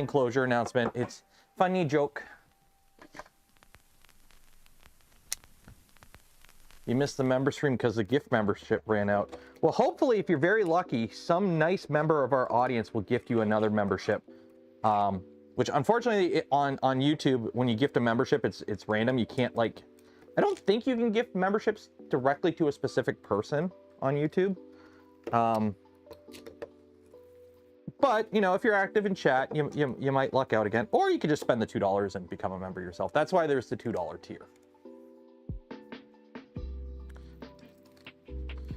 enclosure announcement. It's funny joke. You missed the member stream because the gift membership ran out. Well, hopefully, if you're very lucky, some nice member of our audience will gift you another membership. Which unfortunately on YouTube, when you gift a membership, it's random. You can't, like, I don't think you can gift memberships directly to a specific person on YouTube. But, you know, if you're active in chat, you might luck out again. Or you could just spend the $2 and become a member yourself. That's why there's the $2 tier.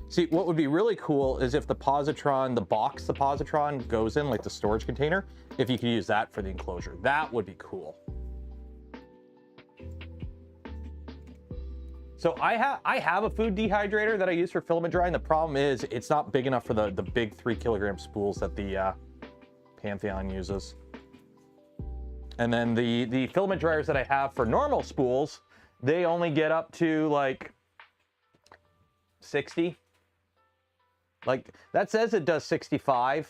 See, what would be really cool is if the positron, the box the positron goes in, like the storage container, if you could use that for the enclosure. That would be cool. So I have a food dehydrator that I use for filament drying. The problem is it's not big enough for the big 3 kilogram spools that the Pantheon uses. And then the filament dryers that I have for normal spools they only get up to like 60. Like that says it does 65,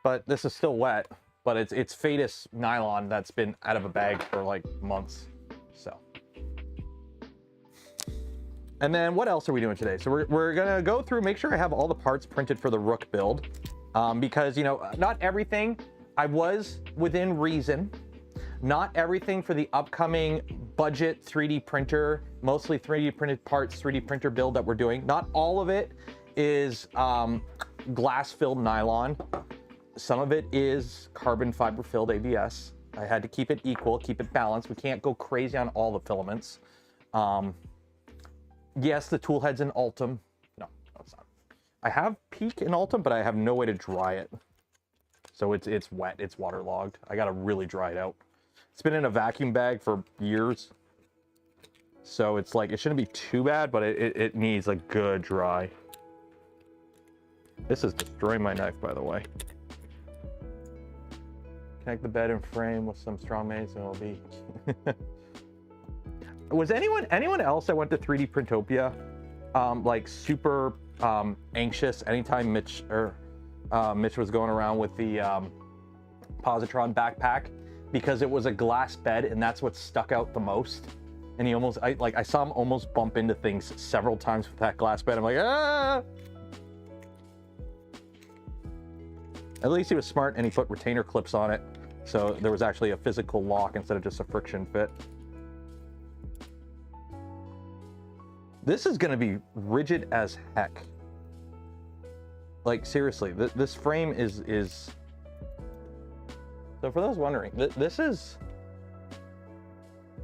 but this is still wet. But it's Fadis nylon that's been out of a bag for like months. So. And then what else are we doing today? So we're gonna go through, make sure I have all the parts printed for the Rook build, because you know, not everything, I was within reason. Not everything for the upcoming budget 3D printer, mostly 3D printed parts, 3D printer build that we're doing. Not all of it is glass filled nylon. Some of it is carbon fiber filled ABS. I had to keep it equal, keep it balanced. We can't go crazy on all the filaments. Yes, the tool head's in Ultim. No, it's not. I have Peak in Ultim, but I have no way to dry it. So it's wet, it's waterlogged. I gotta really dry it out. It's been in a vacuum bag for years. So it's like, it shouldn't be too bad, but it needs a good dry. This is destroying my knife, by the way. Connect the bed and frame with some strong magnets and it'll be... Was anyone else that went to 3D Printopia like super anxious anytime Mitch was going around with the positron backpack, because it was a glass bed and that's what stuck out the most? And he almost, I saw him almost bump into things several times with that glass bed. I'm like, ah! At least he was smart and he put retainer clips on it, so there was actually a physical lock instead of just a friction fit. This is gonna be rigid as heck. Like seriously, this frame is... So for those wondering, this is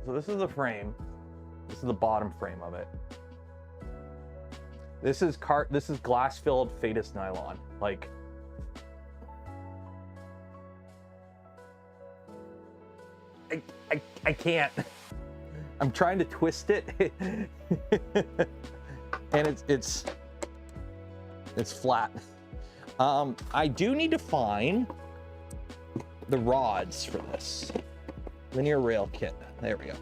the frame. This is the bottom frame of it. This is glass filled Fadis nylon. Like, I can't. I'm trying to twist it, and it's flat. I do need to find the rods for this linear rail kit. There we go.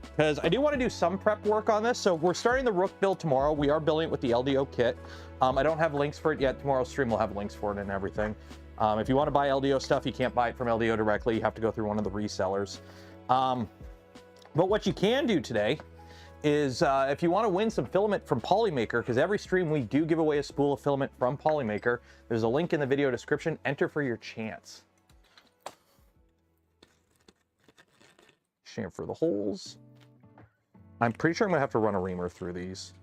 Because I do want to do some prep work on this. So we're starting the Rook build tomorrow. We are building it with the LDO kit. I don't have links for it yet. Tomorrow's stream will have links for it and everything. If you want to buy LDO stuff, you can't buy it from LDO directly. You have to go through one of the resellers. But what you can do today is if you want to win some filament from Polymaker, because every stream we do give away a spool of filament from Polymaker. There's a link in the video description. Enter for your chance. Chamfer the holes. I'm pretty sure I'm gonna have to run a reamer through these.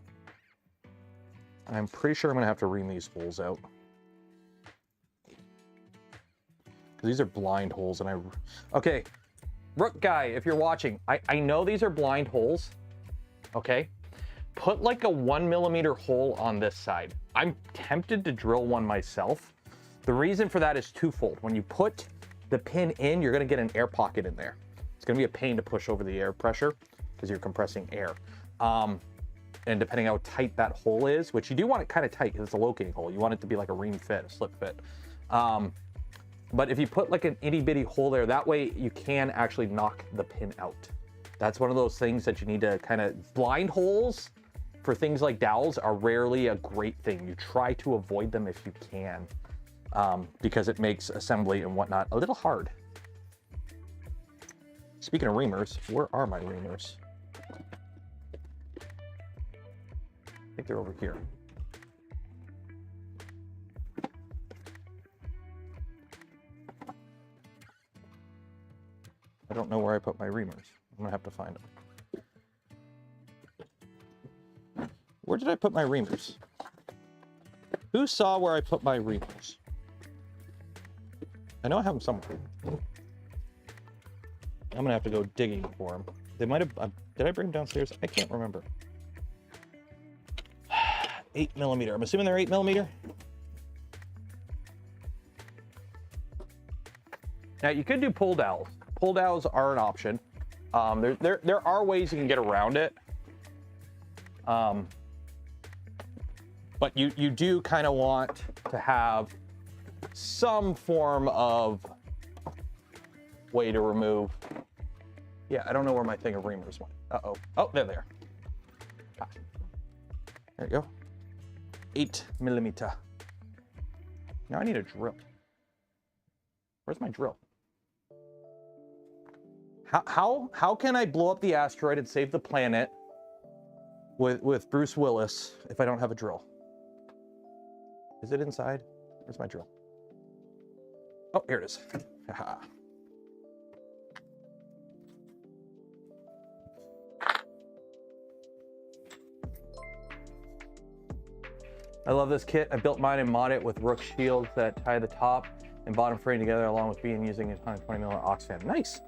I'm pretty sure I'm gonna have to ream these holes out. These are blind holes, and okay, Rook guy, if you're watching, I know these are blind holes, okay? Put like a 1mm hole on this side. I'm tempted to drill one myself. The reason for that is twofold. When you put the pin in, you're gonna get an air pocket in there. It's gonna be a pain to push over the air pressure because you're compressing air. And depending how tight that hole is, which you do want it kind of tight because it's a locating hole. You want it to be like a ream fit, a slip fit. But if you put like an itty bitty hole there, that way you can actually knock the pin out. That's one of those things that you need to kind of, blind holes for things like dowels are rarely a great thing. You try to avoid them if you can, because it makes assembly and whatnot a little hard. Speaking of reamers, where are my reamers? I think they're over here. I don't know where I put my reamers. I'm gonna have to find them. Where did I put my reamers? Who saw where I put my reamers? I know I have them somewhere. I'm gonna have to go digging for them. They might have, did I bring them downstairs? I can't remember. 8mm, I'm assuming they're 8mm. Now you could do pull dowels. Pull dowels are an option. There are ways you can get around it. But you do kind of want to have some form of way to remove Yeah, I don't know where my thing of reamers went. Uh-oh. Oh, they're there. Ah. There you go. 8mm. Now I need a drill. Where's my drill? How can I blow up the asteroid and save the planet with Bruce Willis if I don't have a drill? Is it inside? Where's my drill? Oh, here it is. Haha. I love this kit. I built mine and mod it with Rook shields that tie the top and bottom frame together along with being using a 120mm aux fan. Nice.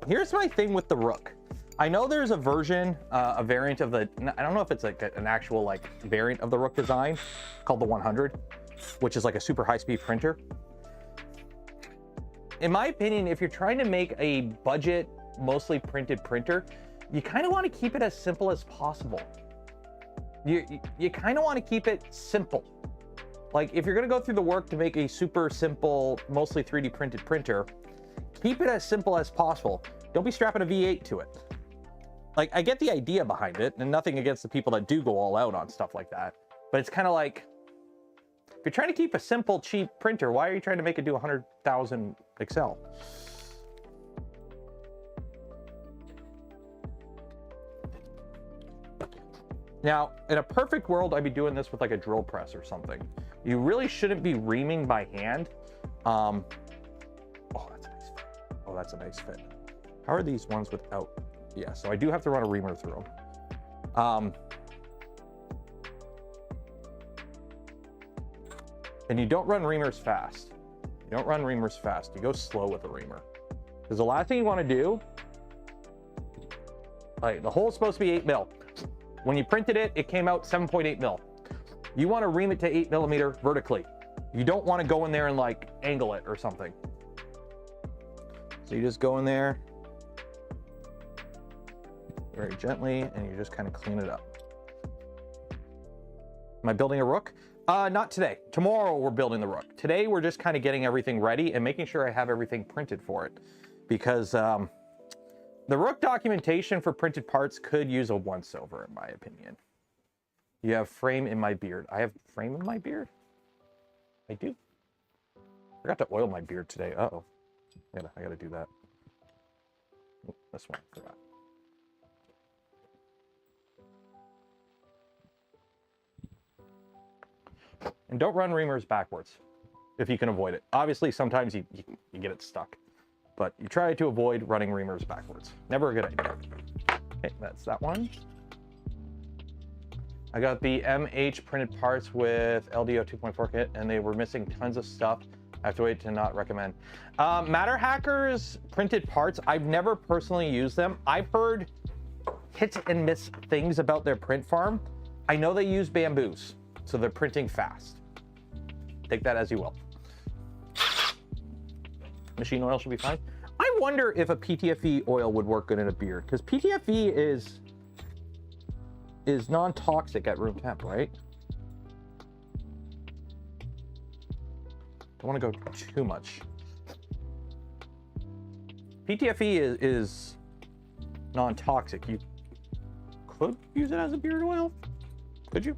Here's my thing with the Rook. I know there's a version, a variant of the, I don't know if it's like an actual like variant of the Rook design called the 100, which is like a super high speed printer. In my opinion, if you're trying to make a budget, mostly printed printer, you kind of want to keep it as simple as possible. You kind of want to keep it simple. Like if you're going to go through the work to make a super simple, mostly 3D printed printer, keep it as simple as possible. Don't be strapping a V8 to it. Like I get the idea behind it and nothing against the people that do go all out on stuff like that. But it's kind of like, if you're trying to keep a simple, cheap printer, why are you trying to make it do 100,000 Excel? Now, in a perfect world, I'd be doing this with like a drill press or something. You really shouldn't be reaming by hand. Oh, that's a nice fit. Oh, that's a nice fit. How are these ones without? Yeah, so I do have to run a reamer through them. And you don't run reamers fast. You don't run reamers fast. You go slow with a reamer. Because the last thing you want to do, like the hole's supposed to be 8mm. When you printed it, it came out 7.8mm. You want to ream it to 8mm vertically. You don't want to go in there and like angle it or something. So you just go in there very gently and you just kind of clean it up. Am I building a Rook? Not today. Tomorrow we're building the Rook. Today we're just kind of getting everything ready and making sure I have everything printed for it. Because the Rook documentation for printed parts could use a once-over, in my opinion. You have frame in my beard. I have frame in my beard? I do. Forgot to oil my beard today. Uh-oh. I gotta do that. Oh, this one, forgot. And don't run reamers backwards if you can avoid it. Obviously, sometimes you get it stuck. But you try to avoid running reamers backwards. Never a good idea. Okay, that's that one. I got the MH printed parts with LDO 2.4 kit, and they were missing tons of stuff. I have to wait to not recommend. Matter Hackers printed parts, I've never personally used them. I've heard hit and miss things about their print farm. I know they use bamboos, so they're printing fast. Take that as you will. Machine oil should be fine. I wonder if a PTFE oil would work good in a beard, because PTFE is non-toxic at room temp, right? Don't want to go too much. PTFE is non-toxic. You could use it as a beard oil, could you?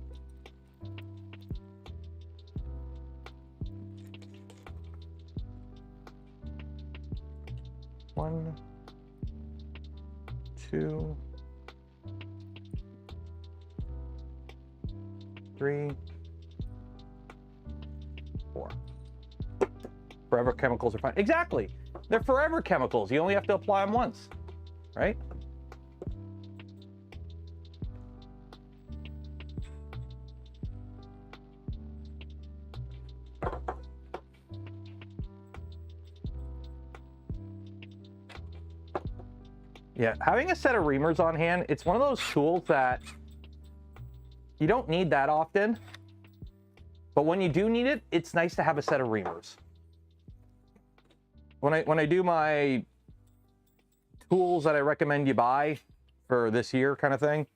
One, two, three, four. Forever chemicals are fine. Exactly. They're forever chemicals. You only have to apply them once, right? Yeah, having a set of reamers on hand, it's one of those tools that you don't need that often, but when you do need it, it's nice to have a set of reamers. When I do my tools that I recommend you buy for this year kind of thing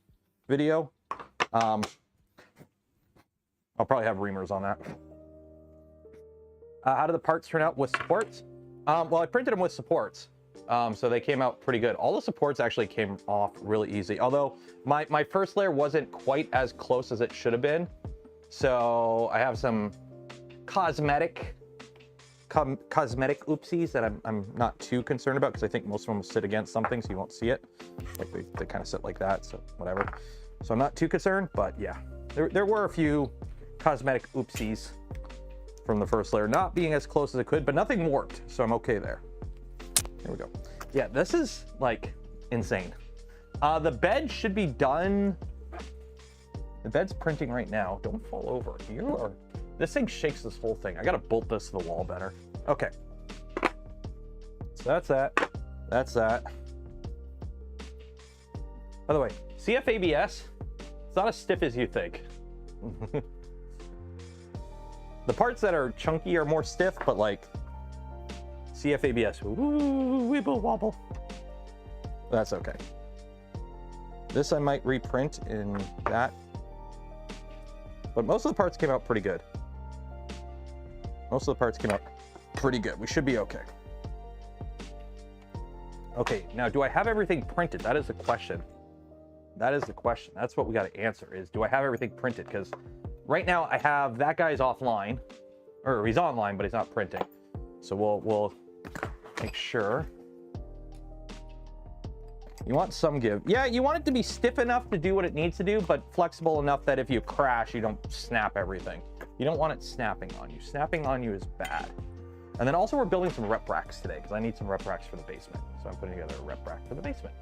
video, I'll probably have reamers on that. How do the parts turn out with supports? Well, I printed them with supports. So they came out pretty good. All the supports actually came off really easy. Although my first layer wasn't quite as close as it should have been. So I have some cosmetic oopsies that I'm not too concerned about, because I think most of them will sit against something so you won't see it. Like they kind of sit like that, so whatever. So I'm not too concerned, but yeah, there were a few cosmetic oopsies from the first layer not being as close as it could, but nothing warped, so I'm okay there. There we go. Yeah, this is like insane. The bed should be done. The bed's printing right now. Don't fall over. This thing shakes this whole thing. I gotta bolt this to the wall better. Okay. So that's that. That's that. By the way, CF ABS, it's not as stiff as you think. The parts that are chunky are more stiff, but like CF ABS, ooh, wibble wobble. That's okay. This I might reprint in that. But most of the parts came out pretty good. Most of the parts came out pretty good. We should be okay. Okay, now do I have everything printed? That is the question. That is the question. That's what we got to answer is, do I have everything printed? Because right now I have that guy's offline, or he's online, but he's not printing. So we'll make sure. You want some give. Yeah, you want it to be stiff enough to do what it needs to do, but flexible enough that if you crash, you don't snap everything. You don't want it snapping on you. Snapping on you is bad. And then also we're building some rep racks today, because I need some rep racks for the basement. So I'm putting together a rep rack for the basement.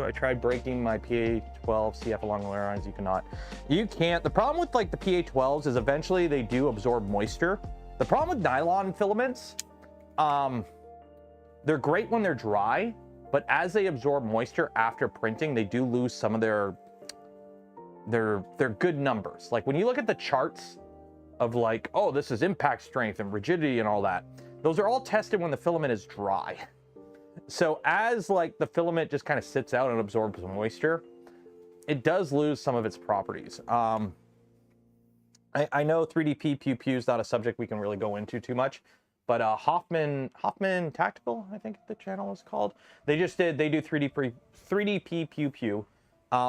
I tried breaking my PA12 CF along the layer lines. You cannot. You can't. The problem with like the PA12s is eventually they do absorb moisture. The problem with nylon filaments, they're great when they're dry, but as they absorb moisture after printing, they do lose some of their good numbers. Like when you look at the charts of like, oh, this is impact strength and rigidity and all that, those are all tested when the filament is dry. So as like the filament just kind of sits out and absorbs moisture, it does lose some of its properties. I know 3D Pew Pew is not a subject we can really go into too much, but Hoffman Tactical, I think the channel is called. They do 3D Pew Pew,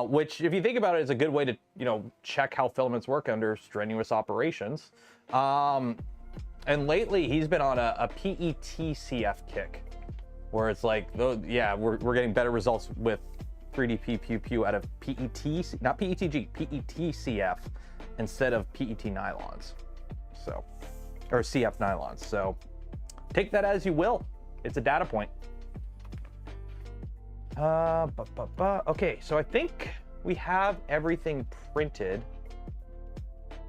which if you think about it is a good way to, you know, check how filaments work under strenuous operations. And lately he's been on a PET CF kick, where it's like, yeah, we're getting better results with 3D Pew Pew out of PET, not PETG, PET CF instead of PET nylons. So, or CF nylons. So take that as you will. It's a data point. Okay, so I think we have everything printed.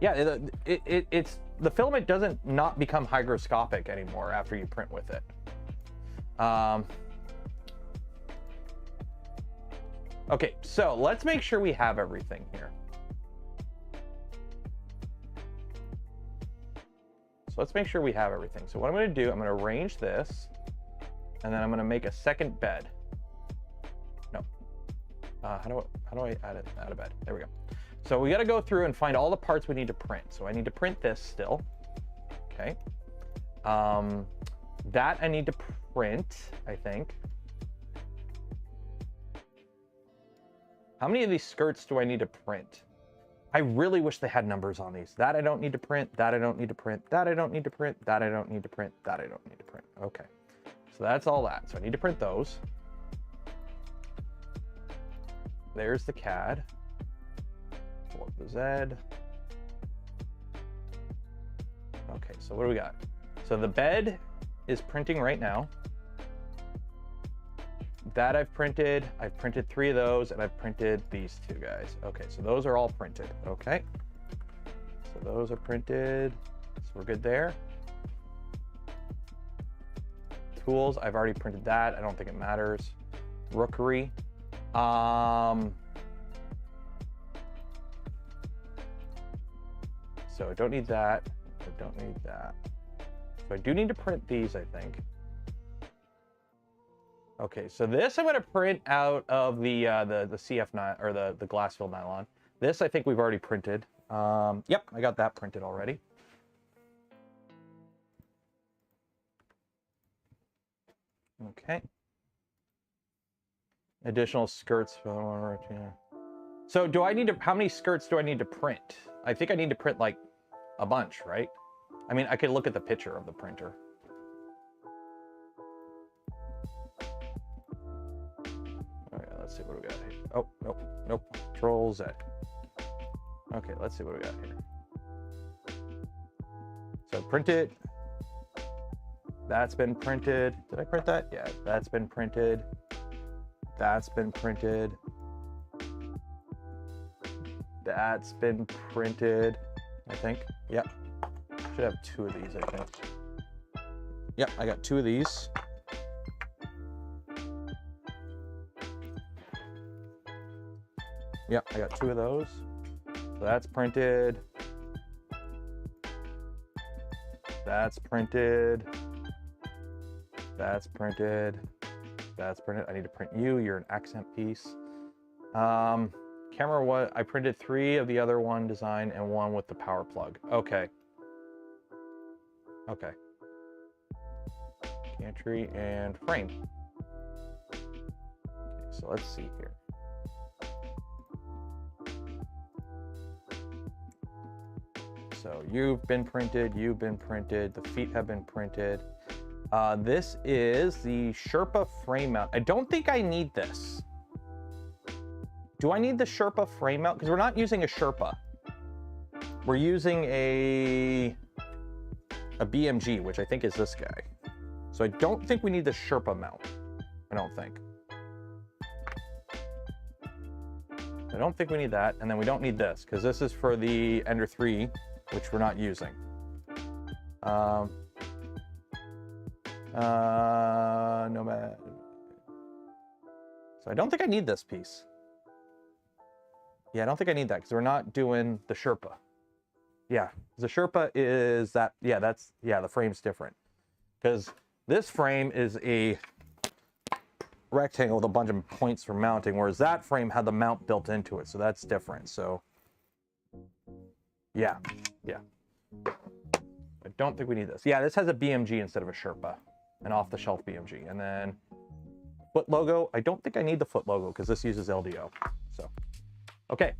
Yeah, it's the filament doesn't not become hygroscopic anymore after you print with it. Okay, so let's make sure we have everything here. So let's make sure we have everything. So what I'm going to do, I'm going to arrange this, and then I'm going to make a second bed. No. How do I add a bed? There we go. So we got to go through and find all the parts we need to print. So I need to print this still. Okay. That I need to print, I think. How many of these skirts do I need to print? I really wish they had numbers on these. That I don't need to print, that I don't need to print, that I don't need to print, that I don't need to print, that I don't need to print. Okay, so that's all that. So I need to print those. There's the CAD. Pull up the Z. Okay, so what do we got? So the bed is printing right now. That I've printed 3 of those, and I've printed these 2 guys. Okay, so those are all printed. Okay, so those are printed, so we're good there. Tools, I've already printed that. I don't think it matters. Rookery. So I don't need that. I don't need that. So I do need to print these, I think. Okay, so this I'm going to print out of the CF9 or the glass filled nylon. This I think we've already printed. Yep, I got that printed already. Okay. Additional skirts for So do I need to, how many skirts do I need to print? I think I need to print like a bunch, right? I mean, I could look at the picture of the printer. All right, let's see what we got here. Oh, nope. Control Z. Okay, let's see what we got here. So print it. That's been printed. Did I print that? Yeah, that's been printed. That's been printed. That's been printed, I think. Yep. Should have 2 of these, I think. Yep, I got 2 of these. Yep, I got 2 of those. So that's printed. That's printed. That's printed. That's printed. I need to print you. You're an accent piece. Camera, what? I printed 3 of the other one design and 1 with the power plug. Okay. Okay. Gantry and frame. Okay, so let's see here. So you've been printed, the feet have been printed. This is the Sherpa frame mount. I don't think I need this. Do I need the Sherpa frame mount? Because we're not using a Sherpa. We're using a BMG, which I think is this guy. So I don't think we need the Sherpa mount. I don't think. I don't think we need that. And then we don't need this, because this is for the Ender 3, which we're not using. Nomad. So I don't think I need this piece. Yeah, I don't think I need that because we're not doing the Sherpa. Yeah, the Sherpa is that, yeah, that's, yeah, the frame's different. Because this frame is a rectangle with a bunch of points for mounting, whereas that frame had the mount built into it, so that's different. So, yeah. I don't think we need this. Yeah, this has a BMG instead of a Sherpa, an off-the-shelf BMG. And then foot logo, I don't think I need the foot logo because this uses LDO. So, okay.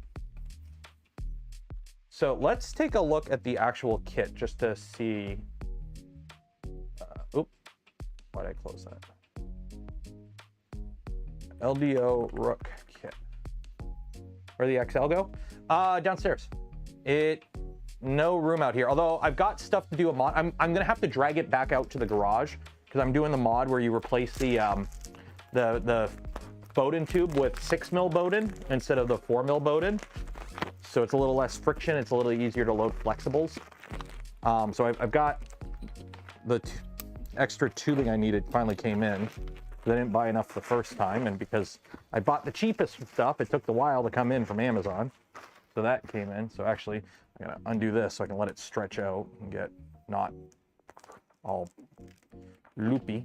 So let's take a look at the actual kit just to see. Oop, why did I close that? LDO Rook kit. Where'd the XL go? Downstairs. No room out here. Although I've got stuff to do a mod. I'm gonna have to drag it back out to the garage because I'm doing the mod where you replace the Bowden tube with 6mm Bowden instead of the 4mm Bowden. So it's a little less friction. It's a little easier to load flexibles. So I've got the extra tubing I needed finally came in. I didn't buy enough the first time, and because I bought the cheapest stuff, it took a while to come in from Amazon. So that came in. So actually, I'm gonna undo this so I can let it stretch out and get not all loopy.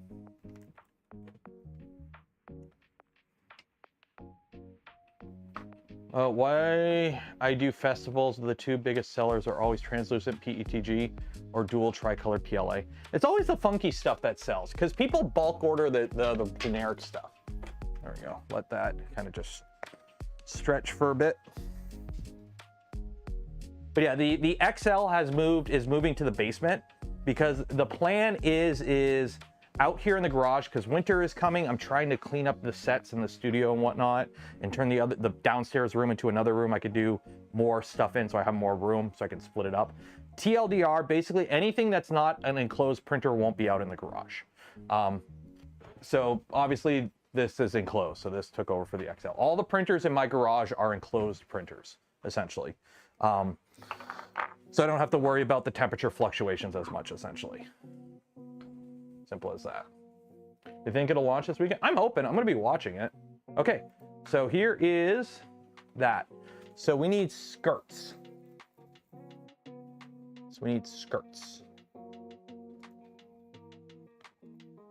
Why I do festivals, the 2 biggest sellers are always translucent PETG or dual tricolored PLA. It's always the funky stuff that sells because people bulk order the generic stuff. There we go. Let that kind of just stretch for a bit. But yeah, the XL is moving to the basement because the plan is out here in the garage because winter is coming. I'm trying to clean up the sets in the studio and whatnot and turn the downstairs room into another room I could do more stuff in so I have more room so I can split it up. TLDR, basically anything that's not an enclosed printer won't be out in the garage. So obviously this is enclosed, so this took over for the XL. All the printers in my garage are enclosed printers, essentially. So I don't have to worry about the temperature fluctuations as much, essentially. Simple as that. You think it'll launch this weekend? I'm hoping. I'm going to be watching it. Okay, so here is that. So we need skirts.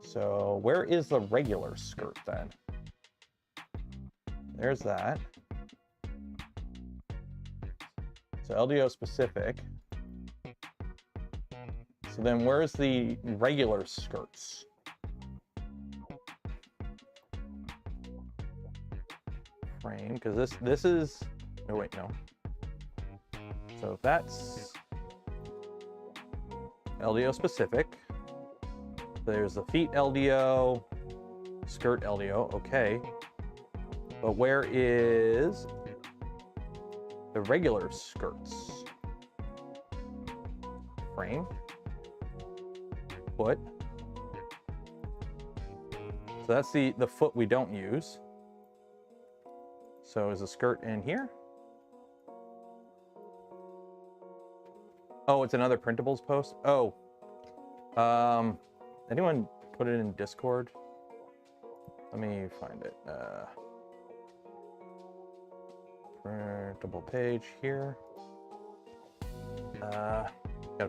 So where is the regular skirt then? There's that. So LDO specific. So then where's the regular skirts? Frame, because this is, oh wait, no. So that's LDO specific. There's the feet LDO, skirt LDO, okay. But where is the regular skirts? Frame, foot. So that's the foot we don't use. So is the skirt in here? Oh, it's another printables post? Oh. Anyone put it in Discord? Let me find it. Printable page here. Gotta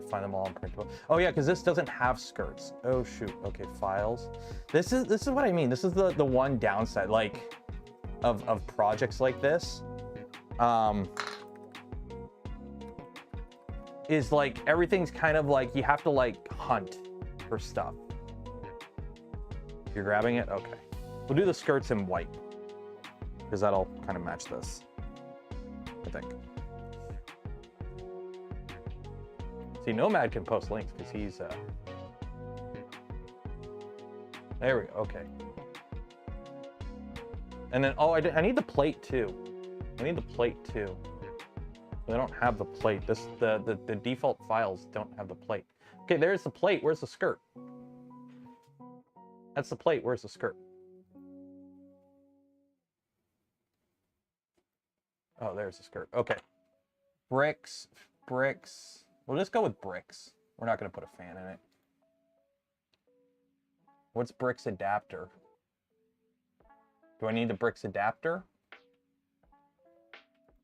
find them all in printable. Oh yeah, because this doesn't have skirts. Oh shoot. Okay, files. This is what I mean. This is the one downside, like, of projects like this. Is like everything's kind of like you have to like hunt for stuff. You're grabbing it? Okay. We'll do the skirts in white because that'll kind of match this, I think. See, Nomad can post links because he's there we go. Okay. And then, oh, I need the plate too. I need the plate too. They don't have the plate. The default files don't have the plate. Okay, there's the plate. Where's the skirt? That's the plate. Where's the skirt? Oh, there's the skirt. Okay. Bricks. We'll just go with bricks. We're not going to put a fan in it. What's bricks adapter? Do I need the bricks adapter?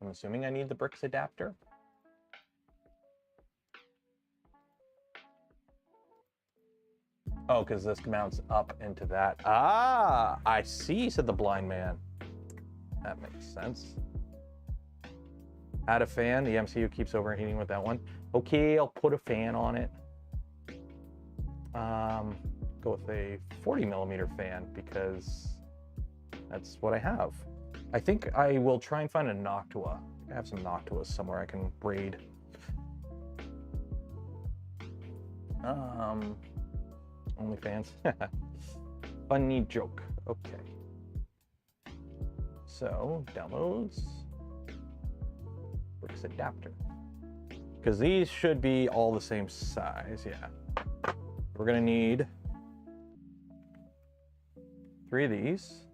I'm assuming I need the bricks adapter. Oh, because this mounts up into that. Ah, I see, said the blind man. That makes sense. Add a fan. The MCU keeps overheating with that one. Okay, I'll put a fan on it. Go with a 40mm fan because that's what I have. I think I will try and find a Noctua. I have some Noctuas somewhere I can braid. OnlyFans. Funny joke. Okay. So, downloads. Bricks adapter. Because these should be all the same size, yeah. We're gonna need 3 of these.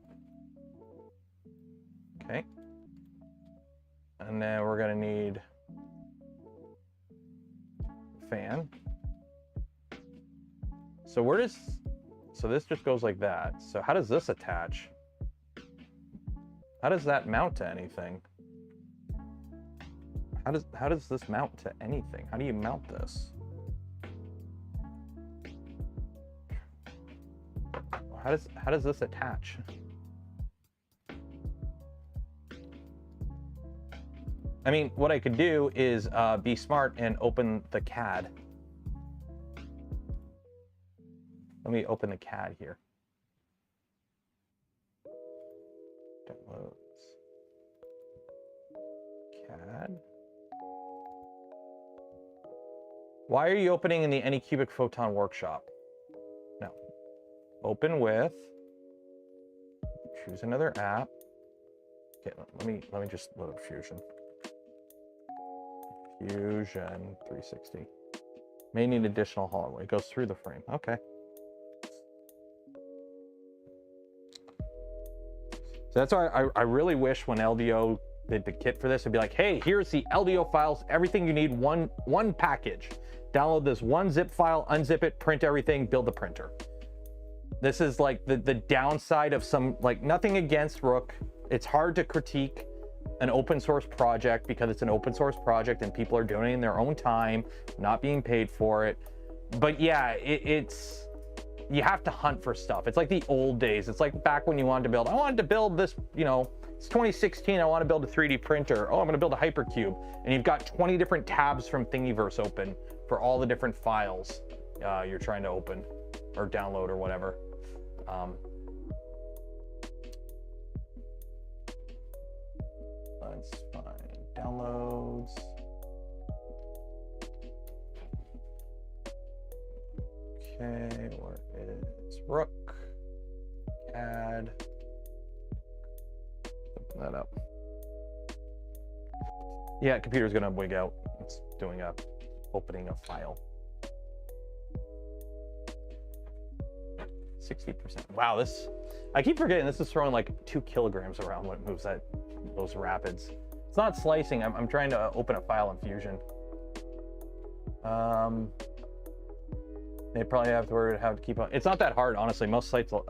Okay. And then we're gonna need a fan. So so this just goes like that. So how does this attach? How does that mount to anything? How does this mount to anything? How do you mount this? How does this attach? I mean, what I could do is be smart and open the CAD. Let me open the CAD here. Downloads. CAD. Why are you opening in the Anycubic Photon Workshop? No. Open with. Choose another app. Okay, let me just load up Fusion. Fusion 360. May need additional hallway. It goes through the frame. Okay. So that's why I really wish when LDO did the kit for this, it'd be like, hey, here's the LDO files, everything you need, one package. Download this one zip file, unzip it, print everything, build the printer. This is like the downside of some, like, nothing against Rook. It's hard to critique an open source project because it's an open source project and people are doing it in their own time, not being paid for it. But yeah, it's you have to hunt for stuff. It's like the old days. It's like back when you wanted to build, I wanted to build this, you know, It's 2016, I want to build a 3D printer. Oh, I'm going to build a hypercube. And you've got 20 different tabs from Thingiverse open for all the different files you're trying to open or download or whatever. Let's find downloads. Okay, where is Rook? Add. Open that up. Yeah, computer's gonna wig out. It's doing a opening a file. 60%. Wow, this, I keep forgetting this is throwing like 2 kilograms around when it moves those rapids. It's not slicing. I'm trying to open a file in Fusion. They probably have to keep on. It's not that hard, honestly. Most sites will,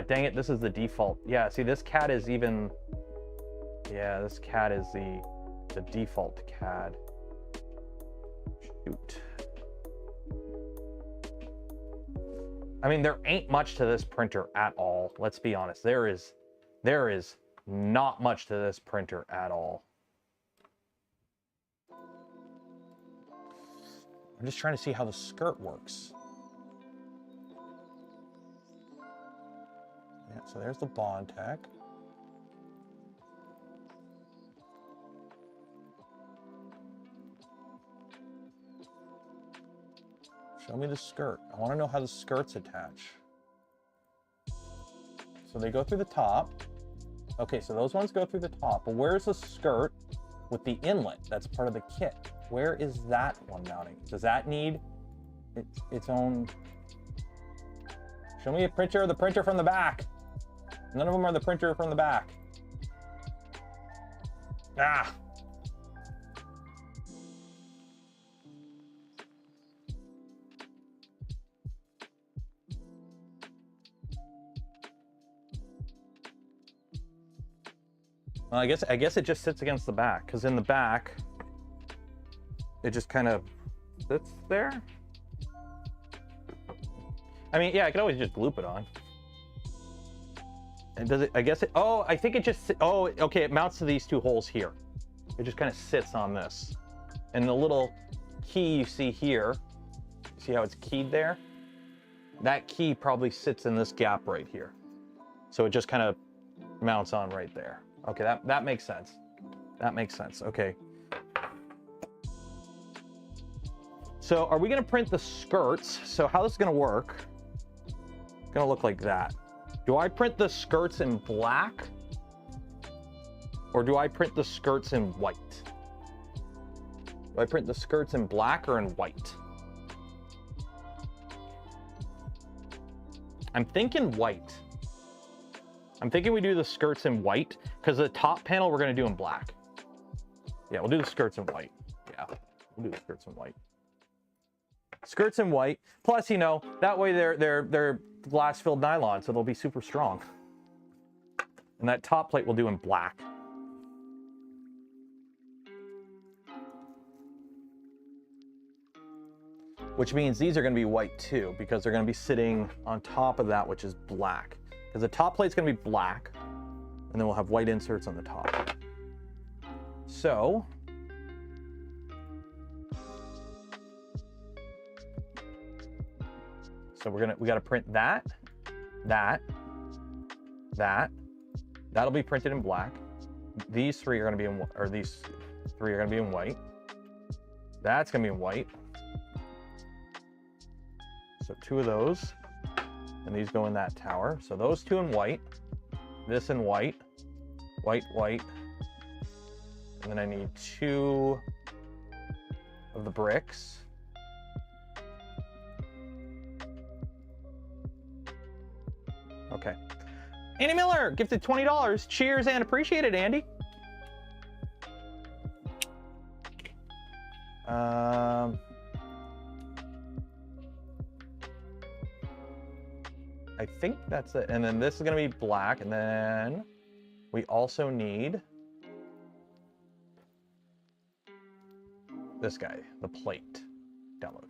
dang it, this is the default. Yeah, see, this CAD is even, yeah, this CAD is the default CAD. Shoot. I mean, there ain't much to this printer at all. Let's be honest. There is not much to this printer at all. I'm just trying to see how the skirt works. Yeah, so there's the bond tech. Show me the skirt. I want to know how the skirts attach. So they go through the top. Okay, so those ones go through the top. But where's the skirt with the inlet? That's part of the kit. Where is that one mounting? Does that need its own? Show me a printer of the printer from the back. None of them are the printer from the back. Ah. Well, I guess it just sits against the back, because in the back, it just kind of sits there. I mean, yeah, I could always just gloop it on. And does it, I guess it, oh, I think it just, oh, okay, it mounts to these 2 holes here. It just kind of sits on this. And the little key you see here, see how it's keyed there? That key probably sits in this gap right here. So it just kind of mounts on right there. Okay, that makes sense. That makes sense, okay. So are we gonna print the skirts? So how this is gonna work, it's gonna look like that. Do I print the skirts in black? Or do I print the skirts in white? Do I print the skirts in black or in white? I'm thinking white. I'm thinking we do the skirts in white, because the top panel we're gonna do in black. Yeah, we'll do the skirts in white. Yeah, we'll do the skirts in white. Skirts in white. Plus, you know, that way they're glass-filled nylon, so they'll be super strong. And that top plate we'll do in black. Which means these are gonna be white too, because they're gonna be sitting on top of that, which is black. Because the top plate's gonna be black, and then we'll have white inserts on the top. So, we gotta print that. That'll be printed in black. These 3 are gonna be in, or these 3 are gonna be in white. That's gonna be in white. So 2 of those. And these go in that tower. So those 2 in white, this in white, white, white. And then I need 2 of the bricks. Okay. Andy Miller gifted $20. Cheers and appreciate it, Andy. I think that's it. And then this is gonna be black, and then we also need this guy, the plate. Download.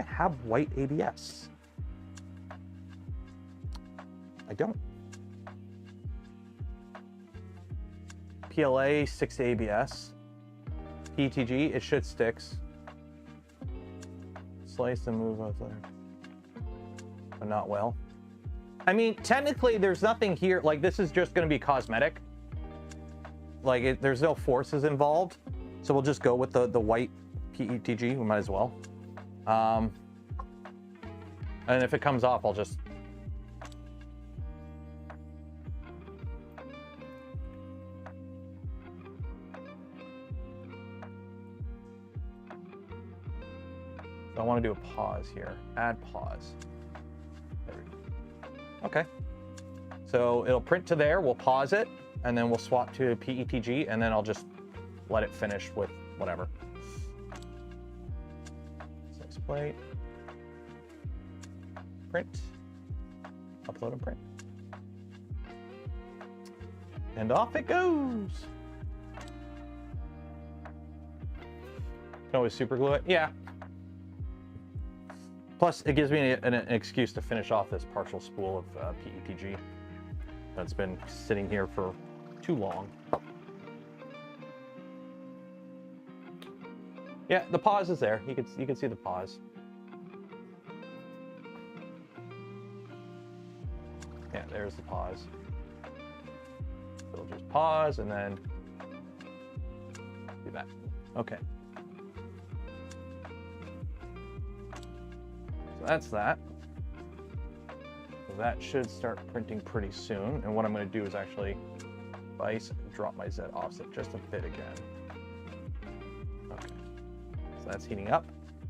I have white ABS. I don't. PLA, 6 ABS. PETG, it should sticks. Slice and move out there. But not well. I mean, technically, there's nothing here. Like, this is just going to be cosmetic. Like, there's no forces involved. So we'll just go with the white PETG. We might as well. And if it comes off, I'll just... I want to do a pause here. Add pause. There we go. Okay. So it'll print to there. We'll pause it, and then we'll swap to PETG, and then I'll just let it finish with whatever. Slice plate. Print. Upload and print. And off it goes. Can always super glue it. Yeah. Plus, it gives me an excuse to finish off this partial spool of PETG that's been sitting here for too long. Yeah, the pause is there. You can see the pause. Yeah, there's the pause. It'll just pause and then do that. Okay. So that's that. So that should start printing pretty soon. And what I'm going to do is actually vice drop my Z offset just a bit again. Okay. So that's heating up.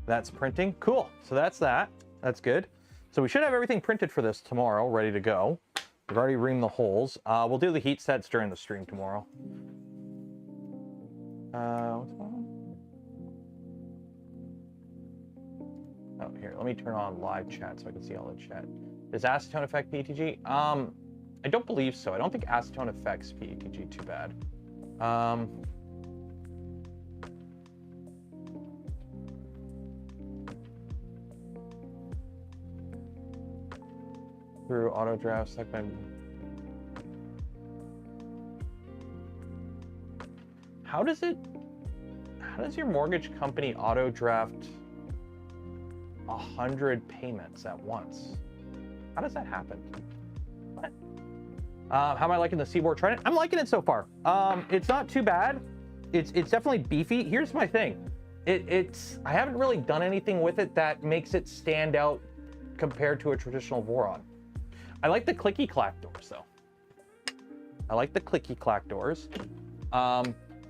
That's printing. Cool. So that's that. That's good. So we should have everything printed for this tomorrow, ready to go. We've already reamed the holes. We'll do the heat sets during the stream tomorrow. What's going on? Oh, here, let me turn on live chat so I can see all the chat. Does acetone affect PETG? I don't believe so. I don't think acetone affects PETG too bad. Through auto draft segment. How does your mortgage company auto draft 100 payments at once? How does that happen? What? How am I liking the Seaboard Trident? I'm liking it so far. It's not too bad. It's definitely beefy. Here's my thing. I haven't really done anything with it that makes it stand out compared to a traditional Voron. I like the clicky clack doors though. I like the clicky clack doors.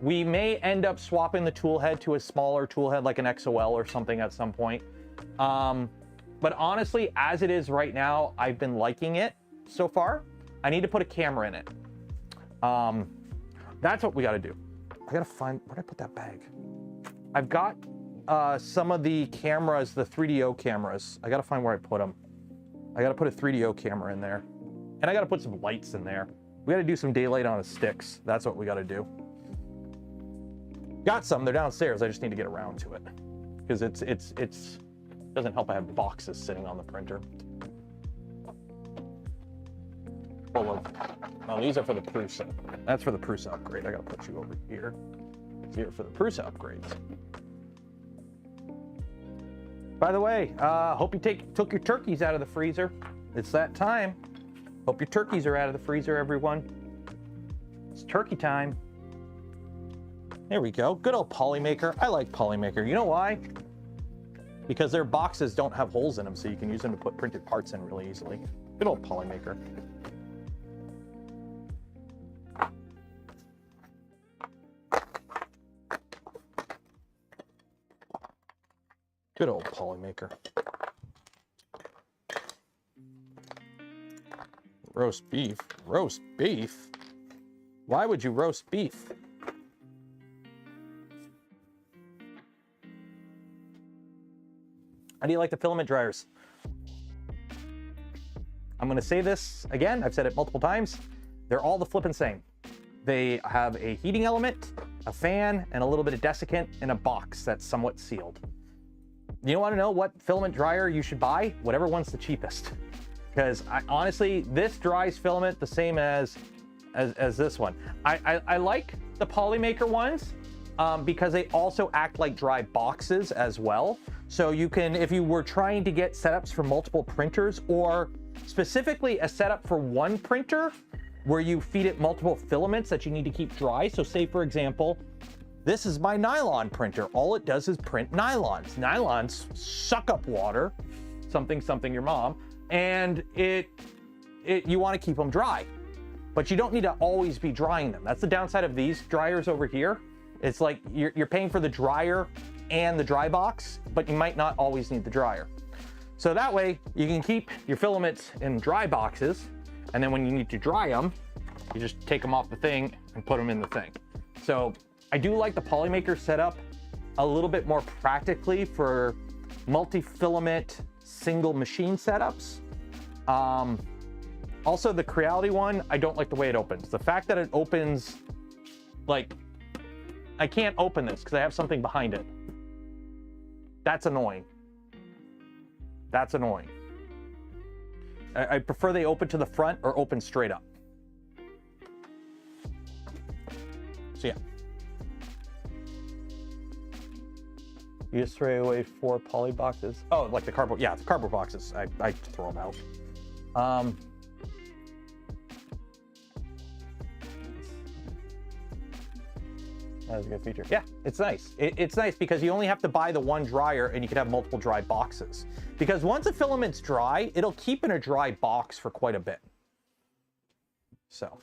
We may end up swapping the tool head to a smaller tool head like an XOL or something at some point. But honestly, as it is right now, I've been liking it so far. I need to put a camera in it. That's what we got to do. I got to find, where'd I put that bag? I've got some of the cameras, the 3DO cameras. I got to find where I put them. I got to put a 3DO camera in there. And I got to put some lights in there. We got to do some daylight on the sticks. That's what we got to do. Got some, they're downstairs. I just need to get around to it. Because it doesn't help I have boxes sitting on the printer. Full of, oh, these are for the Prusa. That's for the Prusa upgrade. I got to put you over here. Here for the Prusa upgrades. By the way, hope you took your turkeys out of the freezer. It's that time. Hope your turkeys are out of the freezer, everyone. It's turkey time. There we go. Good old Polymaker. I like Polymaker. You know why? Because their boxes don't have holes in them, so you can use them to put printed parts in really easily. Good old Polymaker. Good old Polymaker. Roast beef? Roast beef? Why would you roast beef? How do you like the filament dryers? I'm gonna say this again, I've said it multiple times. They're all the flippin' same. They have a heating element, a fan, and a little bit of desiccant in a box that's somewhat sealed. You want to know what filament dryer you should buy? Whatever one's the cheapest. Because honestly, this dries filament the same as this one. I like the Polymaker ones because they also act like dry boxes as well. So you can, if you were trying to get setups for multiple printers or specifically a setup for one printer where you feed it multiple filaments that you need to keep dry. So say for example, this is my nylon printer. All it does is print nylons. Nylons suck up water, something your mom, and you want to keep them dry. But you don't need to always be drying them. That's the downside of these dryers over here. It's like you're paying for the dryer and the dry box, but you might not always need the dryer. So that way you can keep your filaments in dry boxes, and then when you need to dry them, you just take them off the thing and put them in the thing. So I do like the Polymaker setup a little bit more practically for multi-filament single machine setups. Also the Creality one, I don't like the way it opens. The fact that it opens, like, I can't open this because I have something behind it. That's annoying. That's annoying. I prefer they open to the front or open straight up. So yeah. You just throw away 4 poly boxes. Oh, like the cardboard. Yeah, the cardboard boxes. I throw them out. That's a good feature. Yeah, it's nice. It's nice because you only have to buy the one dryer and you can have multiple dry boxes. Because once a filament's dry, it'll keep in a dry box for quite a bit. So.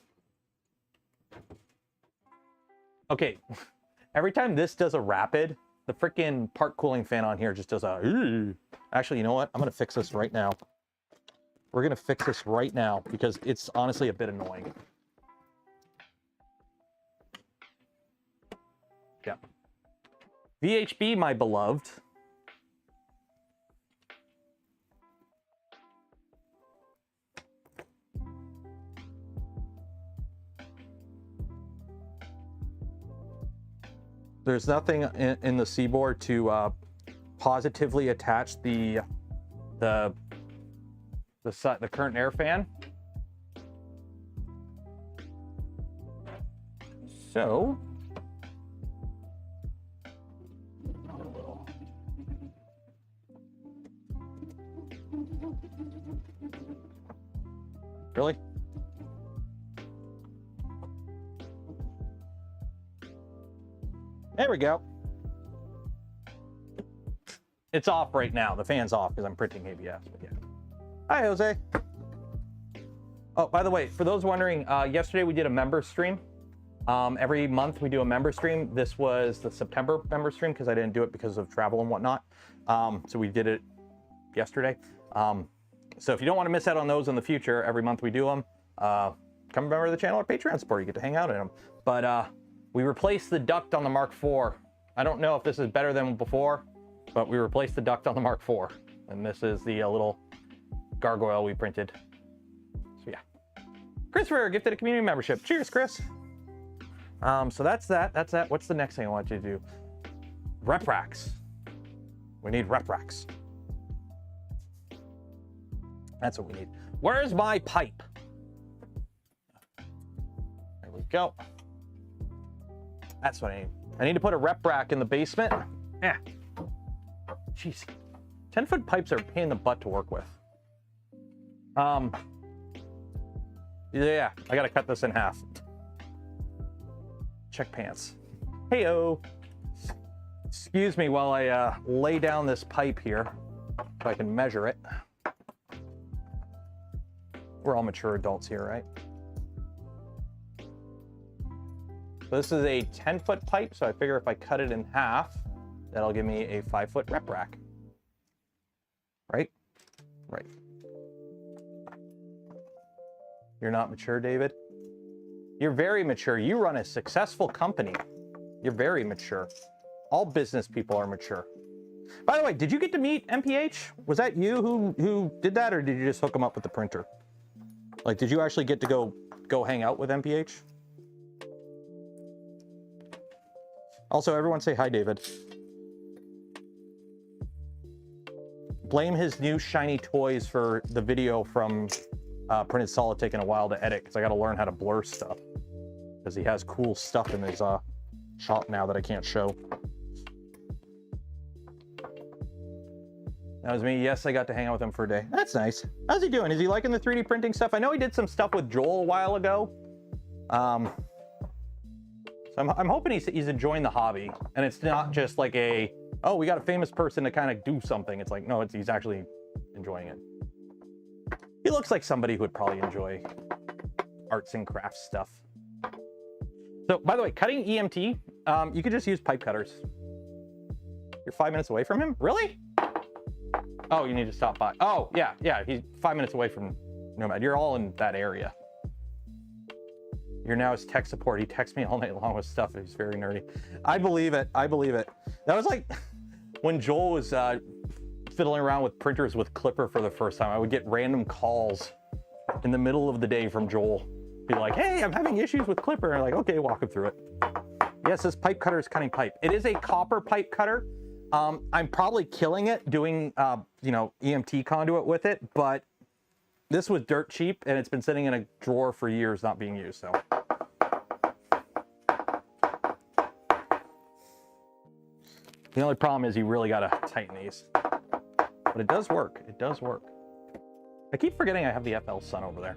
Okay, every time this does a rapid, the freaking part cooling fan on here just does a... Actually, you know what? I'm going to fix this right now. We're going to fix this right now because it's honestly a bit annoying. Yeah. VHB, my beloved. There's nothing in the Seaboard to positively attach the current air fan. So really? There we go. It's off right now. The fan's off because I'm printing ABS. But yeah. Hi, Jose. Oh, by the way, for those wondering, yesterday we did a member stream. Every month we do a member stream. This was the September member stream because I didn't do it because of travel and whatnot. So we did it yesterday. So if you don't want to miss out on those in the future, every month we do them. Come remember the channel or Patreon support. You get to hang out in them. But we replaced the duct on the Mark IV. I don't know if this is better than before, but we replaced the duct on the Mark IV. And this is the little gargoyle we printed. So yeah. Christopher gifted a community membership. Cheers, Chris. So that's that. That's that. What's the next thing I want you to do? Rep racks. We need rep racks. That's what we need. Where's my pipe? There we go. That's what I need. I need to put a rep rack in the basement. Yeah. Jeez. 10-foot pipes are a pain in the butt to work with. Yeah, I gotta cut this in half. Check pants. Heyo. Excuse me while I lay down this pipe here so I can measure it. We're all mature adults here, right? So this is a 10-foot pipe, so I figure if I cut it in half, that'll give me a 5-foot rep rack. Right? Right. You're not mature, David? You're very mature. You run a successful company. You're very mature. All business people are mature. By the way, did you get to meet MPH? Was that you who did that, or did you just hook him up with the printer? Like, did you actually get to go hang out with MPH? Also, everyone say hi, David. Blame his new shiny toys for the video from Printed Solid taking a while to edit, because I got to learn how to blur stuff. Because he has cool stuff in his shop now that I can't show. That was me. Yes, I got to hang out with him for a day. That's nice. How's he doing? Is he liking the 3D printing stuff? I know he did some stuff with Joel a while ago. So I'm hoping he's enjoying the hobby. And it's not just like a, oh, we got a famous person to kind of do something. It's like, no, he's actually enjoying it. He looks like somebody who would probably enjoy arts and crafts stuff. So, by the way, cutting EMT, you could just use pipe cutters. You're 5 minutes away from him? Really? Oh, you need to stop by. Oh, yeah, he's 5 minutes away from Nomad. You're all in that area. You're now his tech support. He texts me all night long with stuff. He's very nerdy. I believe it. I believe it. That was like when Joel was fiddling around with printers with Clipper for the first time. I would get random calls in the middle of the day from Joel. Be like, hey, I'm having issues with Clipper. And I'm like, okay, walk him through it. Yes, this pipe cutter is cutting pipe. It is a copper pipe cutter. I'm probably killing it doing, EMT conduit with it, but this was dirt cheap and it's been sitting in a drawer for years not being used, so. The only problem is you really gotta tighten these. But it does work, it does work. I keep forgetting I have the FL Sun over there.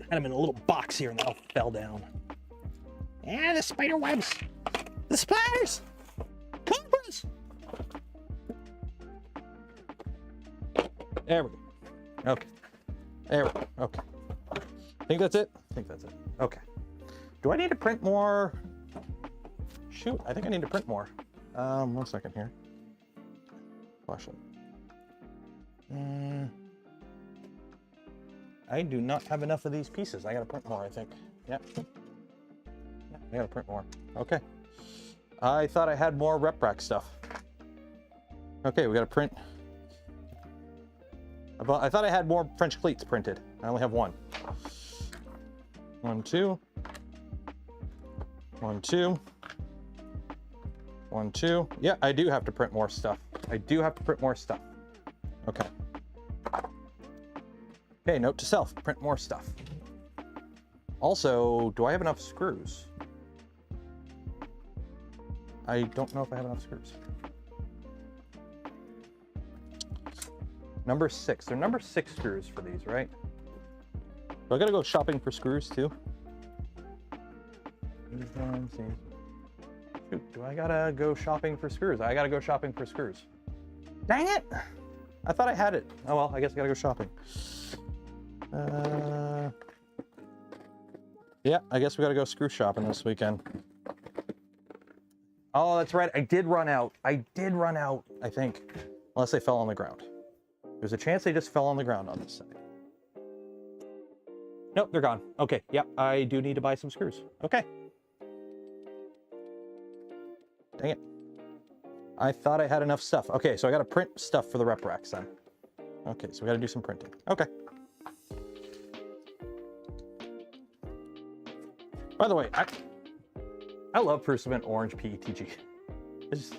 had them in a little box here and they all fell down. Yeah, the spider webs. The spiders. Cobras. There we go. Okay. There we go. Okay. Think that's it? I think that's it. Okay. Do I need to print more? Shoot, I think I need to print more. 1 second here. Flashlight. I do not have enough of these pieces. I gotta print more, I think. Yeah. I gotta print more. Okay. I thought I had more rep rack stuff. Okay, we gotta print. I thought I had more French cleats printed. I only have one. 1, 2. 1, 2. 1, 2. Yeah, I do have to print more stuff. I do have to print more stuff. Okay. Okay, note to self, print more stuff. Also, do I have enough screws? I don't know if I have enough screws. Number 6. They're number 6 screws for these, right? So I gotta go shopping for screws too. These ones, these. Shoot, do I gotta go shopping for screws? I gotta go shopping for screws. Dang it! I thought I had it. Oh well, I guess I gotta go shopping. Yeah, I guess we gotta go screw shopping this weekend. Oh, that's right. I did run out. I think. Unless they fell on the ground. There's a chance they just fell on the ground on this side. Nope, they're gone. Okay, yep, I do need to buy some screws. Okay. Dang it. I thought I had enough stuff. Okay, so I gotta print stuff for the rep racks then. Okay, so we gotta do some printing. Okay. By the way, I love Filament orange PETG. It's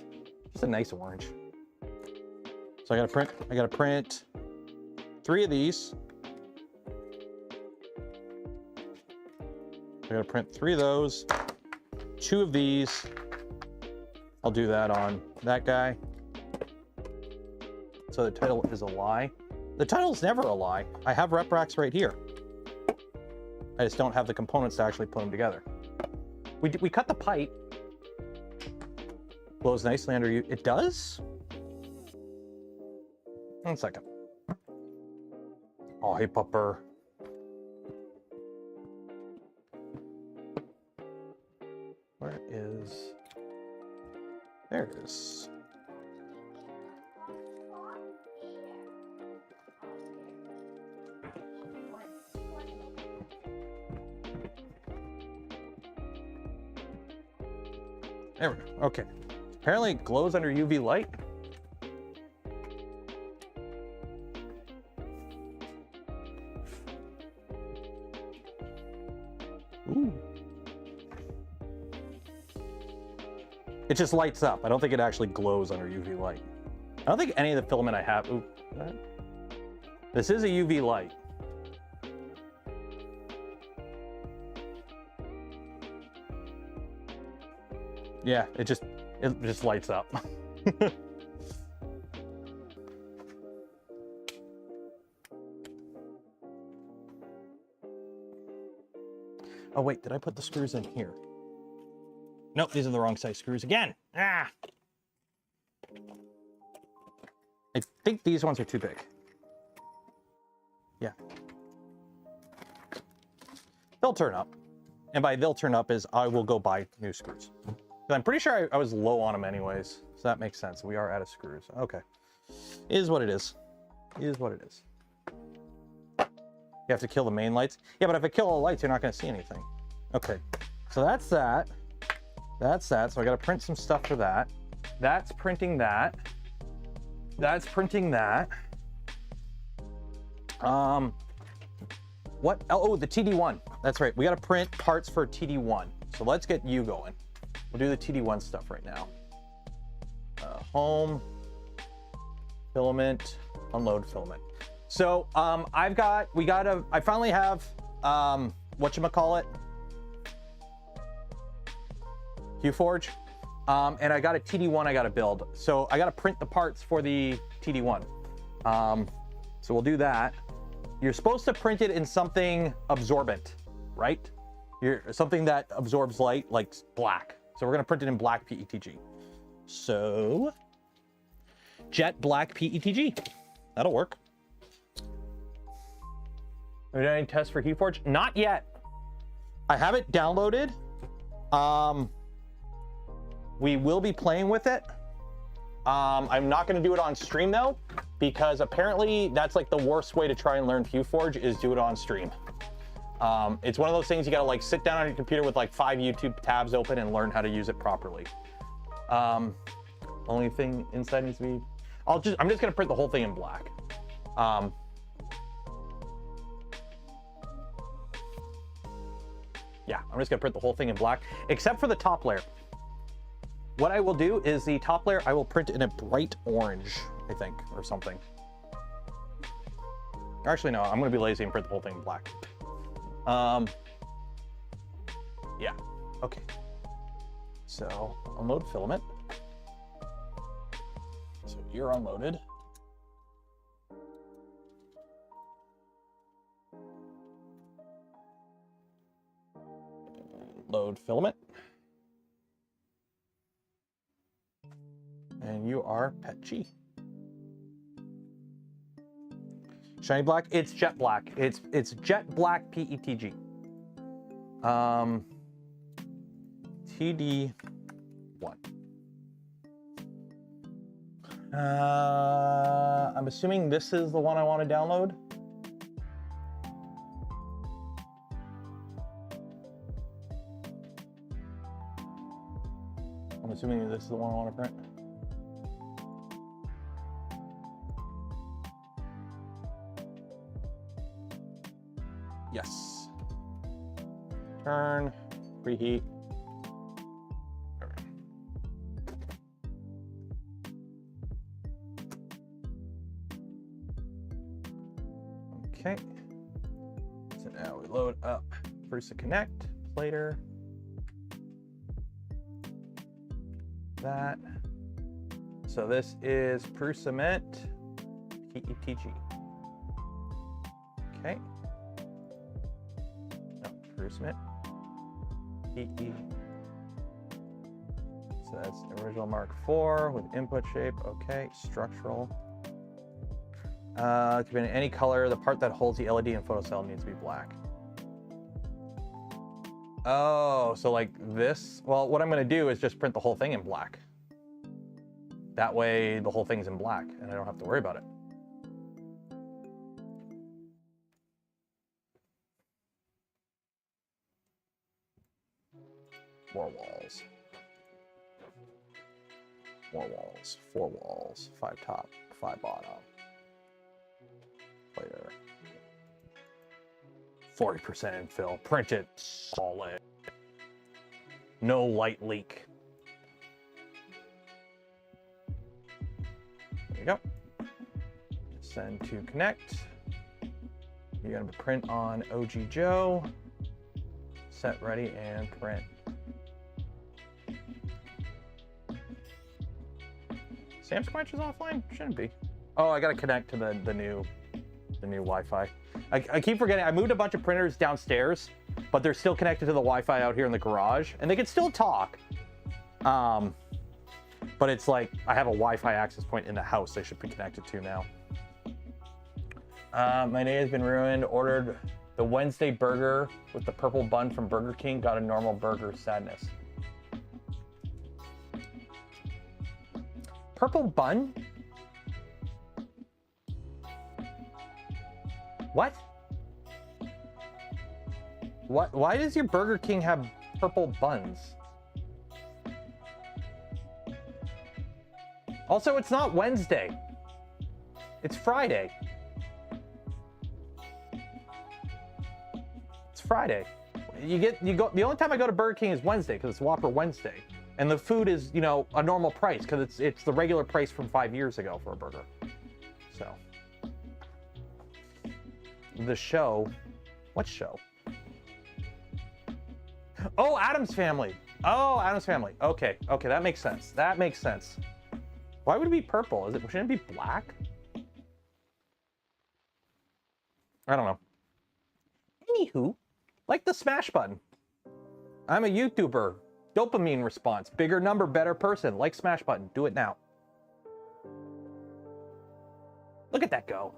just a nice orange. So I gotta print 3 of these. I gotta print 3 of those, 2 of these, I'll do that on that guy. So the title is a lie. The title's never a lie. I have rep racks right here. I just don't have the components to actually put them together. We cut the pipe. Blows nicely under you. It does? 1 second. Oh, hey, pupper. Where is... There it is. There we go. Okay. Apparently it glows under UV light. Ooh. It just lights up. I don't think it actually glows under UV light. I don't think any of the filament I have... Ooh, this is a UV light. Yeah, it just lights up. Oh wait, did I put the screws in here? Nope, these are the wrong size screws again. Ah! I think these ones are too big. Yeah. They'll turn up. And by they'll turn up is I will go buy new screws. I'm pretty sure I was low on them anyways, so that makes sense. We are out of screws. Okay. Is what it is. Is what it is. You have to kill the main lights? Yeah, but if I kill all the lights, you're not going to see anything. Okay. So that's that. That's that. So I got to print some stuff for that. That's printing that. That's printing that. What? Oh, the TD1. That's right. We got to print parts for TD1. So let's get you going. We'll do the TD1 stuff right now. Home, filament, unload filament. So I finally have, whatchamacallit? QForge. And I got a TD1 I got to build. So I got to print the parts for the TD1. So we'll do that. You're supposed to print it in something absorbent, right? Something that absorbs light, like black. So we're gonna print it in black PETG. So, jet black PETG. That'll work. Are we doing any tests for QForge? Not yet. I have it downloaded. We will be playing with it. I'm not gonna do it on stream though, because apparently that's like the worst way to try and learn QForge is do it on stream. It's one of those things you gotta like sit down on your computer with like 5 YouTube tabs open and learn how to use it properly. Only thing inside needs to be, I'm just gonna print the whole thing in black. Yeah, I'm just gonna print the whole thing in black, except for the top layer. What I will do is the top layer, I will print in a bright orange, I think, or something. Actually, no, I'm gonna be lazy and print the whole thing in black. Yeah, okay. So, unload filament. So you're unloaded. Load filament. And you are Pet G. Shiny black, it's jet black. It's jet black PETG. TD1. I'm assuming this is the one I want to download. I'm assuming this is the one I want to print. Yes. Turn, preheat. Okay. So now we load up first the connect, later. that. So this is Filament, PETG. Okay. No, Filament, PE. So that's original Mark IV with input shape. Okay, structural. It can be in any color. The part that holds the LED and photocell needs to be black. Oh, so like this? Well, what I'm gonna do is just print the whole thing in black. That way the whole thing's in black and I don't have to worry about it. More walls. More walls. 4 walls. 5 top, 5 bottom. Later. 40% infill. Print it solid. No light leak. There you go. Send to connect. You're gonna print on OG Joe. Set, ready, and print. Sam Squanch is offline? Shouldn't be. Oh, I gotta connect to the new Wi-Fi. I keep forgetting. I moved a bunch of printers downstairs, but they're still connected to the Wi-Fi out here in the garage, and they can still talk. But it's like I have a Wi-Fi access point in the house they should be connected to now. My day has been ruined. Ordered the Wednesday burger with the purple bun from Burger King. Got a normal burger. Sadness. Purple bun? What? What? Why does your Burger King have purple buns? Also, it's not Wednesday. It's Friday. It's Friday. The only time I go to Burger King is Wednesday because it's Whopper Wednesday. And the food is, you know, a normal price because it's the regular price from 5 years ago for a burger. So. The show. What show? Oh, Addams Family. Oh, Addams Family. Okay. Okay, that makes sense. That makes sense. Why would it be purple? Shouldn't it be black? I don't know. Anywho, like the smash button. I'm a YouTuber. Dopamine response. Bigger number, better person. Like smash button. Do it now. Look at that go.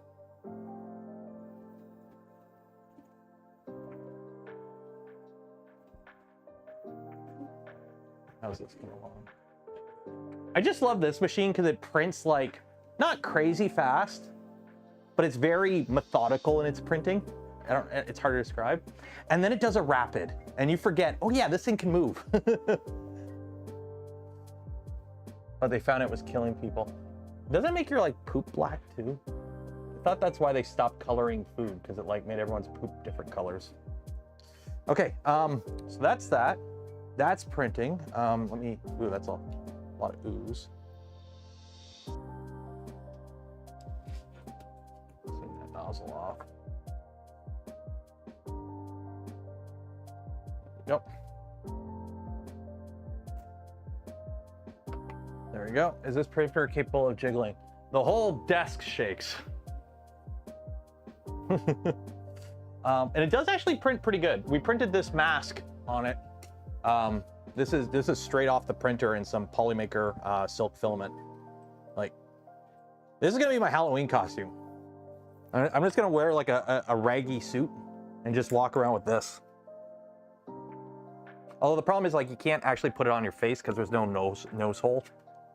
How's this coming along? I just love this machine because it prints like, not crazy fast, but it's very methodical in its printing. It's hard to describe. And then it does a rapid, and you forget, oh yeah, this thing can move. Oh, they found it was killing people. Doesn't it make your like poop black too? I thought that's why they stopped coloring food, because it like made everyone's poop different colors. Okay, so that's that. That's printing. Ooh, that's a lot of ooze. Clean that nozzle off. Nope. There we go. Is this printer capable of jiggling? The whole desk shakes. And it does actually print pretty good. We printed this mask on it. This is straight off the printer in some polymaker silk filament. Like, this is gonna be my Halloween costume. I'm just gonna wear like a raggy suit and just walk around with this. Although the problem is like you can't actually put it on your face because there's no nose hole.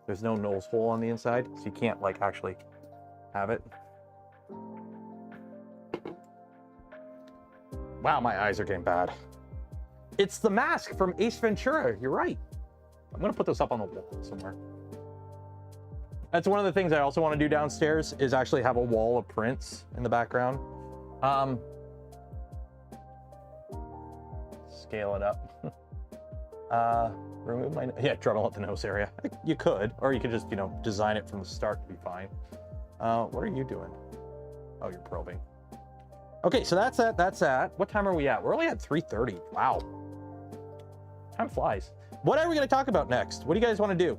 There's no nose hole on the inside, so you can't like actually have it. Wow, my eyes are getting bad. It's the mask from Ace Ventura. You're right. I'm gonna put this up on the wall somewhere. That's one of the things I also want to do downstairs is actually have a wall of prints in the background. Scale it up. Remove my, yeah, dremel at the nose area. You could, or you could just, you know, design it from the start to be fine. What are you doing? Oh, you're probing. Okay, so that's that. What time are we at? We're only at 3:30. Wow. Time flies. What are we going to talk about next? What do you guys want to do?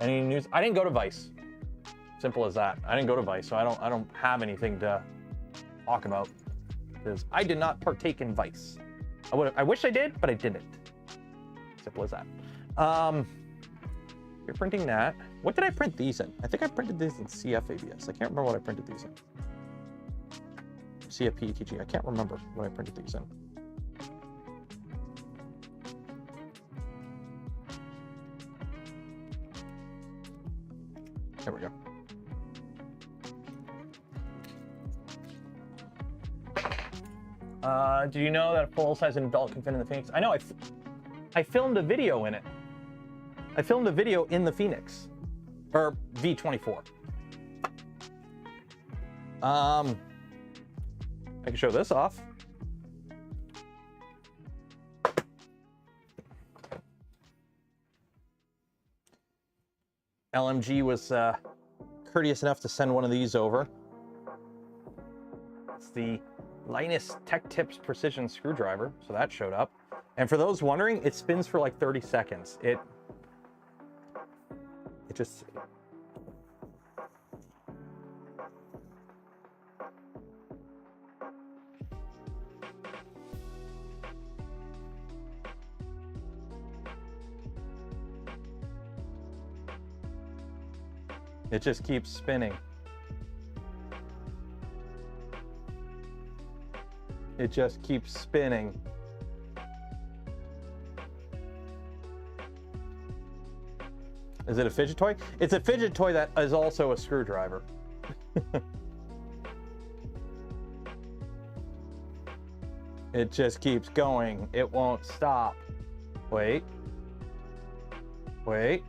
Any news? I didn't go to Vice. Simple as that. I didn't go to Vice, so I don't have anything to talk about because I did not partake in Vice. I wish I did, but I didn't. Simple as that. You're printing that. What did I print these in? I think I printed these in CF ABS. I can't remember what I printed these in. CF PETG. I can't remember what I printed these in. There we go. Do you know that a full-size adult can fit in the Phoenix? I know. I filmed a video in it. I filmed a video in the Phoenix, or V24. I can show this off. LMG was courteous enough to send one of these over. It's the Linus Tech Tips Precision Screwdriver, so that showed up. And for those wondering, it spins for like 30 seconds. It just... It just keeps spinning. It just keeps spinning. Is it a fidget toy? It's a fidget toy that is also a screwdriver. It just keeps going. It won't stop. Wait. Wait.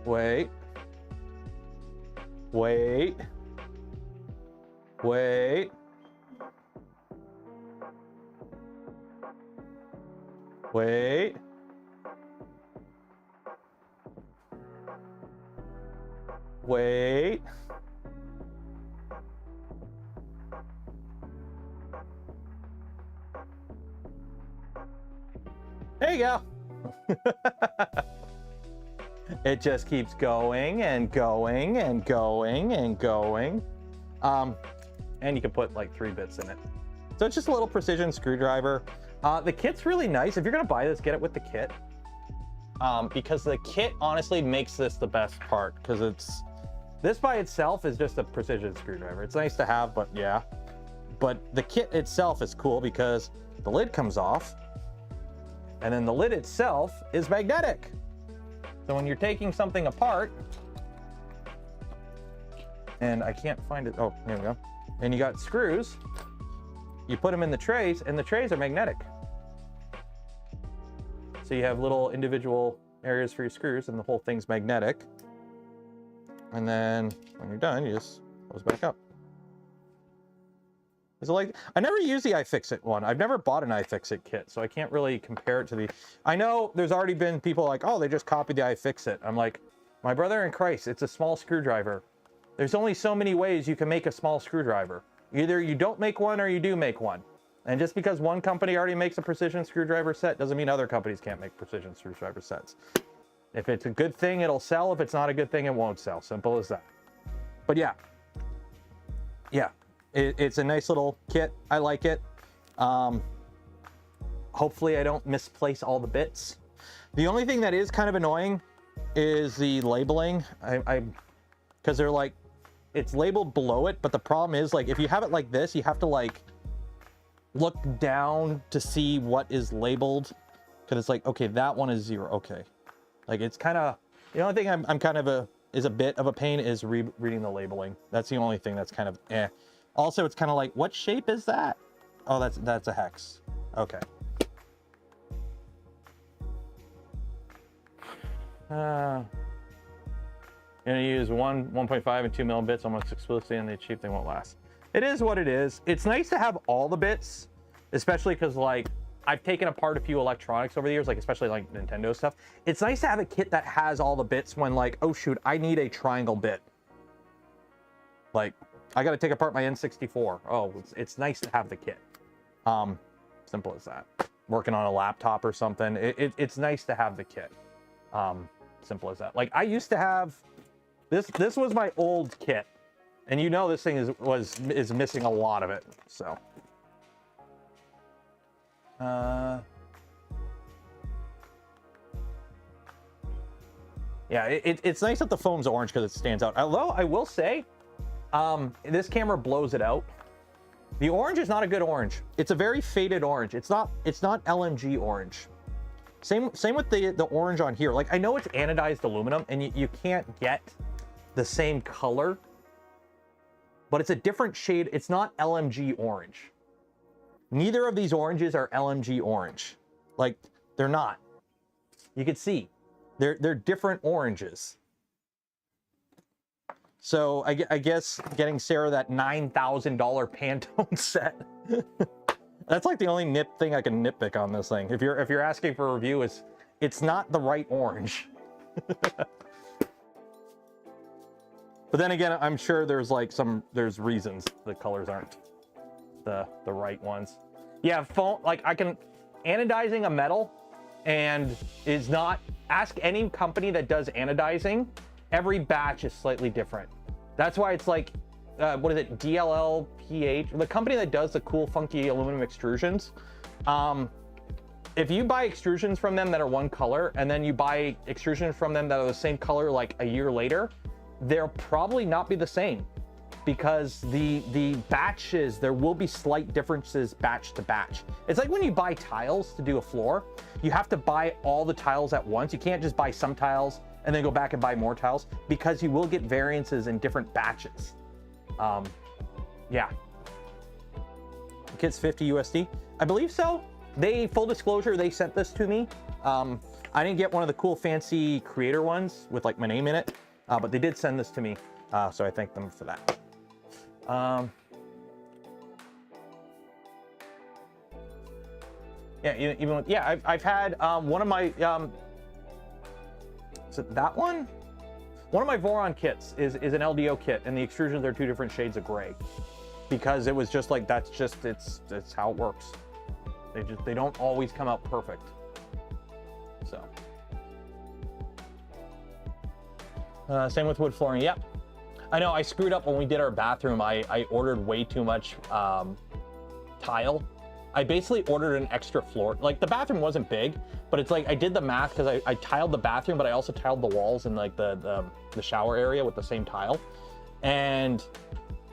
Wait. Wait. Wait. Wait. Wait. There you go. It just keeps going and going and going and going. and you can put like 3 bits in it. So it's just a little precision screwdriver. The kit's really nice. If you're gonna buy this, get it with the kit. Because the kit honestly makes this the best part, because this by itself is just a precision screwdriver. It's nice to have, but yeah. But the kit itself is cool because the lid comes off, and then the lid itself is magnetic. So when you're taking something apart, and I can't find it. Oh, here we go. And you got screws. You put them in the trays, and the trays are magnetic. So you have little individual areas for your screws, and the whole thing's magnetic. And then when you're done, you just close back up. Is it like, I never use the iFixit one. I've never bought an iFixit kit, so I can't really compare it to the, I know there's already been people like, oh, they just copied the iFixit. I'm like, my brother in Christ, it's a small screwdriver. There's only so many ways you can make a small screwdriver. Either you don't make one or you do make one. And just because one company already makes a precision screwdriver set doesn't mean other companies can't make precision screwdriver sets. If it's a good thing, it'll sell. If it's not a good thing, it won't sell. Simple as that. But yeah. Yeah. It's a nice little kit. I like it. Hopefully I don't misplace all the bits. The only thing that is kind of annoying is the labeling. Because they're like, it's labeled below it, but the problem is, like, if you have it like this, you have to like look down to see what is labeled, because it's like, okay, that one is 0. Okay, like it's kind of, the only thing I'm kind of is a bit of a pain is reading the labeling. That's the only thing that's kind of eh. Also, it's kind of like, what shape is that? Oh, that's a hex. Okay. You're gonna use 1.5 and 2 millibits almost exclusively, and they're cheap, they won't last. It is what it is. It's nice to have all the bits, especially because like I've taken apart a few electronics over the years, like especially like Nintendo stuff. It's nice to have a kit that has all the bits when like, oh shoot, I need a triangle bit. Like I got to take apart my N64. Oh, it's nice to have the kit. Simple as that. Working on a laptop or something, it's nice to have the kit. Simple as that. Like I used to have this was my old kit, and you know this thing is missing a lot of it. So yeah, it's nice that the foam's orange because it stands out. Although I will say, this camera blows it out. The orange is not a good orange. It's a very faded orange. It's not LMG orange. Same with the orange on here. Like I know it's anodized aluminum, and you can't get the same color, but it's a different shade. It's not LMG orange. Neither of these oranges are LMG orange. Like they're not. You can see they're different oranges. So I guess getting Sarah that $9,000 Pantone set. That's like the only thing I can nitpick on this thing. If you're asking for a review, it's not the right orange. But then again, I'm sure there's like there's reasons the colors aren't the right ones. Yeah, foam, like anodizing a metal and is not, ask any company that does anodizing, every batch is slightly different. That's why it's like, what is it, DLLPH, the company that does the cool funky aluminum extrusions. If you buy extrusions from them that are one color, and then you buy extrusions from them that are the same color like a year later, they'll probably not be the same, because the batches, there will be slight differences batch to batch. It's like when you buy tiles to do a floor, you have to buy all the tiles at once. You can't just buy some tiles and then go back and buy more tiles, because you will get variances in different batches. Yeah. The kit's 50 USD. I believe so. Full disclosure, they sent this to me. I didn't get one of the cool fancy creator ones with like my name in it, but they did send this to me. So I thank them for that. Yeah, even with, yeah, I've had one of my, is it that one? One of my Voron kits is an LDO kit, and the extrusions are 2 different shades of gray, because it was just like, it's how it works. They don't always come out perfect. So same with wood flooring. Yep. I know I screwed up when we did our bathroom. I ordered way too much tile. I basically ordered an extra floor. Like the bathroom wasn't big, but it's like I did the math because I tiled the bathroom, but I also tiled the walls in like the shower area with the same tile. And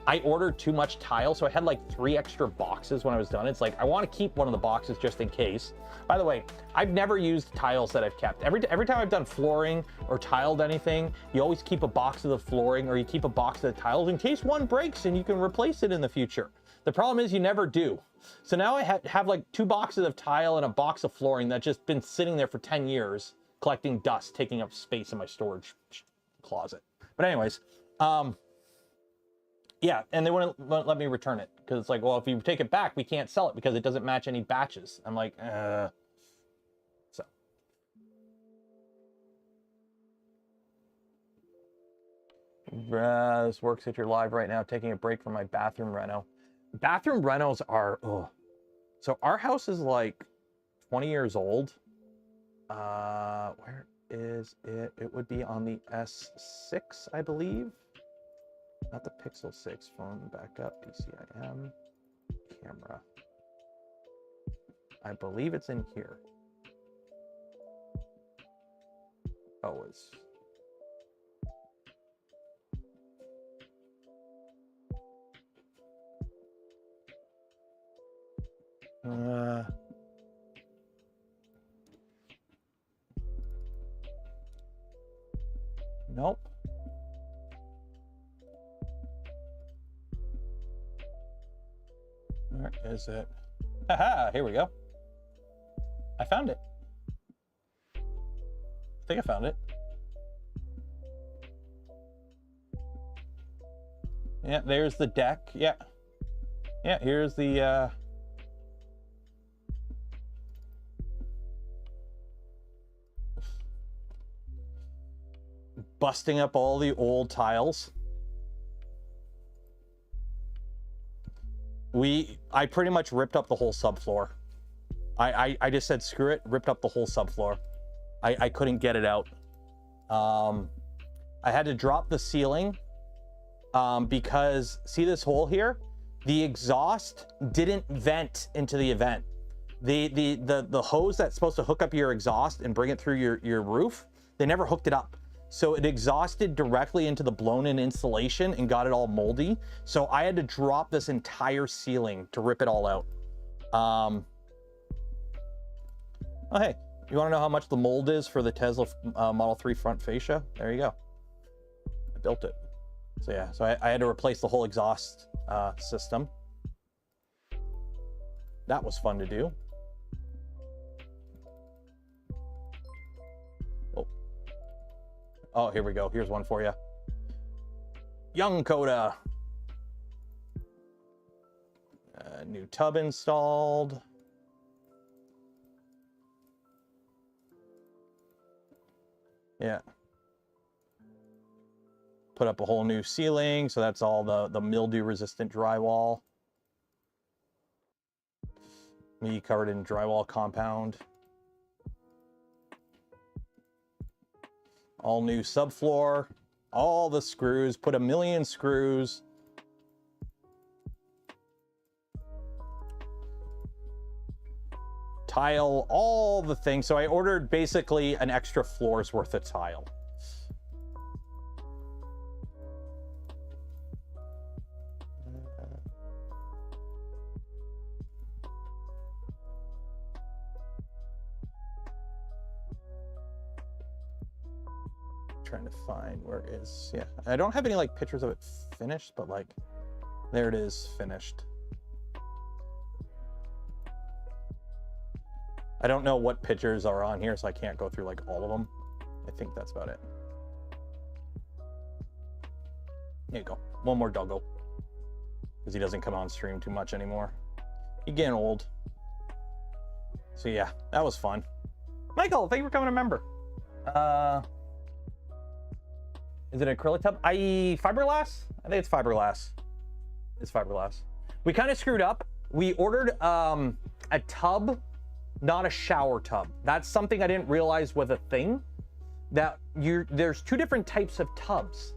I ordered too much tile, so I had like 3 extra boxes when I was done. It's like I want to keep one of the boxes just in case. By the way, I've never used tiles that I've kept. Every time I've done flooring or tiled anything, you always keep a box of the flooring or you keep a box of the tiles in case one breaks and you can replace it in the future. The problem is you never do. So now I have like 2 boxes of tile and a box of flooring that's just been sitting there for 10 years, collecting dust, taking up space in my storage closet. But anyways, yeah, and they wouldn't let me return it because it's like, well, if you take it back, we can't sell it because it doesn't match any batches. I'm like, so. This works at your live right now, taking a break from my bathroom reno. Bathroom renos are, so our house is like 20 years old. Where is it? It would be on the S6, I believe. Not the Pixel 6. Phone backup, DCIM, camera. I believe it's in here. Oh, it's... Nope. Where is it? Haha, here we go. I found it. I think I found it. Yeah, there's the deck. Yeah. Yeah, here's the busting up all the old tiles. I pretty much ripped up the whole subfloor. I just said screw it, ripped up the whole subfloor. I couldn't get it out. I had to drop the ceiling because see this hole here? The exhaust didn't vent into the vent. The hose that's supposed to hook up your exhaust and bring it through your roof, they never hooked it up. So it exhausted directly into the blown-in insulation and got it all moldy. So I had to drop this entire ceiling to rip it all out. Oh, hey, you want to know how much the mold is for the Tesla Model 3 front fascia? There you go. I built it. So yeah, so I had to replace the whole exhaust system. That was fun to do. Oh, here we go. Here's one for you. Young Coda. New tub installed. Yeah. Put up a whole new ceiling, so that's all the mildew-resistant drywall. Me covered in drywall compound. All new subfloor, all the screws, put 1 million screws. Tile, all the things. So I ordered basically an extra floor's worth of tile. Trying to find where it is. Yeah, I don't have any like pictures of it finished, but like there it is, finished. I don't know what pictures are on here, so I can't go through like all of them. I think that's about it. There you go. One more doggo, because he doesn't come on stream too much anymore. He's getting old. So yeah, that was fun. Michael, thank you for becoming a member. Is it acrylic tub? Fiberglass? I think it's fiberglass. It's fiberglass. We kind of screwed up. We ordered a tub, not a shower tub. That's something I didn't realize was a thing. That there's 2 different types of tubs.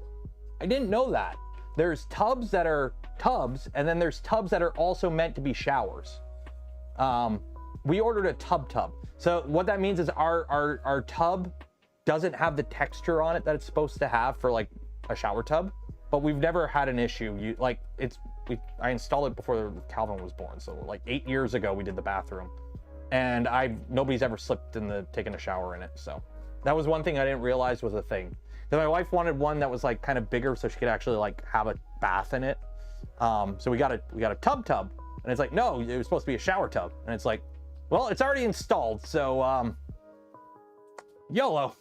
I didn't know that. There's tubs that are tubs, and then there's tubs that are also meant to be showers. We ordered a tub. So what that means is our tub doesn't have the texture on it that it's supposed to have for like a shower tub, but we've never had an issue. I installed it before Calvin was born, so like 8 years ago we did the bathroom, and nobody's ever slipped in taking a shower in it. So that was one thing I didn't realize was a thing. Then my wife wanted one that was like kind of bigger so she could actually like have a bath in it. So we got a tub, and it's like, no, it was supposed to be a shower tub, and it's like, well, it's already installed, so YOLO.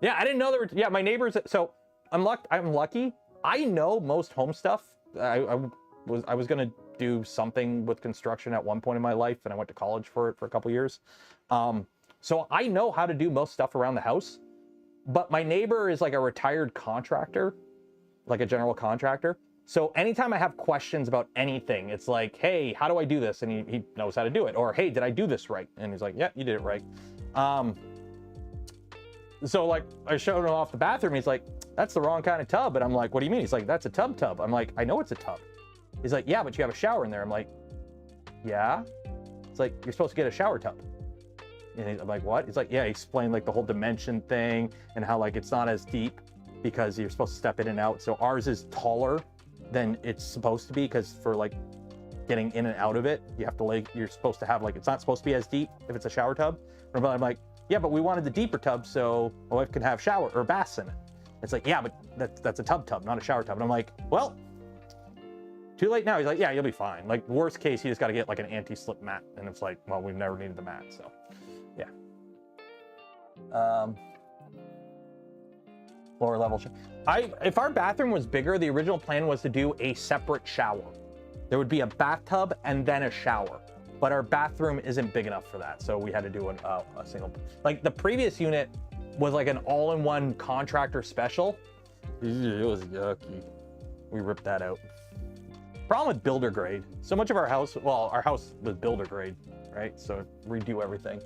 Yeah, I didn't know there were. Yeah, my neighbors. So I'm lucky. I know most home stuff. I was gonna do something with construction at one point in my life, and I went to college for it for a couple years. So I know how to do most stuff around the house. But my neighbor is like a retired contractor, like a general contractor. So anytime I have questions about anything, it's like, hey, how do I do this? And he knows how to do it. Or, hey, did I do this right? And he's like, yeah, you did it right. So like I showed him off the bathroom. He's like, that's the wrong kind of tub. And I'm like, what do you mean? He's like, that's a tub. I'm like, I know it's a tub. He's like, yeah, but you have a shower in there. I'm like, yeah. It's like, you're supposed to get a shower tub. And I'm like, what? He's like, yeah, he explained like the whole dimension thing and how like it's not as deep because you're supposed to step in and out. So ours is taller than it's supposed to be because for like getting in and out of it, you're supposed to have like, it's not supposed to be as deep if it's a shower tub. But I'm like, yeah, but we wanted the deeper tub so my wife can have shower or baths in it. It's like, yeah, but that's a tub, not a shower tub. And I'm like, well, too late now. He's like, yeah, you'll be fine. Like worst case, you just got to get like an anti-slip mat. And it's like, well, we've never needed the mat. So yeah. Lower level. If our bathroom was bigger, the original plan was to do a separate shower. There would be a bathtub and then a shower. But our bathroom isn't big enough for that. So we had to do a single, like the previous unit was like an all-in-one contractor special. It was yucky. We ripped that out. Problem with builder grade. So much of our house, well, our house was builder grade, right? So redo everything.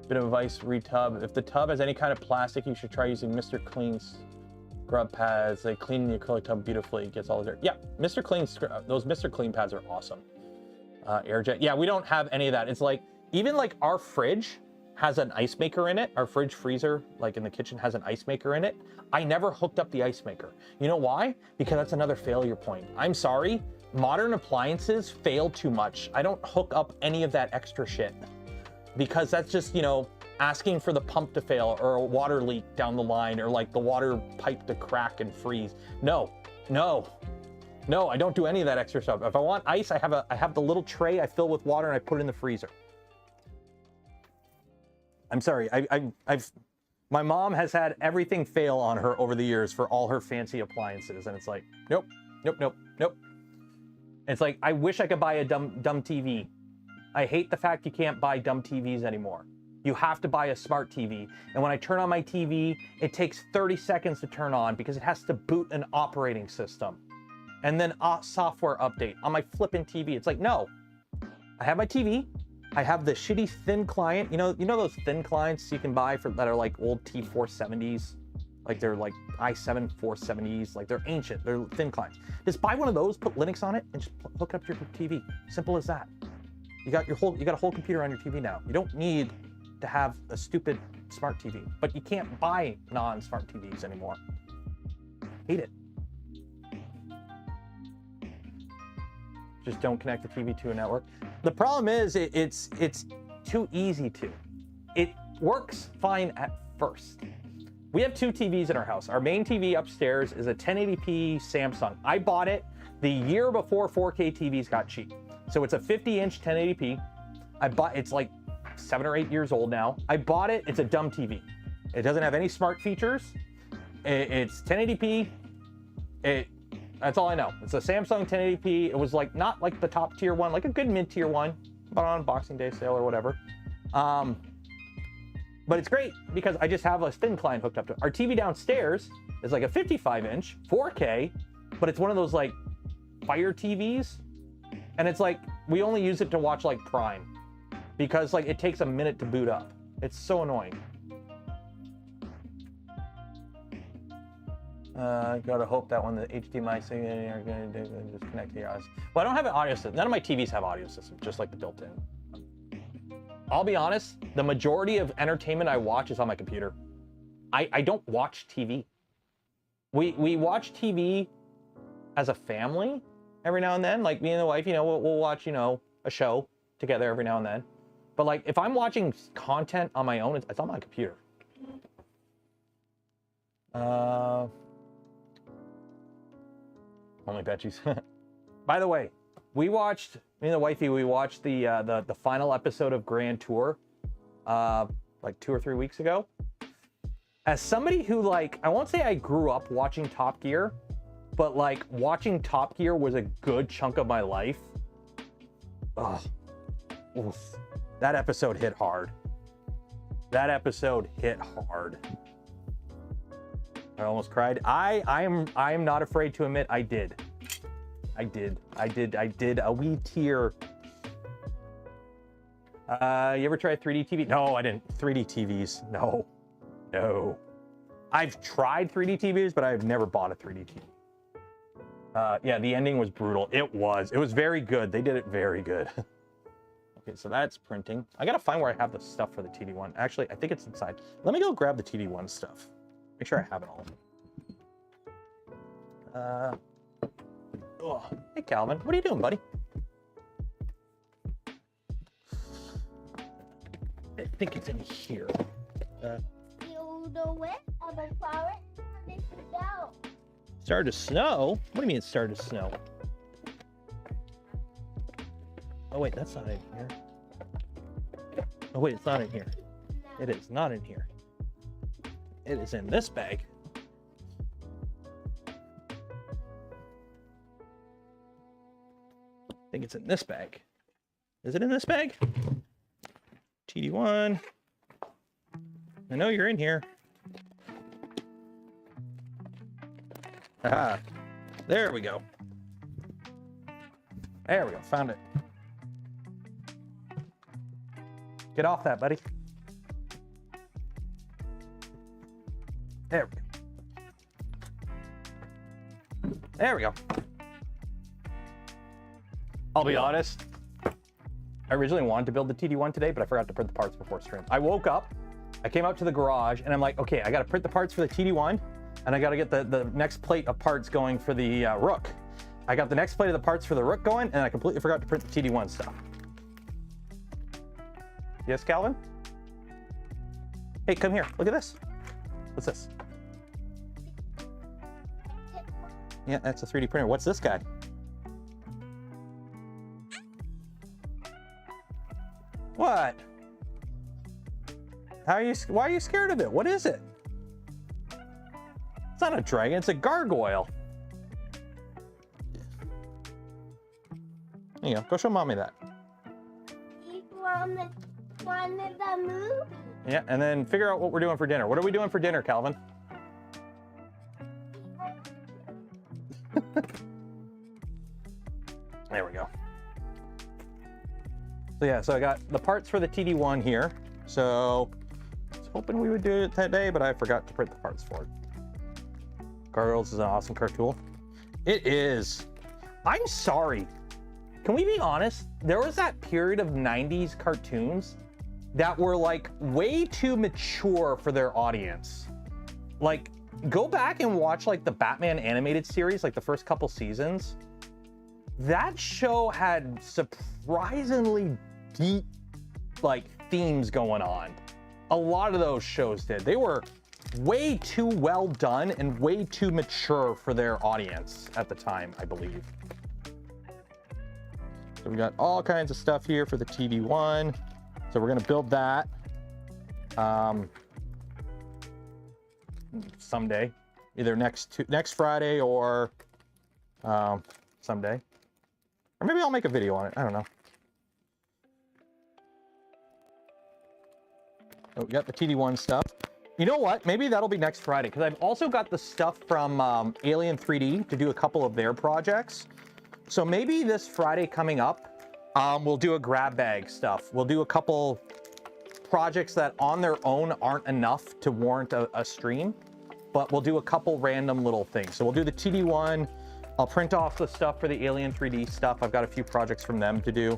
Bit of advice, retub. If the tub has any kind of plastic, you should try using Mr. Clean's scrub pads. They clean the acrylic tub beautifully. It gets all the dirt. Yeah, Mr. Clean, those Mr. Clean pads are awesome. Air jet. Yeah, we don't have any of that. It's like, even like our fridge has an ice maker in it. Our fridge freezer, like in the kitchen, has an ice maker in it. I never hooked up the ice maker. You know why? Because that's another failure point. I'm sorry, modern appliances fail too much. I don't hook up any of that extra shit because that's just, you know, asking for the pump to fail or a water leak down the line or like the water pipe to crack and freeze. No, I don't do any of that extra stuff. If I want ice, I have the little tray I fill with water and I put it in the freezer. I'm sorry, my mom has had everything fail on her over the years for all her fancy appliances, and it's like, nope. It's like, I wish I could buy a dumb TV. I hate the fact you can't buy dumb TVs anymore. You have to buy a smart TV. And when I turn on my TV, it takes 30 seconds to turn on because it has to boot an operating system. And then a software update on my flipping TV. It's like, no, I have my TV. I have the shitty thin client. You know those thin clients you can buy that are like old T470s? Like they're like i7 470s, like they're ancient, they're thin clients. Just buy one of those, put Linux on it, and just hook up your TV. Simple as that. You got a whole computer on your TV now. You don't need to have a stupid smart TV, but you can't buy non-smart TVs anymore. Hate it. Just don't connect the TV to a network. The problem is it's too easy to. It works fine at first. We have two TVs in our house. Our main TV upstairs is a 1080p Samsung. I bought it the year before 4K TVs got cheap. So it's a 50-inch 1080p. It's like 7 or 8 years old now. I bought it, it's a dumb TV. It doesn't have any smart features. It's 1080p. That's all I know. It's a Samsung 1080p. It was like, not like the top tier one, like a good mid tier one, but on Boxing Day sale or whatever. But it's great because I just have a thin client hooked up to it. Our TV downstairs is like a 55-inch 4K, but it's one of those like Fire TVs. And it's like, we only use it to watch like Prime because like it takes a minute to boot up. It's so annoying. Gotta hope that when the HDMI signal are going to just connect to your eyes. Well, I don't have an audio system. None of my TVs have audio systems, just like the built-in. I'll be honest, the majority of entertainment I watch is on my computer. I don't watch TV. We watch TV as a family every now and then. Like me and the wife, you know, we'll watch, you know, a show together every now and then. But like if I'm watching content on my own, it's on my computer. Only veggies. By the way, me and the wifey, we watched the final episode of Grand Tour like 2 or 3 weeks ago. As somebody who, like, I won't say I grew up watching Top Gear, but like watching Top Gear was a good chunk of my life. Ugh. Oof. That episode hit hard. That episode hit hard. I almost cried. I am not afraid to admit I did. I did a wee tear. You ever tried 3D TV? No, I didn't. 3D TVs, no. I've tried 3D TVs, but I've never bought a 3D TV. Yeah, the ending was brutal. It was very good. They did it very good. Okay, so that's printing. I gotta find where I have the stuff for the TD1. Actually, I think it's inside. Let me go grab the TD1 stuff. Make sure I have it all. Oh, hey Calvin, what are you doing, buddy? I think it's in here. Started to snow? What do you mean it started to snow? Oh wait, that's not in here. Oh wait, it's not in here. It is not in here. It is in this bag. I think it's in this bag. Is it in this bag? TD1. I know you're in here. Aha. There we go. There we go. Found it. Get off that, buddy. There we go. There we go. I'll be honest. I originally wanted to build the TD1 today, but I forgot to print the parts before stream. I woke up, I came out to the garage, and I'm like, okay, I got to print the parts for the TD1, and I got to get the next plate of parts going for the Rook. I got the next plate of the parts for the Rook going, and I completely forgot to print the TD1 stuff. Yes, Calvin? Hey, come here. Look at this. What's this? Yeah, that's a 3D printer. What's this guy? What? Why are you scared of it? What is it? It's not a dragon, it's a gargoyle. There you go. Go show mommy that. One of the movie. Yeah, and then figure out what we're doing for dinner. What are we doing for dinner, Calvin? There we go. So yeah, so I got the parts for the TD1 here. So I was hoping we would do it today, but I forgot to print the parts for it. Gargoyles is an awesome cartoon. It is. I'm sorry. Can we be honest? There was that period of 90s cartoons that were like way too mature for their audience. Like, go back and watch like the Batman animated series, like the first couple seasons. That show had surprisingly deep like themes going on. A lot of those shows did. They were way too well done and way too mature for their audience at the time, I believe. So we got all kinds of stuff here for the TD1. So we're gonna build that someday, either next Friday or someday. Or maybe I'll make a video on it, I don't know. So we got the TD1 stuff. You know what? Maybe that'll be next Friday, because I've also got the stuff from Alien 3D to do a couple of their projects. So maybe this Friday coming up, we'll do a grab bag stuff. We'll do a couple projects that on their own aren't enough to warrant a stream. but we'll do a couple random little things. So we'll do the TD one. I'll print off the stuff for the Alien 3D stuff. I've got a few projects from them to do.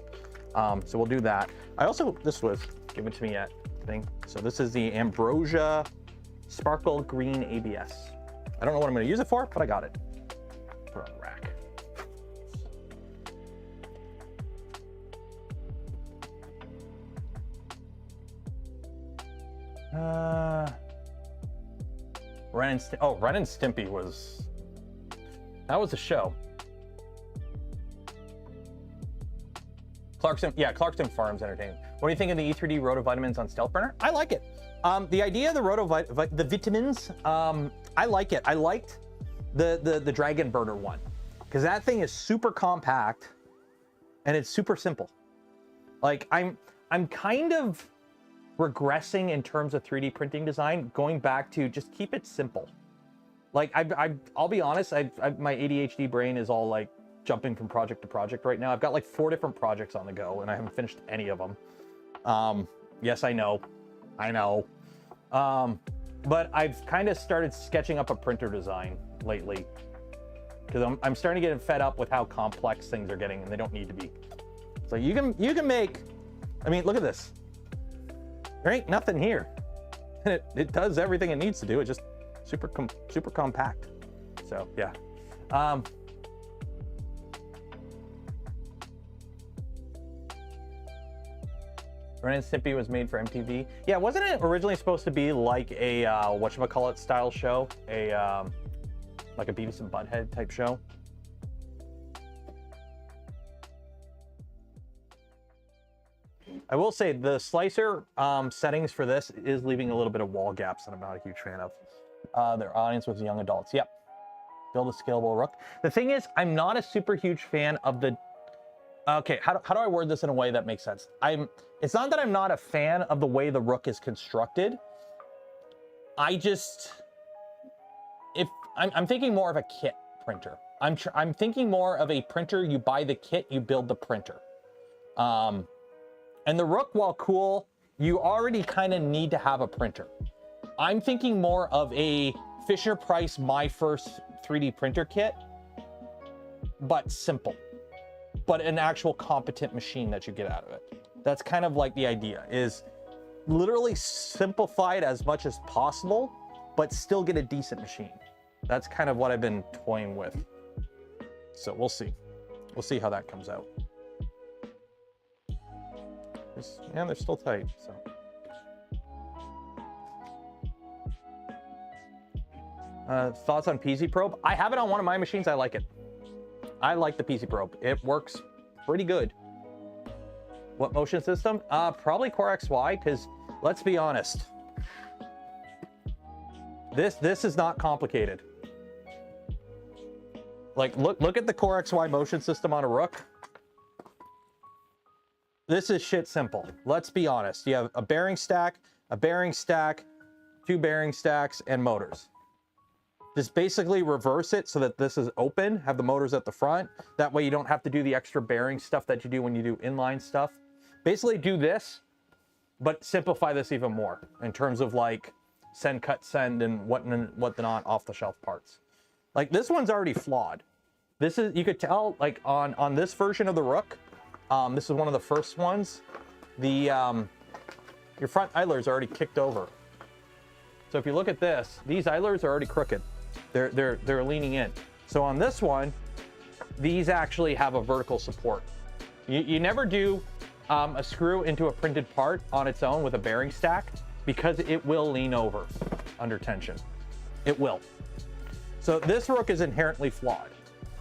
So we'll do that. I also, this was given to me at thing. So this is the Ambrosia Sparkle Green ABS. I don't know what I'm going to use it for, but I got it. Put it on the rack. Ren and Stimpy was, that was a show. Clarkson Farms Entertainment. What do you think of the E3D rotovitamins on Stealth Burner? I like it. The idea of the vitamins, I like it. I liked the Dragon Burner one, because that thing is super compact and it's super simple. Like I'm kind of regressing in terms of 3D printing design, going back to just keep it simple. Like I'll be honest, my ADHD brain is all like jumping from project to project right now. I've got like 4 different projects on the go and I haven't finished any of them. Yes, I know. But I've kind of started sketching up a printer design lately, because I'm starting to get fed up with how complex things are getting, and they don't need to be. So you can make, I mean, look at this. There ain't nothing here. And it does everything it needs to do. It's just super compact. So yeah. Ren and Stimpy was made for MTV. Yeah, wasn't it originally supposed to be like a whatchamacallit style show? Like a Beavis and Butthead type show? I will say the slicer settings for this is leaving a little bit of wall gaps that I'm not a huge fan of. Their audience was young adults. Yep. Build a scalable Rook. The thing is, I'm not a super huge fan of the... Okay, how do I word this in a way that makes sense? It's not that I'm not a fan of the way the Rook is constructed. I'm thinking more of a kit printer. I'm thinking more of a printer. You buy the kit, you build the printer. And the Rook, while cool, you already kind of need to have a printer. I'm thinking more of a Fisher-Price My First 3D printer kit, but simple. But an actual competent machine that you get out of it. That's kind of like the idea, is literally simplify it as much as possible, but still get a decent machine. That's kind of what I've been toying with. So we'll see. We'll see how that comes out. Yeah, they're still tight, so. Thoughts on PC Probe? I have it on one of my machines. I like it. I like the PC Probe. It works pretty good. What motion system? Probably Core XY, because let's be honest. This is not complicated. Like, look at the Core XY motion system on a Rook. This is shit simple. Let's be honest. You have a bearing stack, 2 bearing stacks, and motors. Just basically reverse it so that this is open, have the motors at the front. That way you don't have to do the extra bearing stuff that you do when you do inline stuff. Basically do this, but simplify this even more in terms of like send, cut, send, and whatnot off-the-shelf parts. Like this one's already flawed. This is, you could tell like on this version of the Rook, this is one of the first ones, your front idlers are already kicked over. So if you look at this, these idlers are already crooked. They're leaning in. So on this one, these actually have a vertical support. You never do a screw into a printed part on its own with a bearing stack, because it will lean over under tension. It will. So this Rook is inherently flawed.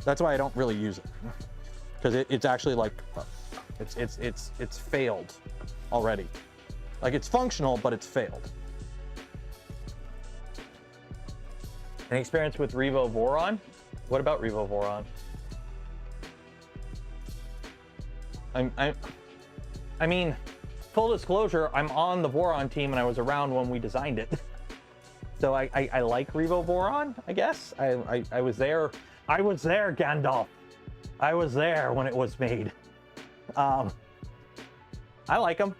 That's why I don't really use it, because it's actually like it's failed already. Like it's functional, but it's failed. Any experience with Revo Voron? What about Revo Voron? I mean, full disclosure, I'm on the Voron team and I was around when we designed it. So I like Revo Voron, I guess. I was there. I was there, Gandalf. I was there when it was made. I like them.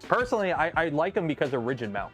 Personally, I like them because they're rigid mount.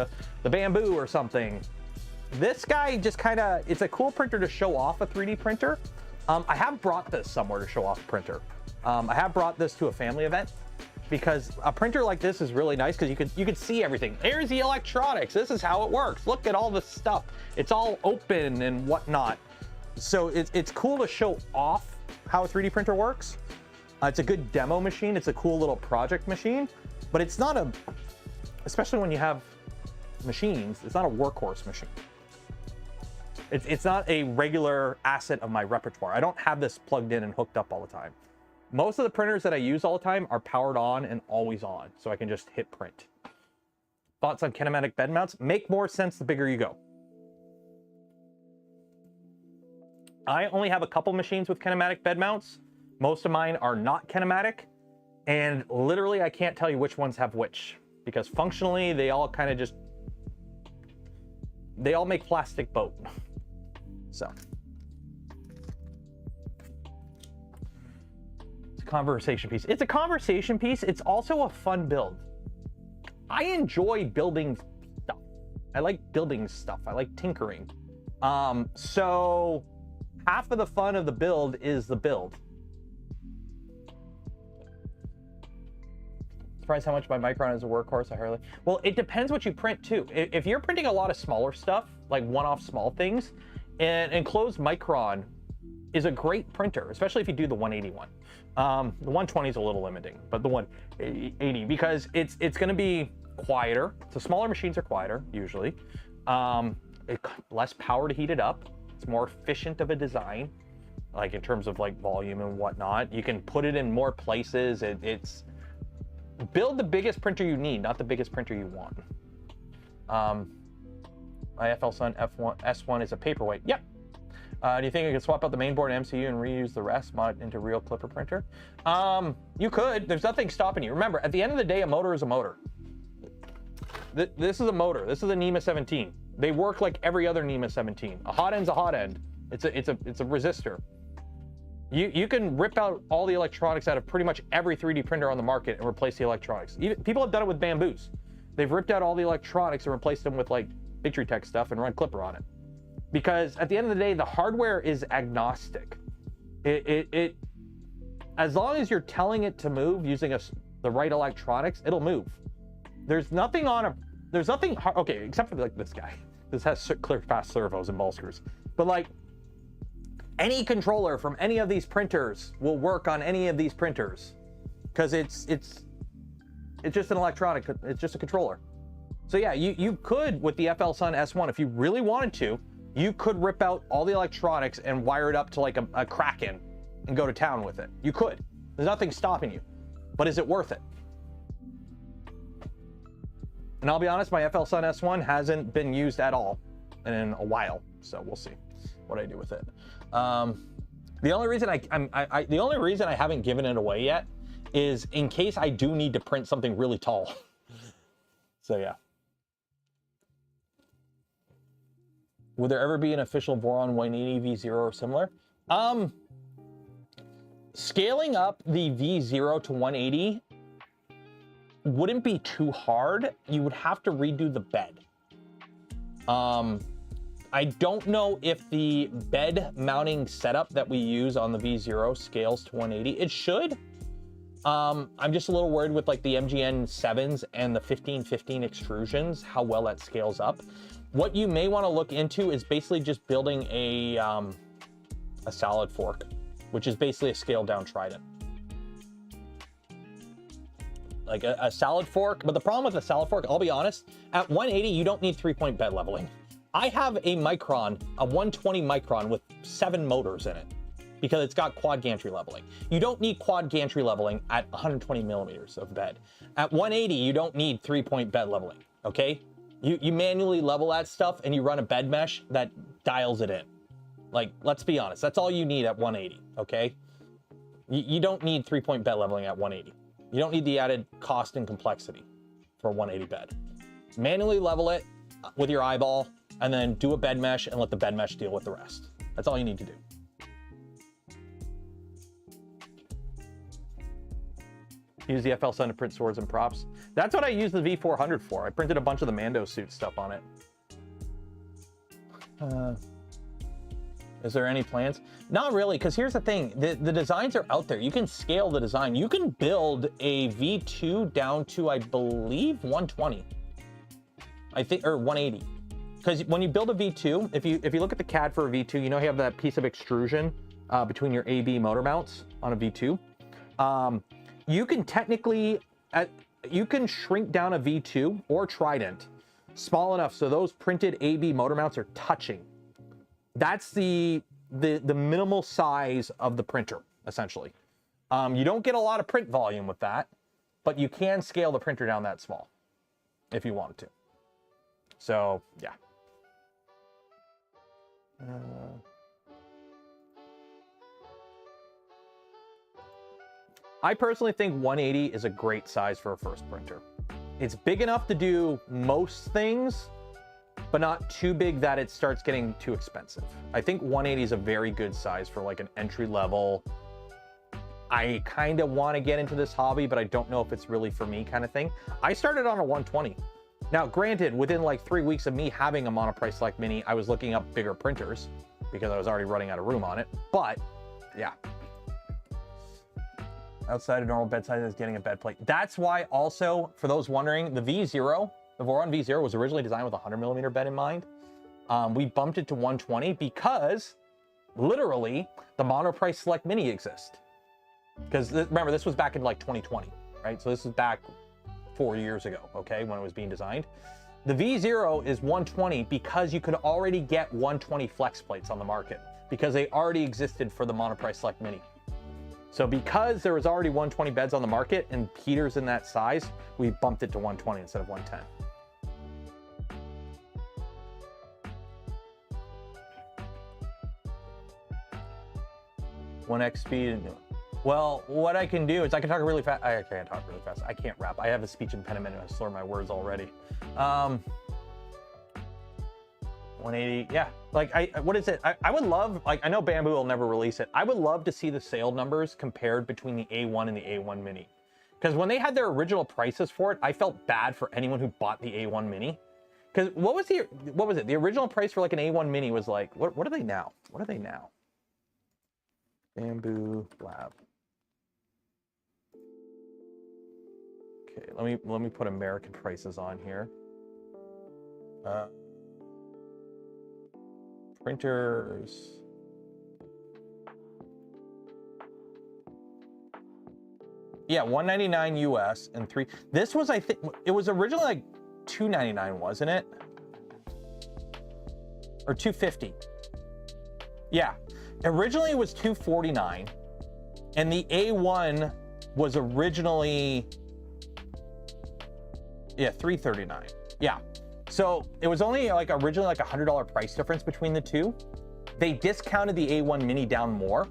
the Bamboo or something. This guy just kind of, it's a cool printer to show off a 3D printer. I have brought this somewhere to show off a printer. I have brought this to a family event because a printer like this is really nice because you can see everything. Here's the electronics. This is how it works. Look at all this stuff. It's all open and whatnot. So it's cool to show off how a 3D printer works. It's a good demo machine. It's a cool little project machine, but it's not a, especially when you have machines, it's not a workhorse machine. It's not a regular asset of my repertoire. I don't have this plugged in and hooked up all the time. Most of the printers that I use all the time are powered on and always on, so I can just hit print. Thoughts on kinematic bed mounts? Make more sense the bigger you go. I only have a couple machines with kinematic bed mounts. Most of mine are not kinematic, and literally I can't tell you which ones have which, because functionally they all kind of just, they all make plastic boat. So it's a conversation piece. It's a conversation piece. It's also a fun build. I enjoy building stuff. I like building stuff. I like tinkering. So half of the fun of the build is the build. Surprised how much my Micron is a workhorse. I hardly. Well, it depends what you print too. If you're printing a lot of smaller stuff, like one-off small things, an enclosed Micron is a great printer, especially if you do the 181. The 120 is a little limiting, but the 180, because it's going to be quieter. So smaller machines are quieter usually. Less power to heat it up. It's more efficient of a design, like in terms of like volume and whatnot. You can put it in more places. It's build the biggest printer you need, not the biggest printer you want. My FL Sun S1 is a paperweight. Yep. Do you think I could swap out the mainboard and MCU and reuse the rest, mod it into real clipper printer? You could. There's nothing stopping you. Remember, at the end of the day, a motor is a motor. This is a motor. This is a NEMA 17. They work like every other NEMA 17. A hot end's a hot end. It's a resistor. You can rip out all the electronics out of pretty much every 3D printer on the market and replace the electronics. People have done it with Bamboos. They've ripped out all the electronics and replaced them with like Victory-Tech stuff and run Clipper on it. Because at the end of the day, the hardware is agnostic. As long as you're telling it to move using the right electronics, it'll move. There's nothing okay, except for like this guy. This has clear fast servos and ball screws. But like any controller from any of these printers will work on any of these printers, because it's just an electronic, it's just a controller. So yeah, you could, with the FL Sun S1, if you really wanted to, you could rip out all the electronics and wire it up to like a Kraken and go to town with it. You could. There's nothing stopping you. But is it worth it? And I'll be honest, my FL Sun S1 hasn't been used at all in a while, so we'll see what I do with it. The only reason I haven't given it away yet is in case I do need to print something really tall. So yeah. Would there ever be an official Voron 180 V0 or similar? Scaling up the V0 to 180 wouldn't be too hard. You would have to redo the bed. I don't know if the bed mounting setup that we use on the V0 scales to 180. It should. I'm just a little worried with like the MGN 7s and the 1515 extrusions, how well that scales up. What you may want to look into is basically just building a salad fork, which is basically a scaled down trident. Like a salad fork, but the problem with a salad fork, I'll be honest, at 180, you don't need 3-point bed leveling. I have a Micron, a 120 Micron with 7 motors in it because it's got quad gantry leveling. You don't need quad gantry leveling at 120 millimeters of bed. At 180, you don't need 3-point bed leveling, okay? You manually level that stuff and you run a bed mesh that dials it in. Like, let's be honest, that's all you need at 180, okay? You don't need 3-point bed leveling at 180. You don't need the added cost and complexity for a 180 bed. Manually level it with your eyeball and then do a bed mesh and let the bed mesh deal with the rest. That's all you need to do. Use the FL7 to print swords and props. That's what I used the V400 for. I printed a bunch of the Mando suit stuff on it. Is there any plans? Not really, because here's the thing. The designs are out there. You can scale the design. You can build a V2 down to, I believe, 120. I think, or 180. Because when you build a V2, if you look at the CAD for a V2, you know you have that piece of extrusion between your AB motor mounts on a V2. You can technically, you can shrink down a V2 or Trident small enough so those printed AB motor mounts are touching. That's the minimal size of the printer, essentially. You don't get a lot of print volume with that, but you can scale the printer down that small if you wanted to. So, yeah. I personally think 180 is a great size for a first printer. It's big enough to do most things, but not too big that it starts getting too expensive. I think 180 is a very good size for like an entry level. I kind of want to get into this hobby, but I don't know if it's really for me kind of thing. I started on a 120. Now, granted, within like 3 weeks of me having a Monoprice Select Mini, I was looking up bigger printers because I was already running out of room on it. But yeah. Outside of normal bed size is getting a bed plate. That's why also, for those wondering, the V0, the Voron V0 was originally designed with a 100mm bed in mind. We bumped it to 120 because literally the Monoprice Select Mini exists. Because remember, this was back in like 2020, right? So this is back 4 years ago, okay, when it was being designed. The V0 is 120 because you could already get 120 flex plates on the market because they already existed for the Monoprice Select Mini. So because there was already 120 beds on the market and heaters in that size, we bumped it to 120 instead of 110. One X speed. Well, what I can do is I can talk really fast. I can't talk really fast. I can't rap. I have a speech impediment and I slur my words already. 180, yeah. Like, what is it? I would love, like, I know Bamboo will never release it. I would love to see the sale numbers compared between the A1 and the A1 Mini. Because when they had their original prices for it, I felt bad for anyone who bought the A1 Mini. Because what was it? The original price for like an A1 Mini was like, what are they now? What are they now? Bamboo Lab. Okay, let me put American prices on here. Printers. Yeah, $199 US and 3. This was, I think, it was originally like $299, wasn't it? Or $250. Yeah, originally it was $249, and the A1 was originally, yeah, $339. Yeah. So it was only like originally like $100 price difference between the two. They discounted the A1 Mini down more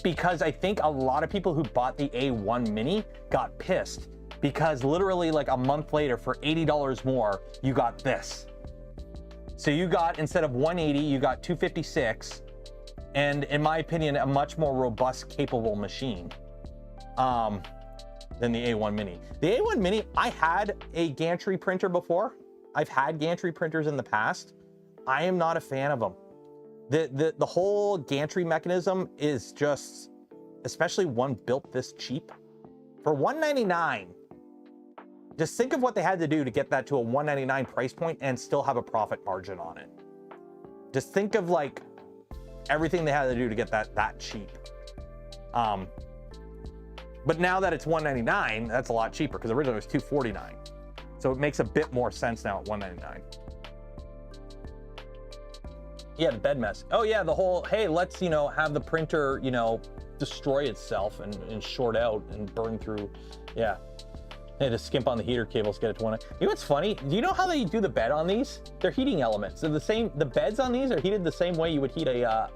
because I think a lot of people who bought the A1 Mini got pissed because literally like a month later for $80 more, you got this. So you got, instead of 180, you got 256, and in my opinion, a much more robust, capable machine than the A1 Mini. The A1 Mini, I had a gantry printer before. I've had gantry printers in the past. I am not a fan of them. The whole gantry mechanism is just, especially one built this cheap, for $199, just think of what they had to do to get that to a $199 price point and still have a profit margin on it. Just think of like everything they had to do to get that cheap. But now that it's $199, that's a lot cheaper because originally it was $249. So it makes a bit more sense now at $199. Yeah, the bed mess. Oh yeah, the whole, hey, let's, you know, have the printer, you know, destroy itself and short out and burn through. Yeah. They had to skimp on the heater cables, get it to one. You know what's funny? Do you know how they do the bed on these? They're heating elements. They're the same, the beds on these are heated the same way you would heat a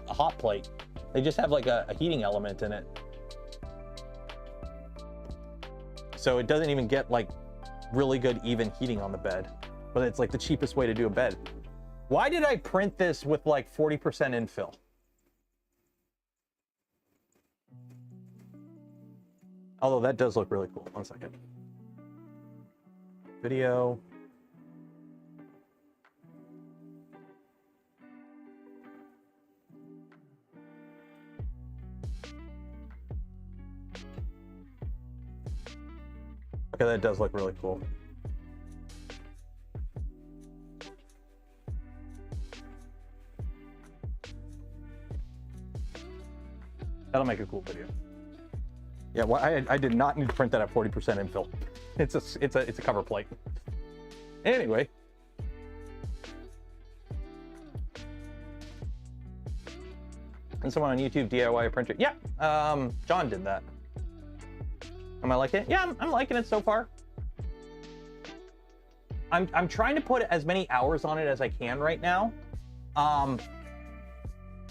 hot plate. They just have like a heating element in it. So it doesn't even get like really good even heating on the bed, but it's like the cheapest way to do a bed. Why did I print this with like 40% infill? Although that does look really cool. One second. Video. Okay, that does look really cool. That'll make a cool video. Yeah, well, I did not need to print that at 40% infill. It's a cover plate. Anyway. And someone on YouTube DIY a printer. Yeah, John did that. Am I liking it? Yeah, I'm liking it so far. I'm trying to put as many hours on it as I can right now.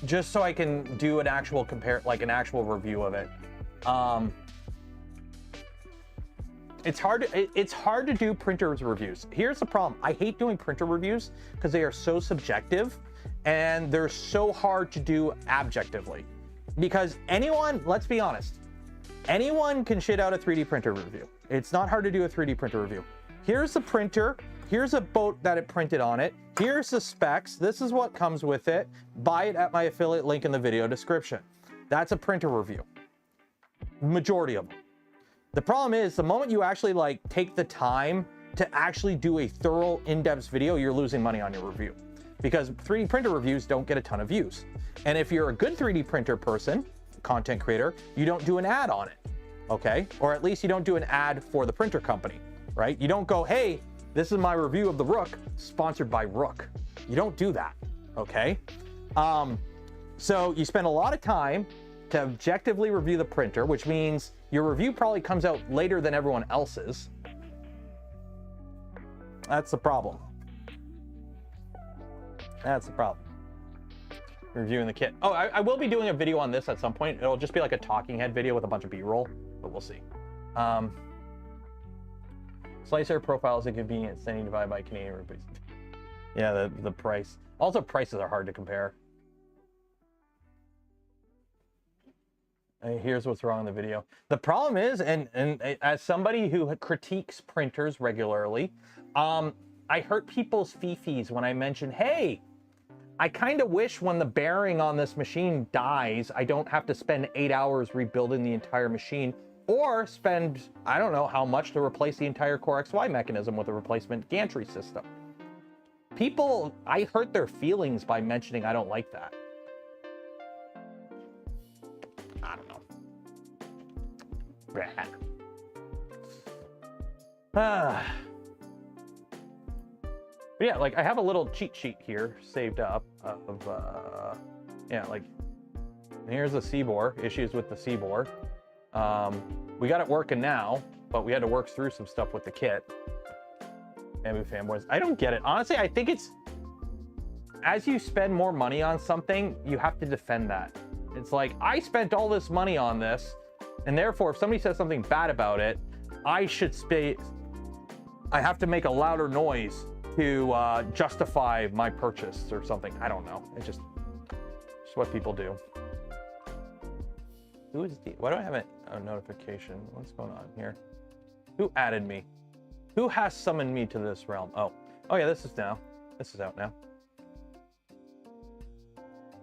Just so I can do an actual an actual review of it. It's hard to do printers reviews. Here's the problem. I hate doing printer reviews because they are so subjective and they're so hard to do objectively. Because anyone, let's be honest, anyone can shit out a 3D printer review. It's not hard to do a 3D printer review. Here's the printer. Here's a boat that it printed on it. Here's the specs. This is what comes with it. Buy it at my affiliate link in the video description. That's a printer review. Majority of them. The problem is the moment you actually like take the time to actually do a thorough in-depth video, you're losing money on your review because 3D printer reviews don't get a ton of views. And if you're a good 3D printer person, content creator, you don't do an ad on it, okay? Or at least you don't do an ad for the printer company, right? You don't go, hey, this is my review of the Rook, sponsored by Rook. You don't do that, okay? So you spend a lot of time to objectively review the printer, which means your review probably comes out later than everyone else's. That's the problem. That's the problem. Reviewing the kit. Oh, I will be doing a video on this at some point. It'll just be like a talking head video with a bunch of B-roll, but we'll see. Slicer profiles are convenient, sending divided by Canadian rupees. Yeah, the price. Also, prices are hard to compare. Here's what's wrong in the video. The problem is, and as somebody who critiques printers regularly, I hurt people's fifis when I mention, hey, I kind of wish when the bearing on this machine dies, I don't have to spend 8 hours rebuilding the entire machine or spend, I don't know how much to replace the entire Core XY mechanism with a replacement gantry system. People, I hurt their feelings by mentioning I don't like that. I don't know. But yeah, like I have a little cheat sheet here saved up of, yeah, like here's the C-bore, issues with the C-bore. We got it working now, but we had to work through some stuff with the kit. Bamboo fanboys. I don't get it. Honestly, I think it's, as you spend more money on something, you have to defend that. It's like, I spent all this money on this, and therefore, if somebody says something bad about it, I have to make a louder noise to justify my purchase or something. I don't know. It's just what people do. Who is the, why do I have a notification? What's going on here? Who added me? Who has summoned me to this realm? Oh yeah, this is out now.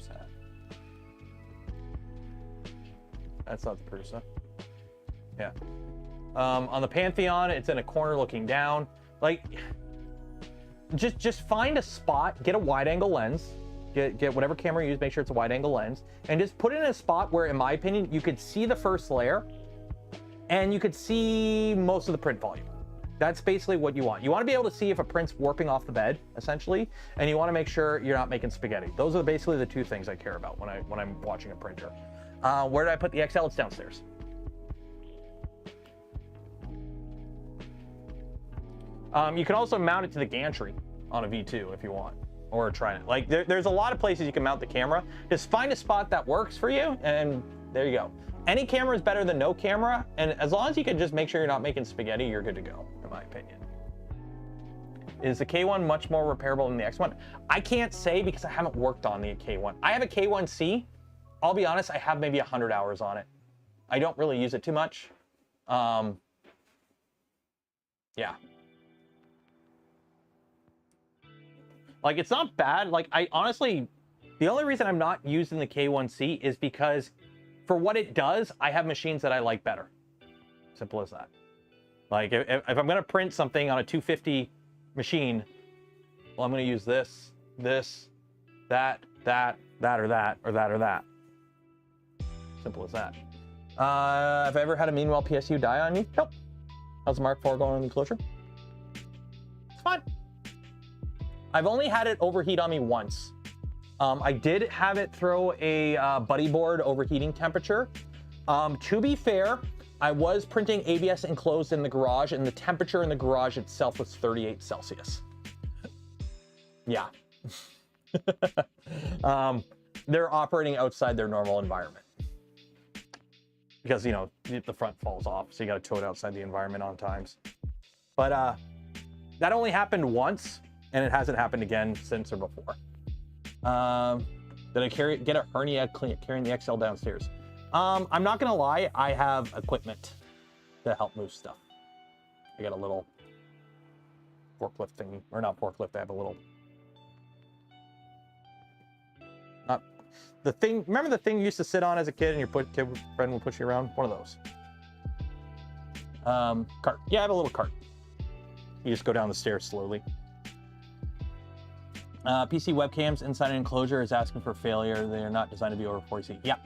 Where's that? That's not the Prusa. Yeah. On the Pantheon, it's in a corner looking down. Like, just find a spot, get a wide angle lens, get whatever camera you use, make sure it's a wide angle lens, and just put it in a spot where, in my opinion, you could see the first layer and you could see most of the print volume. That's basically what you want. You want to be able to see if a print's warping off the bed, essentially, and you want to make sure you're not making spaghetti. Those are basically the two things I care about when I'm watching a printer. Where did I put the XL? It's downstairs. You can also mount it to the gantry on a V2 if you want, or a Trident. Like there's a lot of places you can mount the camera. Just find a spot that works for you, and there you go. Any camera is better than no camera, and as long as you can just make sure you're not making spaghetti, you're good to go, in my opinion. Is the K1 much more repairable than the X1? I can't say because I haven't worked on the K1. I have a K1C. I'll be honest, I have maybe 100 hours on it. I don't really use it too much. Yeah. Like, it's not bad. Like, I honestly, the only reason I'm not using the K1C is because for what it does, I have machines that I like better. Simple as that. Like, if I'm going to print something on a 250 machine, well, I'm going to use this, that, or that, or that, or that. Simple as that. Have I ever had a Meanwhile PSU die on me? Nope. How's the Mark IV going in the enclosure? It's fine. I've only had it overheat on me once. I did have it throw a buddy board overheating temperature. To be fair, I was printing ABS enclosed in the garage, and the temperature in the garage itself was 38 Celsius. Yeah. They're operating outside their normal environment. Because, you know, the front falls off, so you got to tow it outside the environment on times. But that only happened once, and it hasn't happened again since or before. Did I get a hernia carrying the XL downstairs? I'm not gonna lie, I have equipment to help move stuff. I got a little forklift thing, or not forklift, I have a little... the thing, remember the thing you used to sit on as a kid and your friend would push you around? One of those. Cart. Yeah, I have a little cart. You just go down the stairs slowly. PC webcams inside an enclosure is asking for failure. They are not designed to be over 40 feet. Yeah.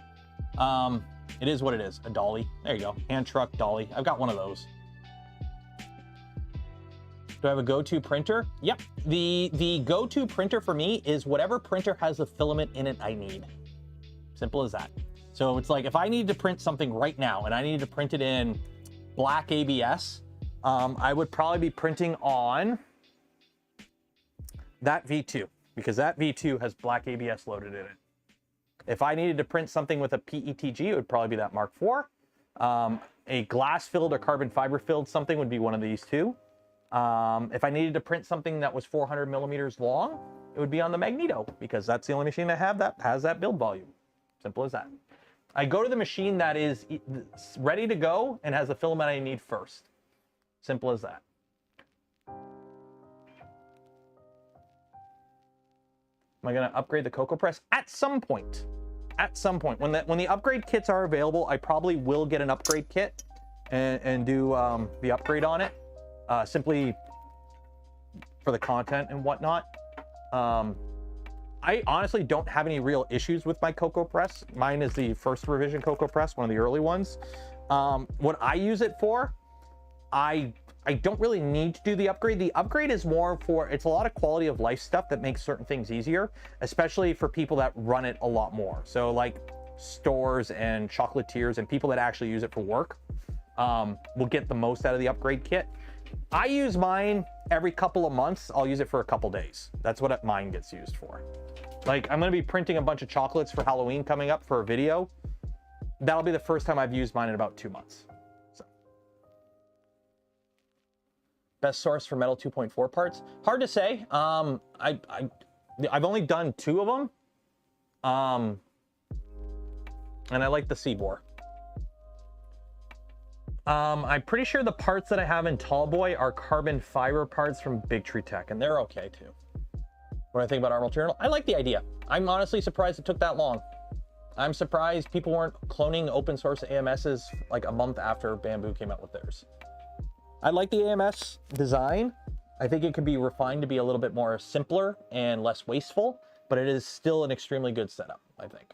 It is what it is. A dolly. There you go. Hand truck dolly. I've got one of those. Do I have a go-to printer? Yep. The go-to printer for me is whatever printer has the filament in it I need. Simple as that. So it's like if I need to print something right now and I need to print it in black ABS, I would probably be printing on that V2, because that V2 has black ABS loaded in it. If I needed to print something with a PETG, it would probably be that Mark IV. A glass filled or carbon fiber filled something would be one of these two. If I needed to print something that was 400 millimeters long, it would be on the Magneto, because that's the only machine I have that has that build volume. Simple as that. I go to the machine that is ready to go and has the filament I need first. Simple as that. Am I going to upgrade the Cocoa Press? At some point. At some point. When the upgrade kits are available, I probably will get an upgrade kit and do the upgrade on it. Simply for the content and whatnot. I honestly don't have any real issues with my Cocoa Press. Mine is the first revision Cocoa Press, one of the early ones. What I use it for, I don't really need to do the upgrade. The upgrade is more for, it's a lot of quality of life stuff that makes certain things easier, especially for people that run it a lot more. So like stores and chocolatiers and people that actually use it for work will get the most out of the upgrade kit. I use mine every couple of months. I'll use it for a couple days. That's what mine gets used for. Like, I'm going to be printing a bunch of chocolates for Halloween coming up for a video. That'll be the first time I've used mine in about 2 months. So. Best source for metal 2.4 parts? Hard to say. I've only done 2 of them. And I like the Seabore. I'm pretty sure the parts that I have in Tallboy are carbon fiber parts from Big Tree Tech, and they're okay too. What I think about our material? I like the idea. I'm honestly surprised it took that long. I'm surprised people weren't cloning open source AMSs like a month after Bamboo came out with theirs. I like the AMS design. I think it could be refined to be a little bit more simpler and less wasteful, but it is still an extremely good setup, I think.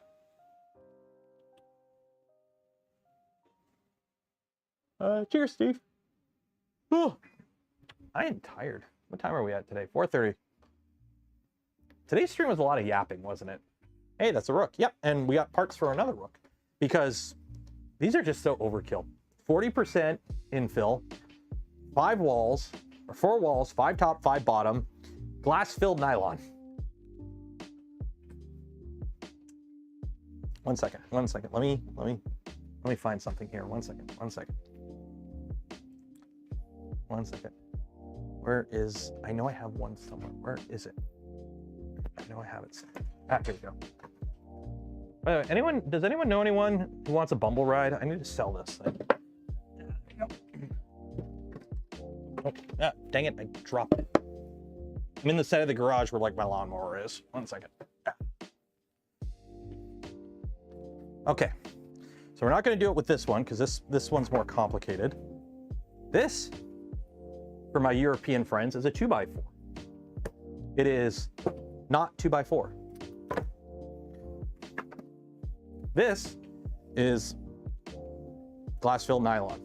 Cheers, Steve. Oh, I am tired. What time are we at today? 4:30. Today's stream was a lot of yapping, wasn't it? Hey, that's a Rook. Yep, and we got parts for another Rook because these are just so overkill. 40% infill, 5 walls, or 4 walls, 5 top, 5 bottom, glass-filled nylon. One second. Let me find something here. One second. Where is? I know I have one somewhere. Where is it? I know I have it. Ah, here we go. By the way, does anyone know anyone who wants a Bumble ride? I need to sell this thing. Oh, ah, dang it, I dropped it. I'm in the side of the garage where like my lawnmower is. One second. Ah. Okay, so we're not gonna do it with this one because this one's more complicated. This, for my European friends, is a 2x4. It is not 2x4. This is glass-filled nylon.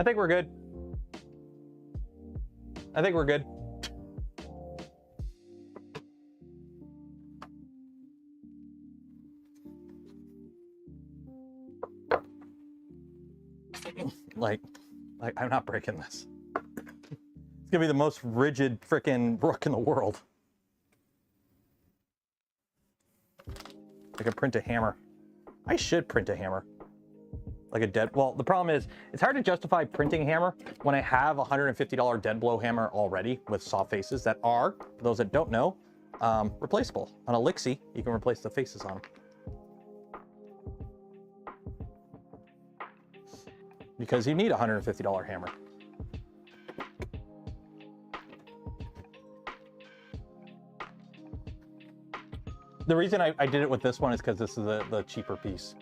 I think we're good. Like I'm not breaking this. It's gonna be the most rigid frickin' Rook in the world. I can print a hammer. I should print a hammer. Like a dead, well, the problem is it's hard to justify printing a hammer when I have a $150 dead blow hammer already with saw faces that are, for those that don't know, replaceable. On a Lixie, you can replace the faces on them. Because you need a $150 hammer. The reason I did it with this one is because this is the cheaper piece.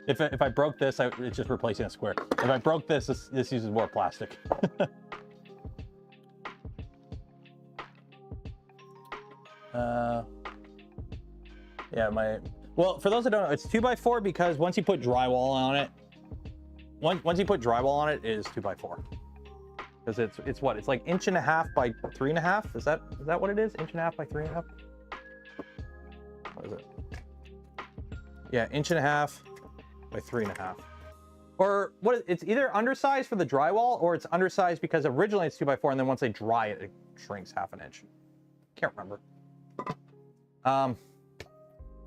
If I broke this, it's just replacing a square. If I broke this, this uses more plastic. Yeah, well, for those that don't know, it's 2x4 because once you put drywall on it, once you put drywall on it, it is 2x4. Because it's what? It's like 1.5 inches by 3.5. Is that what it is? 1.5 inches by 3.5. What is it? Yeah, 1.5 inches by 3.5. Or what? It's either undersized for the drywall or it's undersized because originally it's 2x4 and then once they dry it, it shrinks 1/2 inch. Can't remember.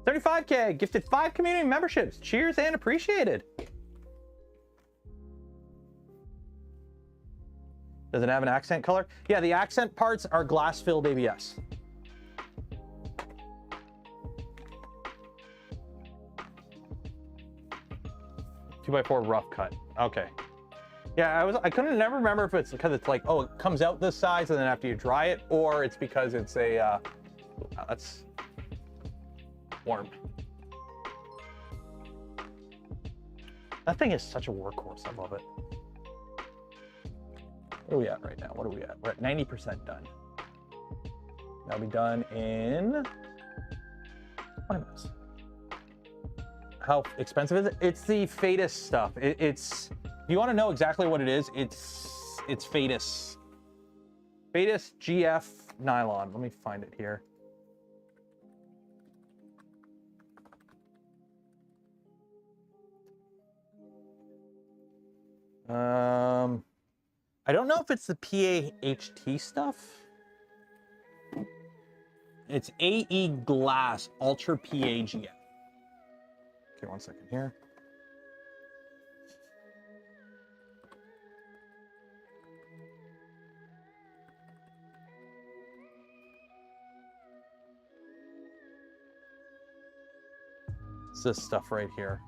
35K gifted 5 community memberships. Cheers and appreciated. Does it have an accent color? Yeah, the accent parts are glass-filled ABS. Two by 4 rough cut. Okay. Yeah, I couldn't never remember if it's because it's like, oh, it comes out this size and then after you dry it, or it's because it's a that's warm. That thing is such a workhorse. I love it. Where are we at right now? What are we at? We're at 90% done. That'll be done in 20 minutes. How expensive is it? It's the Fadis stuff. It's if you want to know exactly what it is, it's Fadis. Fadis GF nylon. Let me find it here. I don't know if it's the PAHT stuff. It's AE Glass Ultra PAGF. Okay, 1 second here. It's this stuff right here.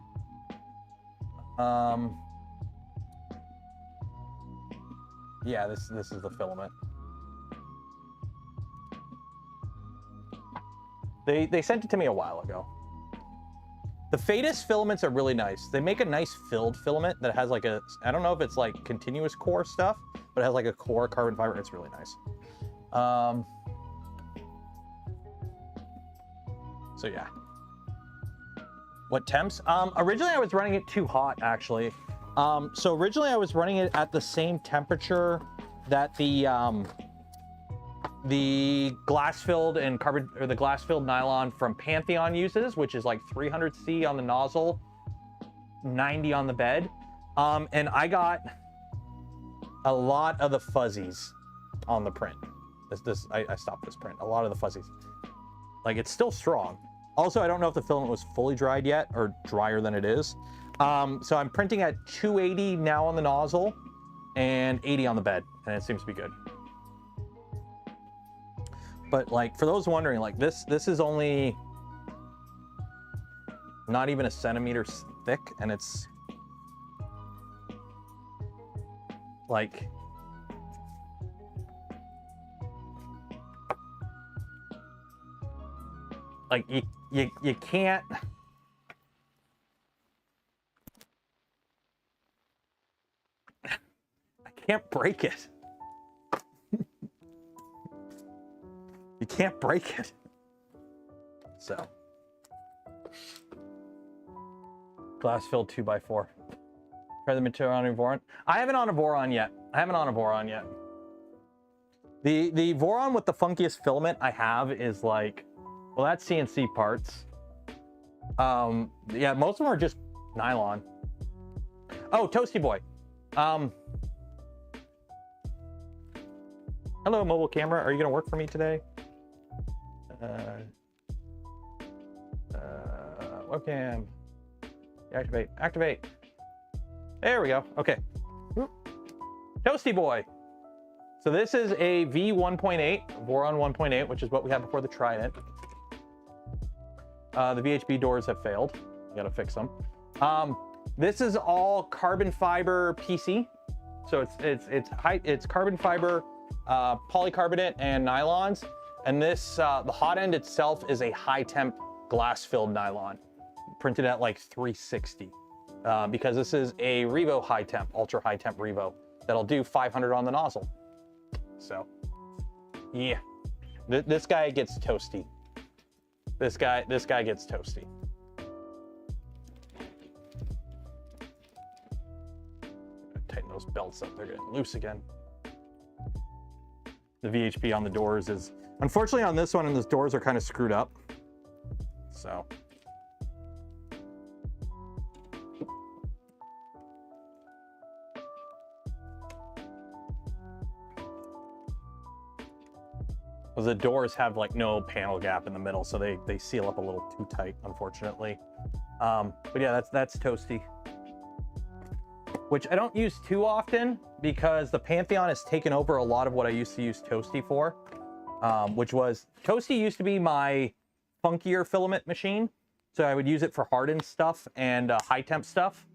Yeah, this is the filament. They sent it to me a while ago. The Fadis filaments are really nice. They make a nice filled filament that has like a, I don't know if it's like continuous core stuff, but it has like a core carbon fiber. It's really nice. So yeah. What temps? Originally I was running it too hot actually. So originally I was running it at the same temperature that the glass-filled and carbon, or the glass-filled nylon from Pantheon uses, which is like 300C on the nozzle, 90 on the bed. And I got a lot of the fuzzies on the print. I stopped this print. A lot of the fuzzies. Like, it's still strong. Also, I don't know if the filament was fully dried yet or drier than it is. So I'm printing at 280 now on the nozzle and 80 on the bed, and it seems to be good. But like, for those wondering, like this is only not even a centimeter thick, and it's like, you can't, I can't break it. You can't break it. So, glass filled 2x4. Try the material on a Voron. I haven't on a Voron yet. The Voron with the funkiest filament I have is like, well, that's CNC parts. Yeah, most of them are just nylon. Oh, Toasty Boy. Hello, mobile camera. Are you gonna work for me today? Webcam. Activate. There we go. Okay. Toasty Boy. So this is a V1.8, Voron 1.8, which is what we had before the Trident. The VHB doors have failed. You gotta fix them. This is all carbon fiber PC. So it's carbon fiber, polycarbonate and nylons. And this, the hot end itself is a high temp glass filled nylon, printed at like 360. Because this is a Revo high temp, ultra high temp Revo that'll do 500 on the nozzle. So, yeah, this guy gets toasty. This guy gets toasty. Tighten those belts up, they're getting loose again. The VHP on the doors is, unfortunately on this one, and those doors are kind of screwed up. So. Well, the doors have like no panel gap in the middle, so they seal up a little too tight, unfortunately. But yeah, that's toasty. Which I don't use too often because the Pantheon has taken over a lot of what I used to use Toasty for. Which was, Toasty used to be my funkier filament machine. So I would use it for hardened stuff and high temp stuff.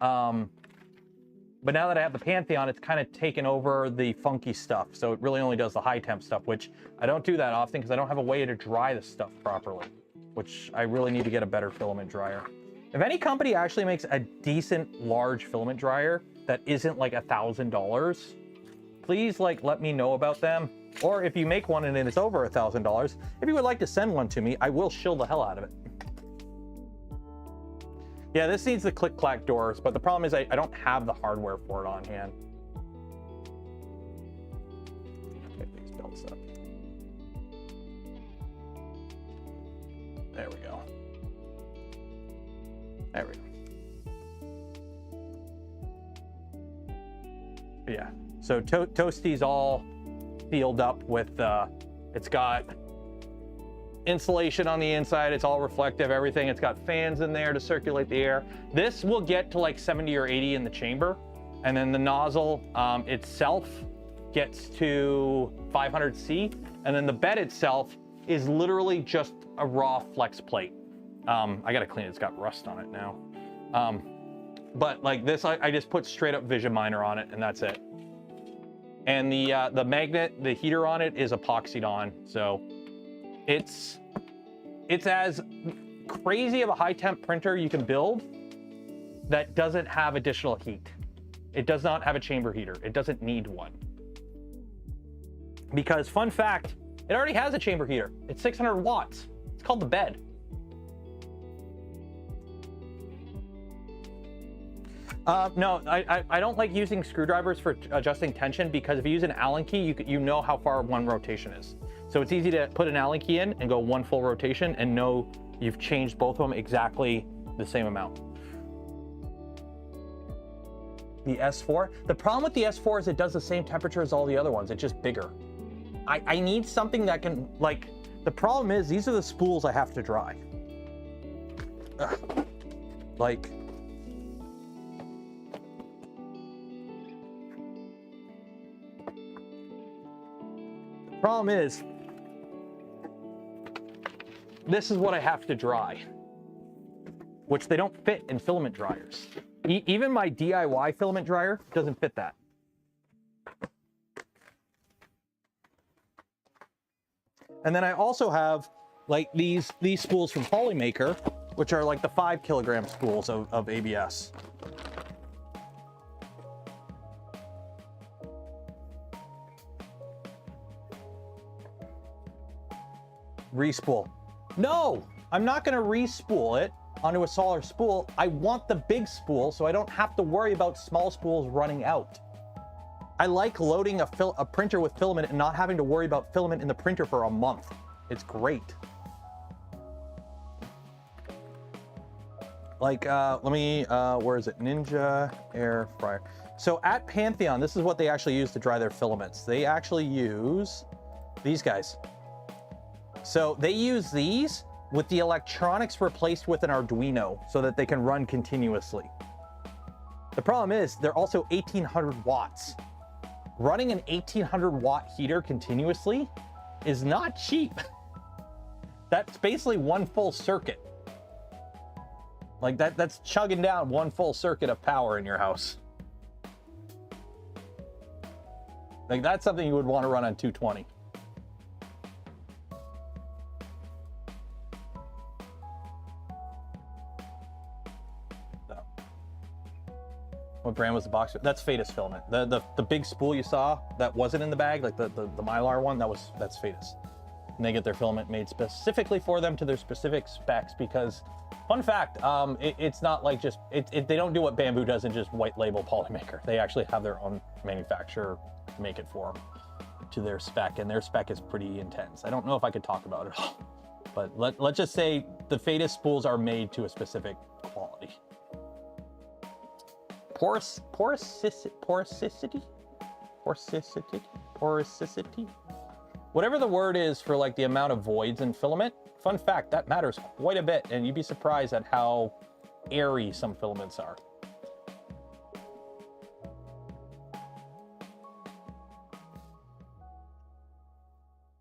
But now that I have the Pantheon, it's kind of taken over the funky stuff. So it really only does the high temp stuff, which I don't do that often because I don't have a way to dry the stuff properly, which I really need to get a better filament dryer. If any company actually makes a decent large filament dryer that isn't like $1,000, please like let me know about them. Or if you make one and it's over $1,000, if you would like to send one to me, I will shill the hell out of it. Yeah, this needs the click-clack doors, but the problem is I don't have the hardware for it on hand. Get these belts up. There we go. There we go. But yeah, so Toasty's all sealed up with, it's got insulation on the inside. It's all reflective, everything. It's got fans in there to circulate the air. This will get to like 70 or 80 in the chamber. And then the nozzle itself gets to 500C. And then the bed itself is literally just a raw flex plate. I gotta clean it, it's got rust on it now. But like this, I just put straight up Vision Miner on it and that's it. And the magnet, the heater on it is epoxied on. So it's as crazy of a high temp printer you can build that doesn't have additional heat. It does not have a chamber heater. It doesn't need one. Because fun fact, it already has a chamber heater. It's 600 watts. It's called the bed. No, I don't like using screwdrivers for adjusting tension because if you use an Allen key, you know how far one rotation is. So it's easy to put an Allen key in and go one full rotation and know you've changed both of them exactly the same amount. The S4? The problem with the S4 is it does the same temperature as all the other ones. It's just bigger. I need something that can, like, the problem is these are the spools I have to dry. Ugh. Like, the problem is, this is what I have to dry, which they don't fit in filament dryers. Even my DIY filament dryer doesn't fit that. And then I also have like these spools from Polymaker, which are like the 5 kilogram spools of ABS. Respool. No, I'm not going to respool it onto a smaller spool. I want the big spool so I don't have to worry about small spools running out. I like loading a printer with filament and not having to worry about filament in the printer for a month. It's great. Like, let me, where is it? Ninja Air Fryer. So at Pantheon, this is what they actually use to dry their filaments. They actually use these guys. So they use these with the electronics replaced with an Arduino so that they can run continuously. The problem is they're also 1800 watts. Running an 1800 watt heater continuously is not cheap. That's basically one full circuit. Like that's chugging down one full circuit of power in your house. Like that's something you would want to run on 220. What brand was the box? That's Fetus filament. The big spool you saw that wasn't in the bag, like the Mylar one, that's Fetus. And they get their filament made specifically for them to their specific specs because, fun fact, it's not like just, they don't do what Bamboo does and just white label Polymaker. They actually have their own manufacturer make it for them to their spec, and their spec is pretty intense. I don't know if I could talk about it all, but let's just say the Fetus spools are made to a specific quality. Porosity, whatever the word is for like the amount of voids in filament. Fun fact, that matters quite a bit, and you'd be surprised at how airy some filaments are.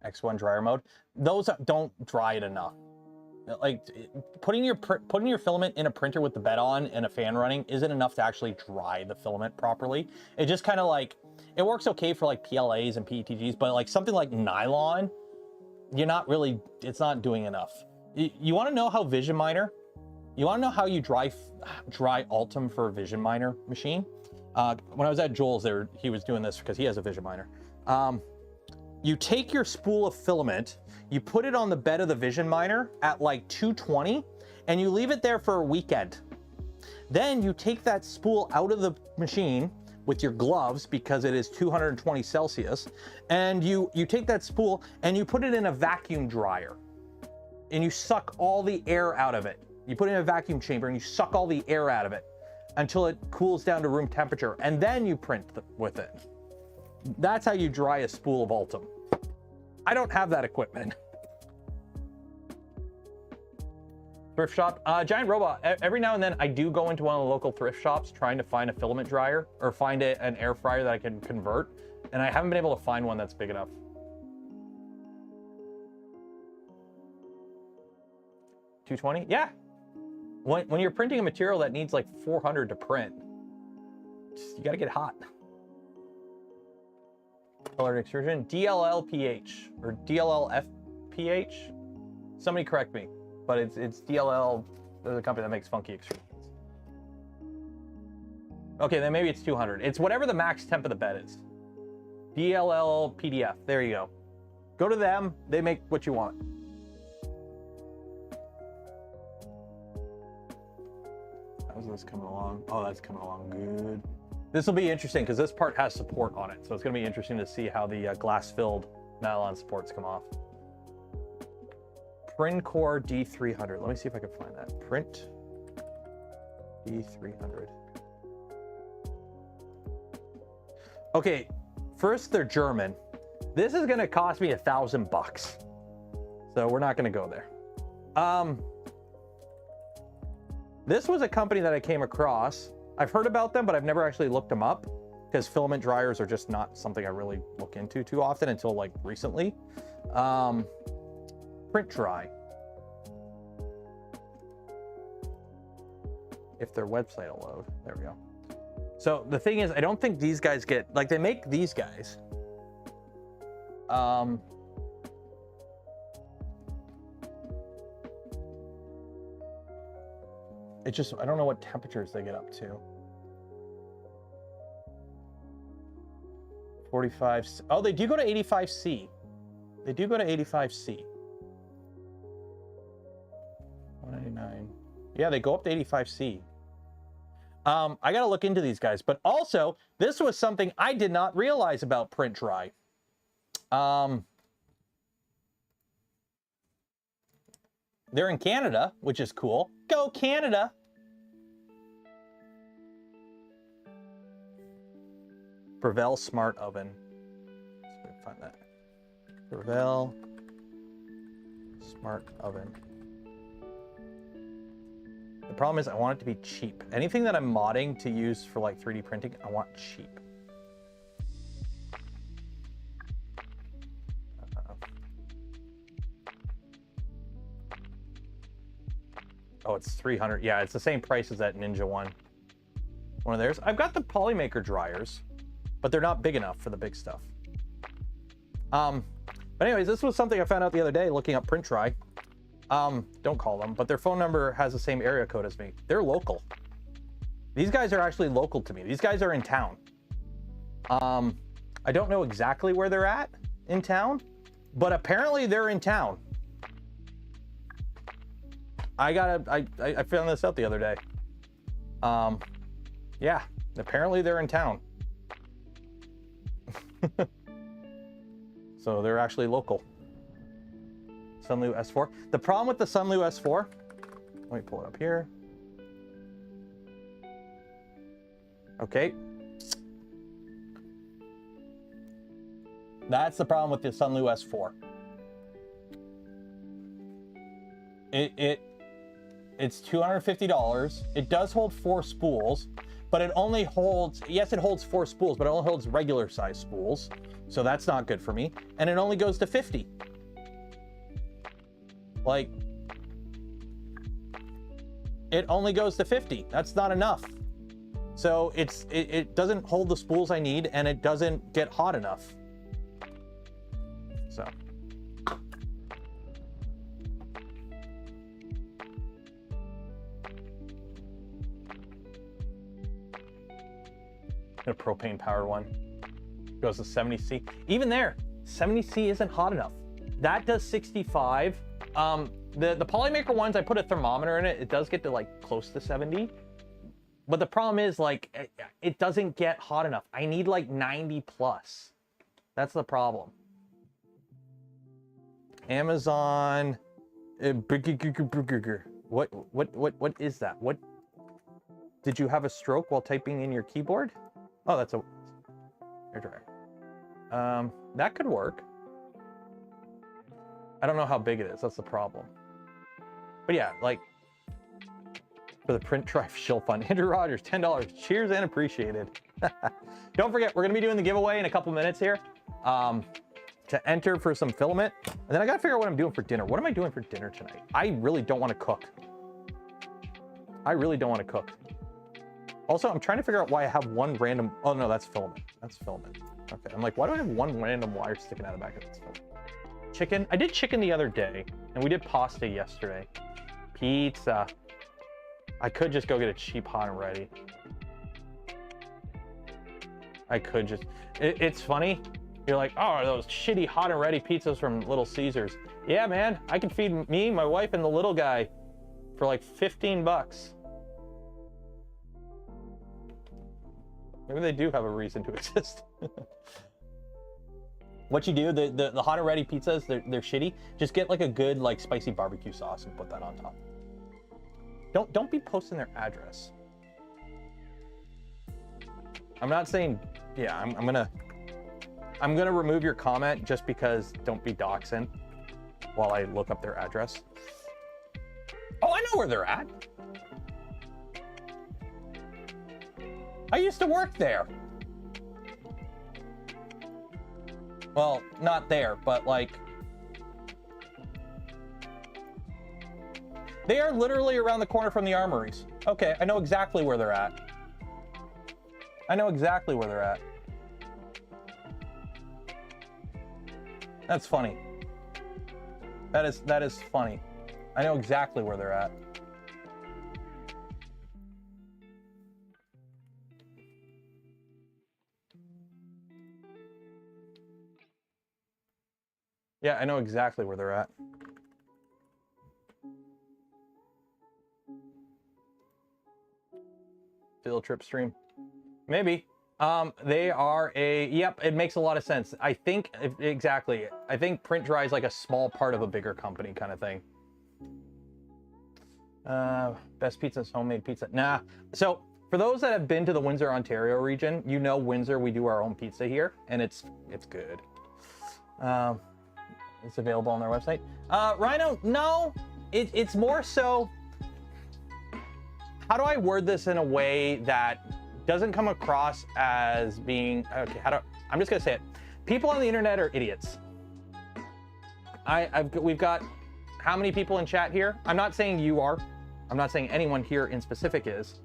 X1 dryer mode. Those don't dry it enough. Like putting your filament in a printer with the bed on and a fan running isn't enough to actually dry the filament properly. It just kind of like, it works okay for like PLAs and PETGs, but like something like nylon, it's not doing enough. You want to know how Vision Miner, you want to know how you dry Ultim for a Vision Miner machine? When I was at Joel's there, he was doing this because he has a Vision Miner. You take your spool of filament, you put it on the bed of the Vision Miner at like 220, and you leave it there for a weekend. Then you take that spool out of the machine with your gloves because it is 220 Celsius, and you take that spool and you put it in a vacuum dryer, and you suck all the air out of it. You put it in a vacuum chamber and you suck all the air out of it until it cools down to room temperature, and then you print with it. That's how you dry a spool of Ultim. I don't have that equipment. Thrift shop. Giant robot. Every now and then I do go into one of the local thrift shops trying to find a filament dryer or find an air fryer that I can convert. And I haven't been able to find one that's big enough. $220? Yeah. When you're printing a material that needs like 400 to print, you gotta get hot. Colored extrusion. DLLPH or DLLFPH. Somebody correct me, but it's DLL, the company that makes funky extrusions. Okay, then maybe it's 200. It's whatever the max temp of the bed is. DLL PDF. There you go. Go to them. They make what you want. How's this coming along? Oh, that's coming along good. This will be interesting because this part has support on it. So it's going to be interesting to see how the glass-filled nylon supports come off. Printcore D300. Let me see if I can find that. Print D300. Okay, first they're German. This is going to cost me $1,000. So we're not going to go there. This was a company that I came across. I've heard about them, but I've never actually looked them up because filament dryers are just not something I really look into too often until like recently. Print dry. If their website will load. There we go. So the thing is, I don't think these guys get, like they make these guys. It's just, I don't know what temperatures they get up to. 45, oh, they do go to 85C. They do go to 85C. 199. Yeah, they go up to 85C. I gotta look into these guys, but also, this was something I did not realize about print dry. They're in Canada, which is cool. Go Canada! Breville Smart Oven. Let's find that. Breville Smart Oven. The problem is I want it to be cheap. Anything that I'm modding to use for like 3D printing, I want cheap. Oh, it's 300. Yeah, it's the same price as that Ninja one. One of theirs. I've got the Polymaker dryers, but they're not big enough for the big stuff. But anyways, this was something I found out the other day looking up Print Dry. Don't call them, but their phone number has the same area code as me. They're local. These guys are actually local to me. These guys are in town. I don't know exactly where they're at in town, but apparently they're in town. I found this out the other day. Yeah, apparently they're in town. So they're actually local. Sunlu S4. The problem with the Sunlu S4, let me pull it up here. Okay. That's the problem with the Sunlu S4. It's $250. It does hold 4 spools, but it only holds, yes, it holds 4 spools, but it only holds regular size spools. So that's not good for me. And it only goes to 50. Like, it only goes to 50. That's not enough. So it doesn't hold the spools I need, and it doesn't get hot enough. So. A propane powered one goes to 70C. Even there, 70C isn't hot enough. That does 65. The Polymaker ones, I put a thermometer in it. It does get to like close to 70. But the problem is like, it doesn't get hot enough. I need like 90 plus. That's the problem. Amazon. What is that? What? Did you have a stroke while typing in your keyboard? Oh, that's a air dryer. That could work. I don't know how big it is. That's the problem. But yeah, like for the print drive shill fund. Andrew Rogers, $10. Cheers and appreciated. Don't forget, we're gonna be doing the giveaway in a couple minutes here to enter for some filament. And then I gotta figure out what I'm doing for dinner. What am I doing for dinner tonight? I really don't want to cook. I really don't want to cook. Also, I'm trying to figure out why I have one random, oh no, that's filament. That's filament. Okay, I'm like, why do I have one random wire sticking out of the back of this filament? Chicken, I did chicken the other day, and we did pasta yesterday. Pizza. I could just go get a cheap hot and ready. I could just, it's funny. You're like, oh, those shitty hot and ready pizzas from Little Caesars. Yeah, man, I can feed me, my wife, and the little guy for like 15 bucks. Maybe they do have a reason to exist. What you do, the hot and ready pizzas, they're shitty. Just get like a good like spicy barbecue sauce and put that on top. Don't be posting their address. I'm not saying, yeah, I'm gonna remove your comment just because don't be doxing while I look up their address. Oh, I know where they're at. I used to work there. Well, not there, but like, they are literally around the corner from the armories. Okay, I know exactly where they're at. I know exactly where they're at. That's funny. That is funny. I know exactly where they're at. Yeah, I know exactly where they're at. Field trip stream. Maybe. They are a, yep, it makes a lot of sense. I think, exactly. I think print dry is like a small part of a bigger company kind of thing. Best pizza is homemade pizza. Nah. So for those that have been to the Windsor, Ontario region, you know Windsor, we do our own pizza here, and it's good. It's available on their website. Rhino, no, it's more so, how do I word this in a way that doesn't come across as being, okay, I'm just gonna say it. People on the internet are idiots. We've got how many people in chat here? I'm not saying you are. I'm not saying anyone here in specific is.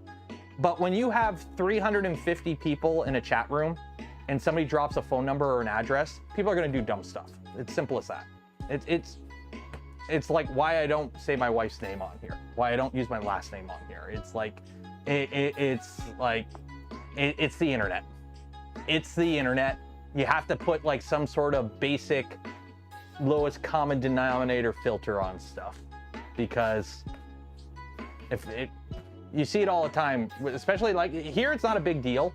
But when you have 350 people in a chat room and somebody drops a phone number or an address, people are gonna do dumb stuff. It's simple as that. It's like why I don't say my wife's name on here, why I don't use my last name on here. It's like, it's the internet. It's the internet. You have to put like some sort of basic lowest common denominator filter on stuff, because you see it all the time, especially like here, it's not a big deal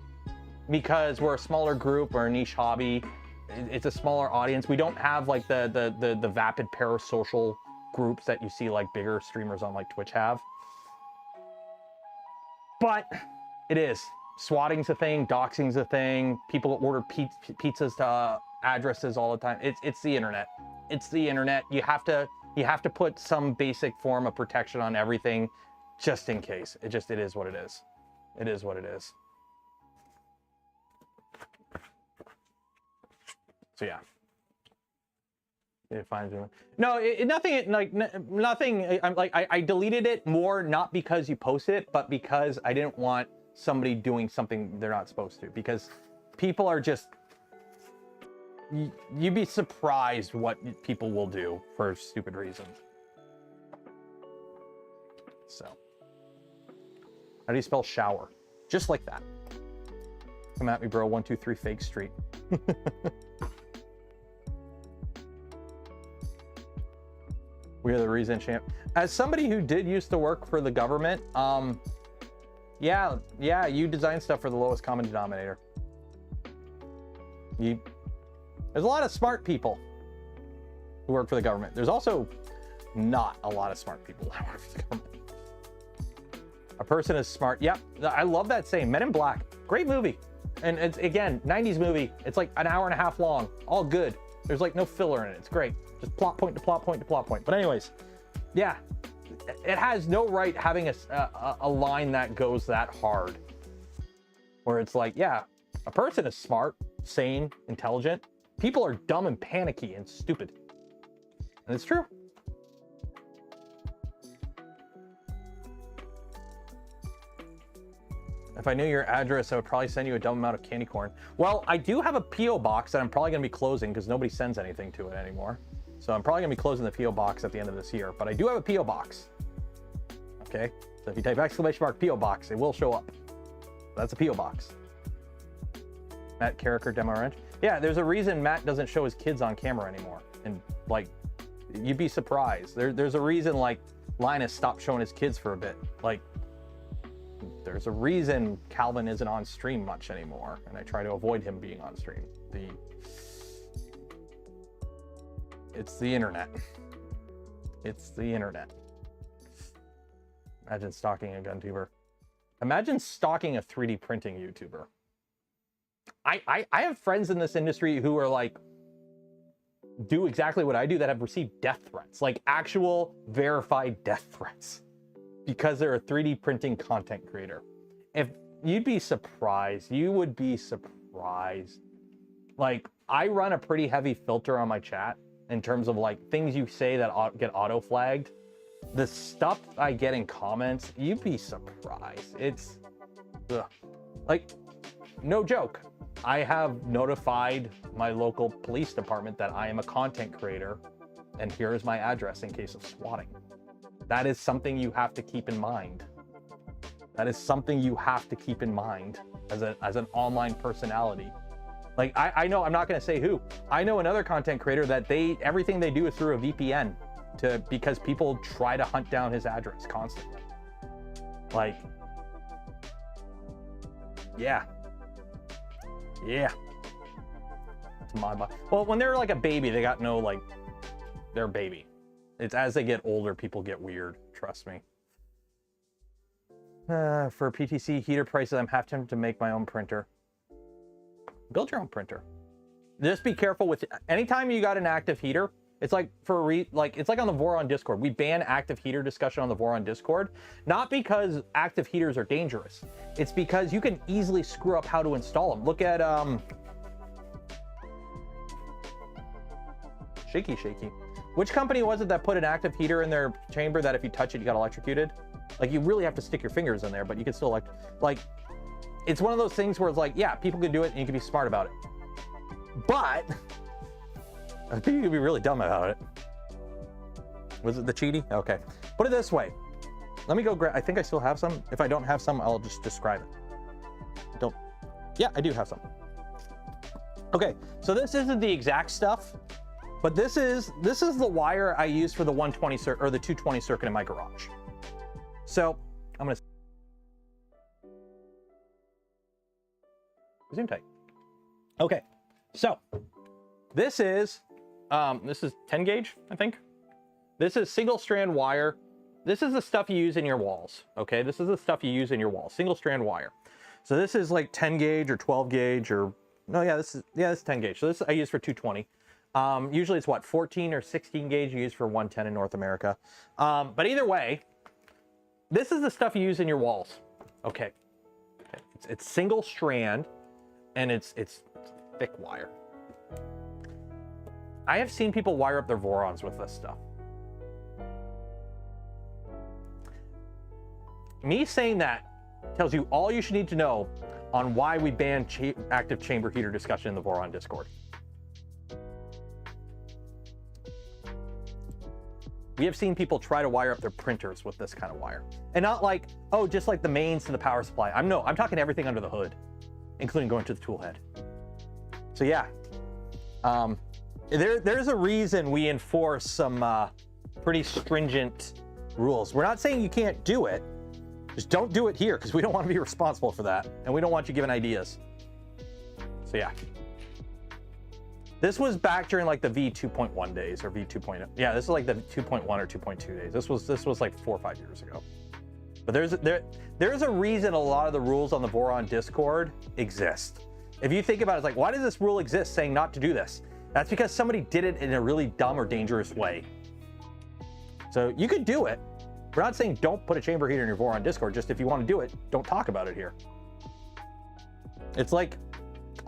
because we're a smaller group or a niche hobby. It's a smaller audience. We don't have like the vapid parasocial groups that you see like bigger streamers on like Twitch have. But it is. Swatting's a thing, doxing's a thing. People order pizzas to addresses all the time. It's the internet. It's the internet. You have to put some basic form of protection on everything, just in case. It is what it is. It is what it is. So yeah. No, nothing. Like nothing. I'm like I deleted it more not because you posted it, but because I didn't want somebody doing something they're not supposed to. Because people are just. You'd be surprised what people will do for stupid reasons. So, how do you spell shower? Just like that. Come at me, bro. 123 Fake Street. We are the reason champ. As somebody who did used to work for the government, yeah, you design stuff for the lowest common denominator. There's a lot of smart people who work for the government. There's also not a lot of smart people that work for the government. A person is smart. Yep, I love that saying. Men in Black, great movie. And it's, again, 90s movie. It's like an hour and a half long. All good. There's like no filler in it. It's great. Just plot point to plot point to plot point. But anyways, yeah, it has no right having a line that goes that hard. Where it's like, yeah, a person is smart, sane, intelligent. People are dumb and panicky and stupid. And it's true. If I knew your address, I would probably send you a dumb amount of candy corn. Well, I do have a P.O. box that I'm probably going to be closing because nobody sends anything to it anymore. So I'm probably going to be closing the P.O. box at the end of this year. But I do have a P.O. box. Okay? So if you type !! P.O. box, it will show up. That's a P.O. box. Matt Carricker Demo Ranch. Yeah, there's a reason Matt doesn't show his kids on camera anymore. And, like, you'd be surprised. There's a reason, like, Linus stopped showing his kids for a bit. Like, there's a reason Calvin isn't on stream much anymore, and I try to avoid him being on stream. It's the internet. It's the internet. Imagine stalking a gun tuber. Imagine stalking a 3D printing YouTuber. I have friends in this industry who are like, do exactly what I do, that have received death threats, like actual verified death threats, because they're a 3D printing content creator. If you'd be surprised, you would be surprised. Like, I run a pretty heavy filter on my chat in terms of like things you say that get auto flagged. The stuff I get in comments, you'd be surprised. It's like, no joke. I have notified my local police department that I am a content creator, and here is my address in case of swatting. That is something you have to keep in mind. That is something you have to keep in mind as an online personality. Like, I know, I'm not going to say who. I know another content creator that everything they do is through a VPN because people try to hunt down his address constantly. Like, yeah. Yeah. It's my body. Well, when they're like a baby, they got no, like, they're a baby. It's as they get older, people get weird. Trust me. For PTC heater prices, I'm half tempted to make my own printer. Build your own printer. Just be careful with anytime you got an active heater. It's like it's like on the Voron Discord. We ban active heater discussion on the Voron Discord, not because active heaters are dangerous. It's because you can easily screw up how to install them. Look at Shaky. Which company was it that put an active heater in their chamber that if you touch it, you got electrocuted? Like, you really have to stick your fingers in there, but you can still like, it's one of those things where it's like, yeah, people can do it and you can be smart about it. But I think you could be really dumb about it. Was it the cheaty? Okay. Put it this way. Let me go grab, I think I still have some. If I don't have some, I'll just describe it. Yeah, I do have some. Okay, so this isn't the exact stuff, but this is the wire I use for the 120 or the 220 circuit in my garage. So I'm gonna zoom tight. Okay, so this is 10 gauge, I think. This is single strand wire. This is the stuff you use in your walls. Okay, this is the stuff you use in your walls, single strand wire. So this is like 10 gauge or 12 gauge or no, yeah, this is 10 gauge. So this I use for 220. Usually it's what, 14 or 16 gauge you use for 110 in North America. But either way, this is the stuff you use in your walls. Okay, it's single strand and it's thick wire. I have seen people wire up their Vorons with this stuff. Me saying that tells you all you should need to know on why we banned active chamber heater discussion in the Voron Discord. We have seen people try to wire up their printers with this kind of wire. And not like, oh, just like the mains to the power supply. I'm talking everything under the hood, including going to the tool head. So yeah, there's a reason we enforce some pretty stringent rules. We're not saying you can't do it. Just don't do it here because we don't want to be responsible for that. And we don't want you giving ideas. So yeah. This was back during like the V2.1 days or V2.0. Yeah, this is like the 2.1 or 2.2 days. This was like 4 or 5 years ago. But there's a reason a lot of the rules on the Voron Discord exist. If you think about it, it's like, why does this rule exist saying not to do this? That's because somebody did it in a really dumb or dangerous way. So you could do it. We're not saying don't put a chamber heater in your Voron Discord, just if you want to do it, don't talk about it here. It's like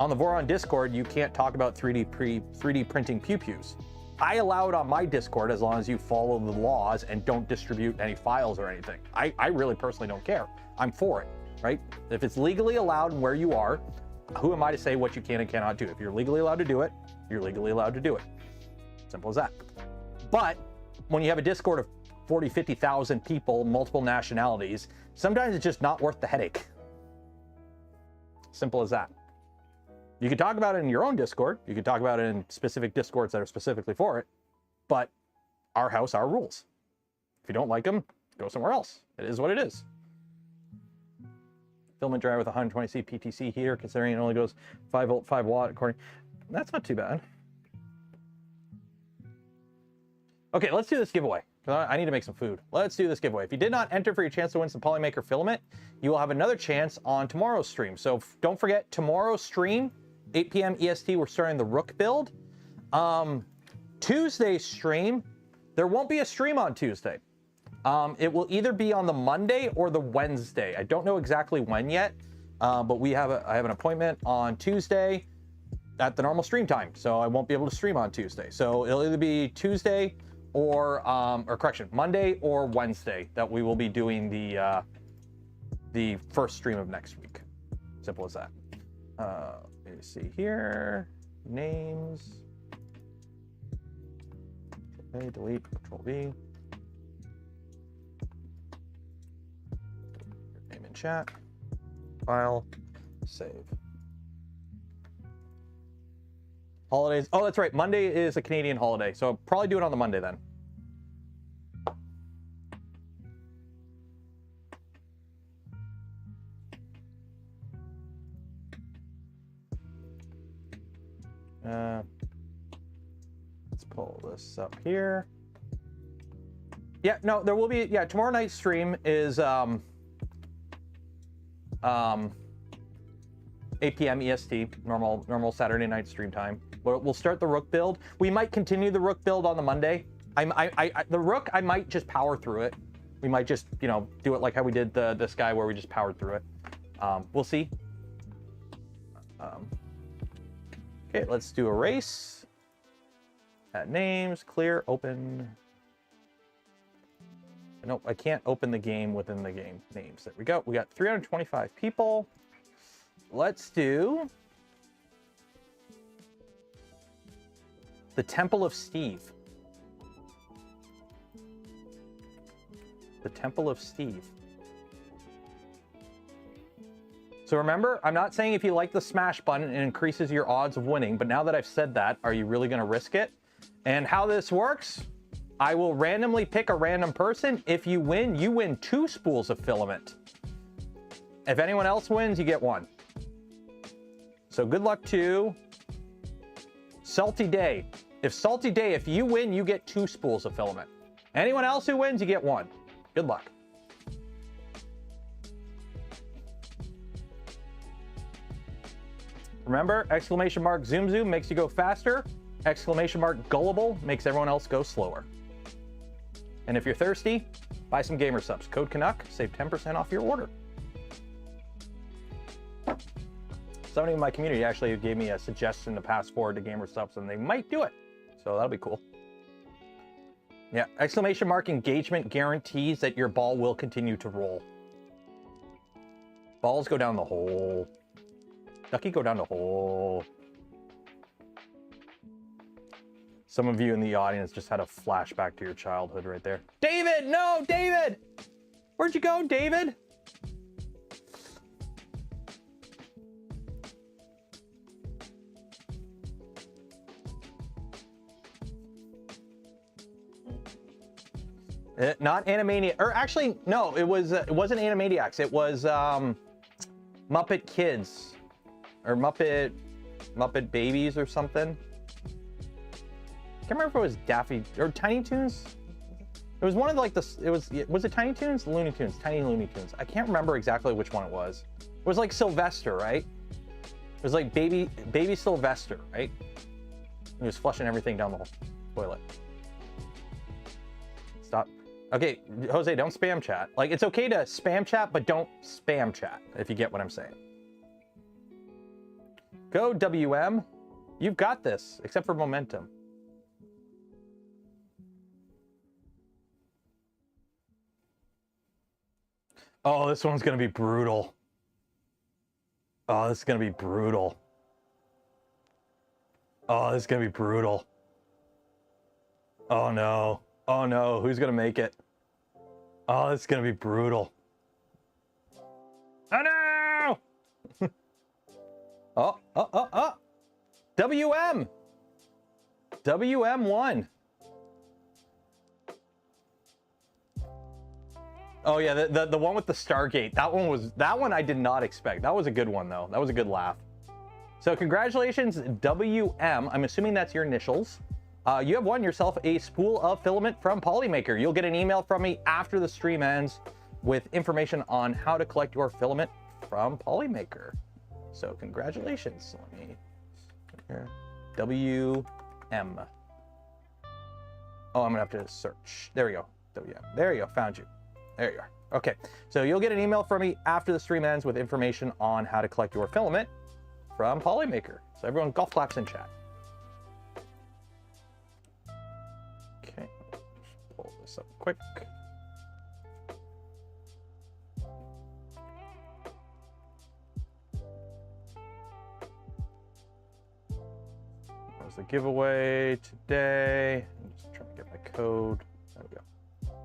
on the Voron Discord, you can't talk about 3D printing pew-pews. I allow it on my Discord as long as you follow the laws and don't distribute any files or anything. I really personally don't care. I'm for it, right? If it's legally allowed and where you are, who am I to say what you can and cannot do? If you're legally allowed to do it, you're legally allowed to do it. Simple as that. But when you have a Discord of 40, 50,000 people, multiple nationalities, sometimes it's just not worth the headache. Simple as that. You can talk about it in your own Discord. You can talk about it in specific Discords that are specifically for it. But our house, our rules. If you don't like them, go somewhere else. It is what it is. Filament dryer with 120C PTC heater, considering it only goes 5 volt, 5 watt, according. That's not too bad. Okay, let's do this giveaway. I need to make some food. Let's do this giveaway. If you did not enter for your chance to win some Polymaker Filament, you will have another chance on tomorrow's stream. So don't forget, tomorrow's stream, 8 p.m. EST, we're starting the Rook build. Tuesday's stream, there won't be a stream on Tuesday. It will either be on the Monday or the Wednesday. I don't know exactly when yet, but I have an appointment on Tuesday at the normal stream time, so I won't be able to stream on Tuesday. So it'll either be Tuesday or correction, Monday or Wednesday that we will be doing the first stream of next week. Simple as that. Let me see here, names. Okay, delete, Control V. Name in chat, file, save. Holidays. Oh, that's right. Monday is a Canadian holiday, so I'll probably do it on the Monday then. Let's pull this up here. Yeah, no, there will be. Yeah, tomorrow night's stream is 8 p.m. EST, normal Saturday night stream time. We'll start the Rook build. We might continue the Rook build on the Monday. The Rook, I might just power through it. We might just, you know, do it like how we did this guy where we just powered through it. We'll see. Okay, let's do a race. Add names, clear, open. Nope, I can't open the game within the game names. There we go. We got 325 people. Let's do the Temple of Steve. The Temple of Steve. So remember, I'm not saying if you like the smash button, it increases your odds of winning, but now that I've said that, are you really gonna risk it? And how this works, I will randomly pick a random person. If you win 2 spools of filament. If anyone else wins, you get 1. So good luck to Salty Day. If you win, you get 2 spools of filament. Anyone else who wins, you get 1. Good luck. Remember, exclamation mark zoom zoom makes you go faster. Exclamation mark gullible makes everyone else go slower. And if you're thirsty, buy some gamer subs. Code Canuck, save 10% off your order. Somebody in my community actually gave me a suggestion to pass forward to gamer subs, and they might do it. So that'll be cool. Yeah, exclamation mark engagement guarantees that your ball will continue to roll. Balls go down the hole. Ducky, go down the hole. Some of you in the audience just had a flashback to your childhood right there. David, no, David! Where'd you go, David? Not Animaniacs, or actually, no, it wasn't Animaniacs. It was Muppet Kids, or Muppet Babies or something. I can't remember if it was Daffy or Tiny Toons. It was one of like the. Was it Tiny Toons? Looney Tunes, Tiny Looney Tunes. I can't remember exactly which one it was. It was like Sylvester, right? It was like baby Sylvester, right? He was flushing everything down the toilet. Stop. Okay, Jose, don't spam chat. Like, it's okay to spam chat, but don't spam chat, if you get what I'm saying. Go, WM. You've got this, except for momentum. Oh, this one's going to be brutal. Oh, this is going to be brutal. Oh, this is going to be brutal. Oh, no. Oh, no. Who's going to make it? Oh, this is going to be brutal. Oh, no! Oh. WM! WM won. Oh yeah, the one with the Stargate. That one I did not expect. That was a good one though. That was a good laugh. So congratulations, WM. I'm assuming that's your initials. You have won yourself a spool of filament from Polymaker. You'll get an email from me after the stream ends with information on how to collect your filament from Polymaker. So congratulations. Let me here. WM. Oh, I'm gonna have to search. There we go. WM. There you go. Found you. There you are. Okay, so you'll get an email from me after the stream ends with information on how to collect your filament from Polymaker. So everyone golf claps in chat. Okay, just pull this up quick. There's the giveaway today. I'm just trying to get my code. There we go.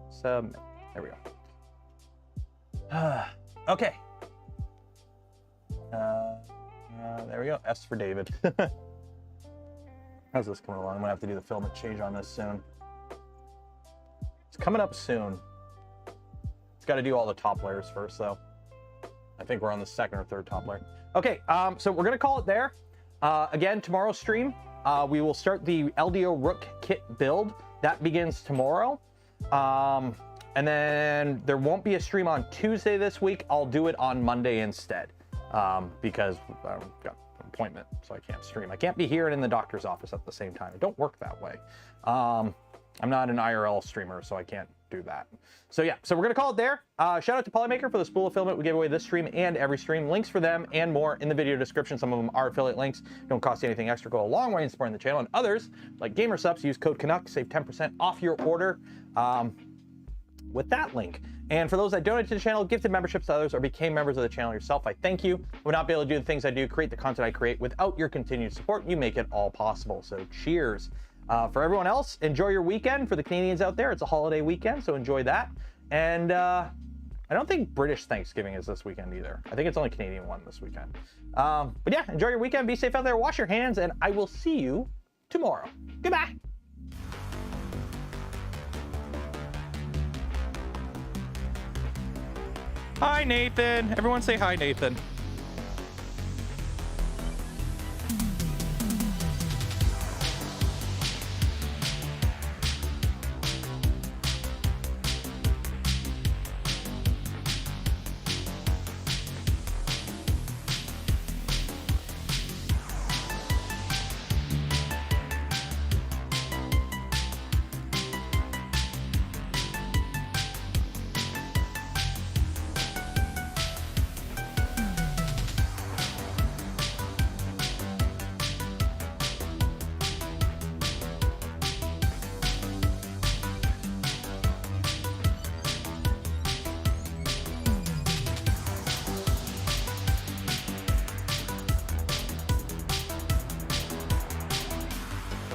Submit. There we go. Okay. There we go. S for David. How's this coming along? I'm gonna have to do the filament change on this soon. It's coming up soon. It's got to do all the top layers first, though. I think we're on the second or third top layer. Okay, so we're gonna call it there. Again, tomorrow's stream, we will start the LDO Rook kit build. That begins tomorrow. And then there won't be a stream on Tuesday this week. I'll do it on Monday instead because I've got an appointment, so I can't stream. I can't be here and in the doctor's office at the same time. It don't work that way. I'm not an IRL streamer, so I can't do that. So yeah, so we're going to call it there. Shout out to Polymaker for the spool of filament we gave away this stream and every stream. Links for them and more in the video description. Some of them are affiliate links. Don't cost you anything extra. Go a long way in supporting the channel. And others, like GamerSupps, use code Canuck, save 10% off your order. With that link. And for those that donate to the channel, gifted memberships to others, or became members of the channel yourself, I thank you. I would not be able to do the things I do, create the content I create without your continued support. You make it all possible. So cheers. For everyone else, enjoy your weekend. For the Canadians out there, it's a holiday weekend, so enjoy that. And I don't think British Thanksgiving is this weekend either. I think it's only Canadian one this weekend. But yeah, enjoy your weekend. Be safe out there. Wash your hands, and I will see you tomorrow. Goodbye. Hi, Nathan. Everyone say hi, Nathan.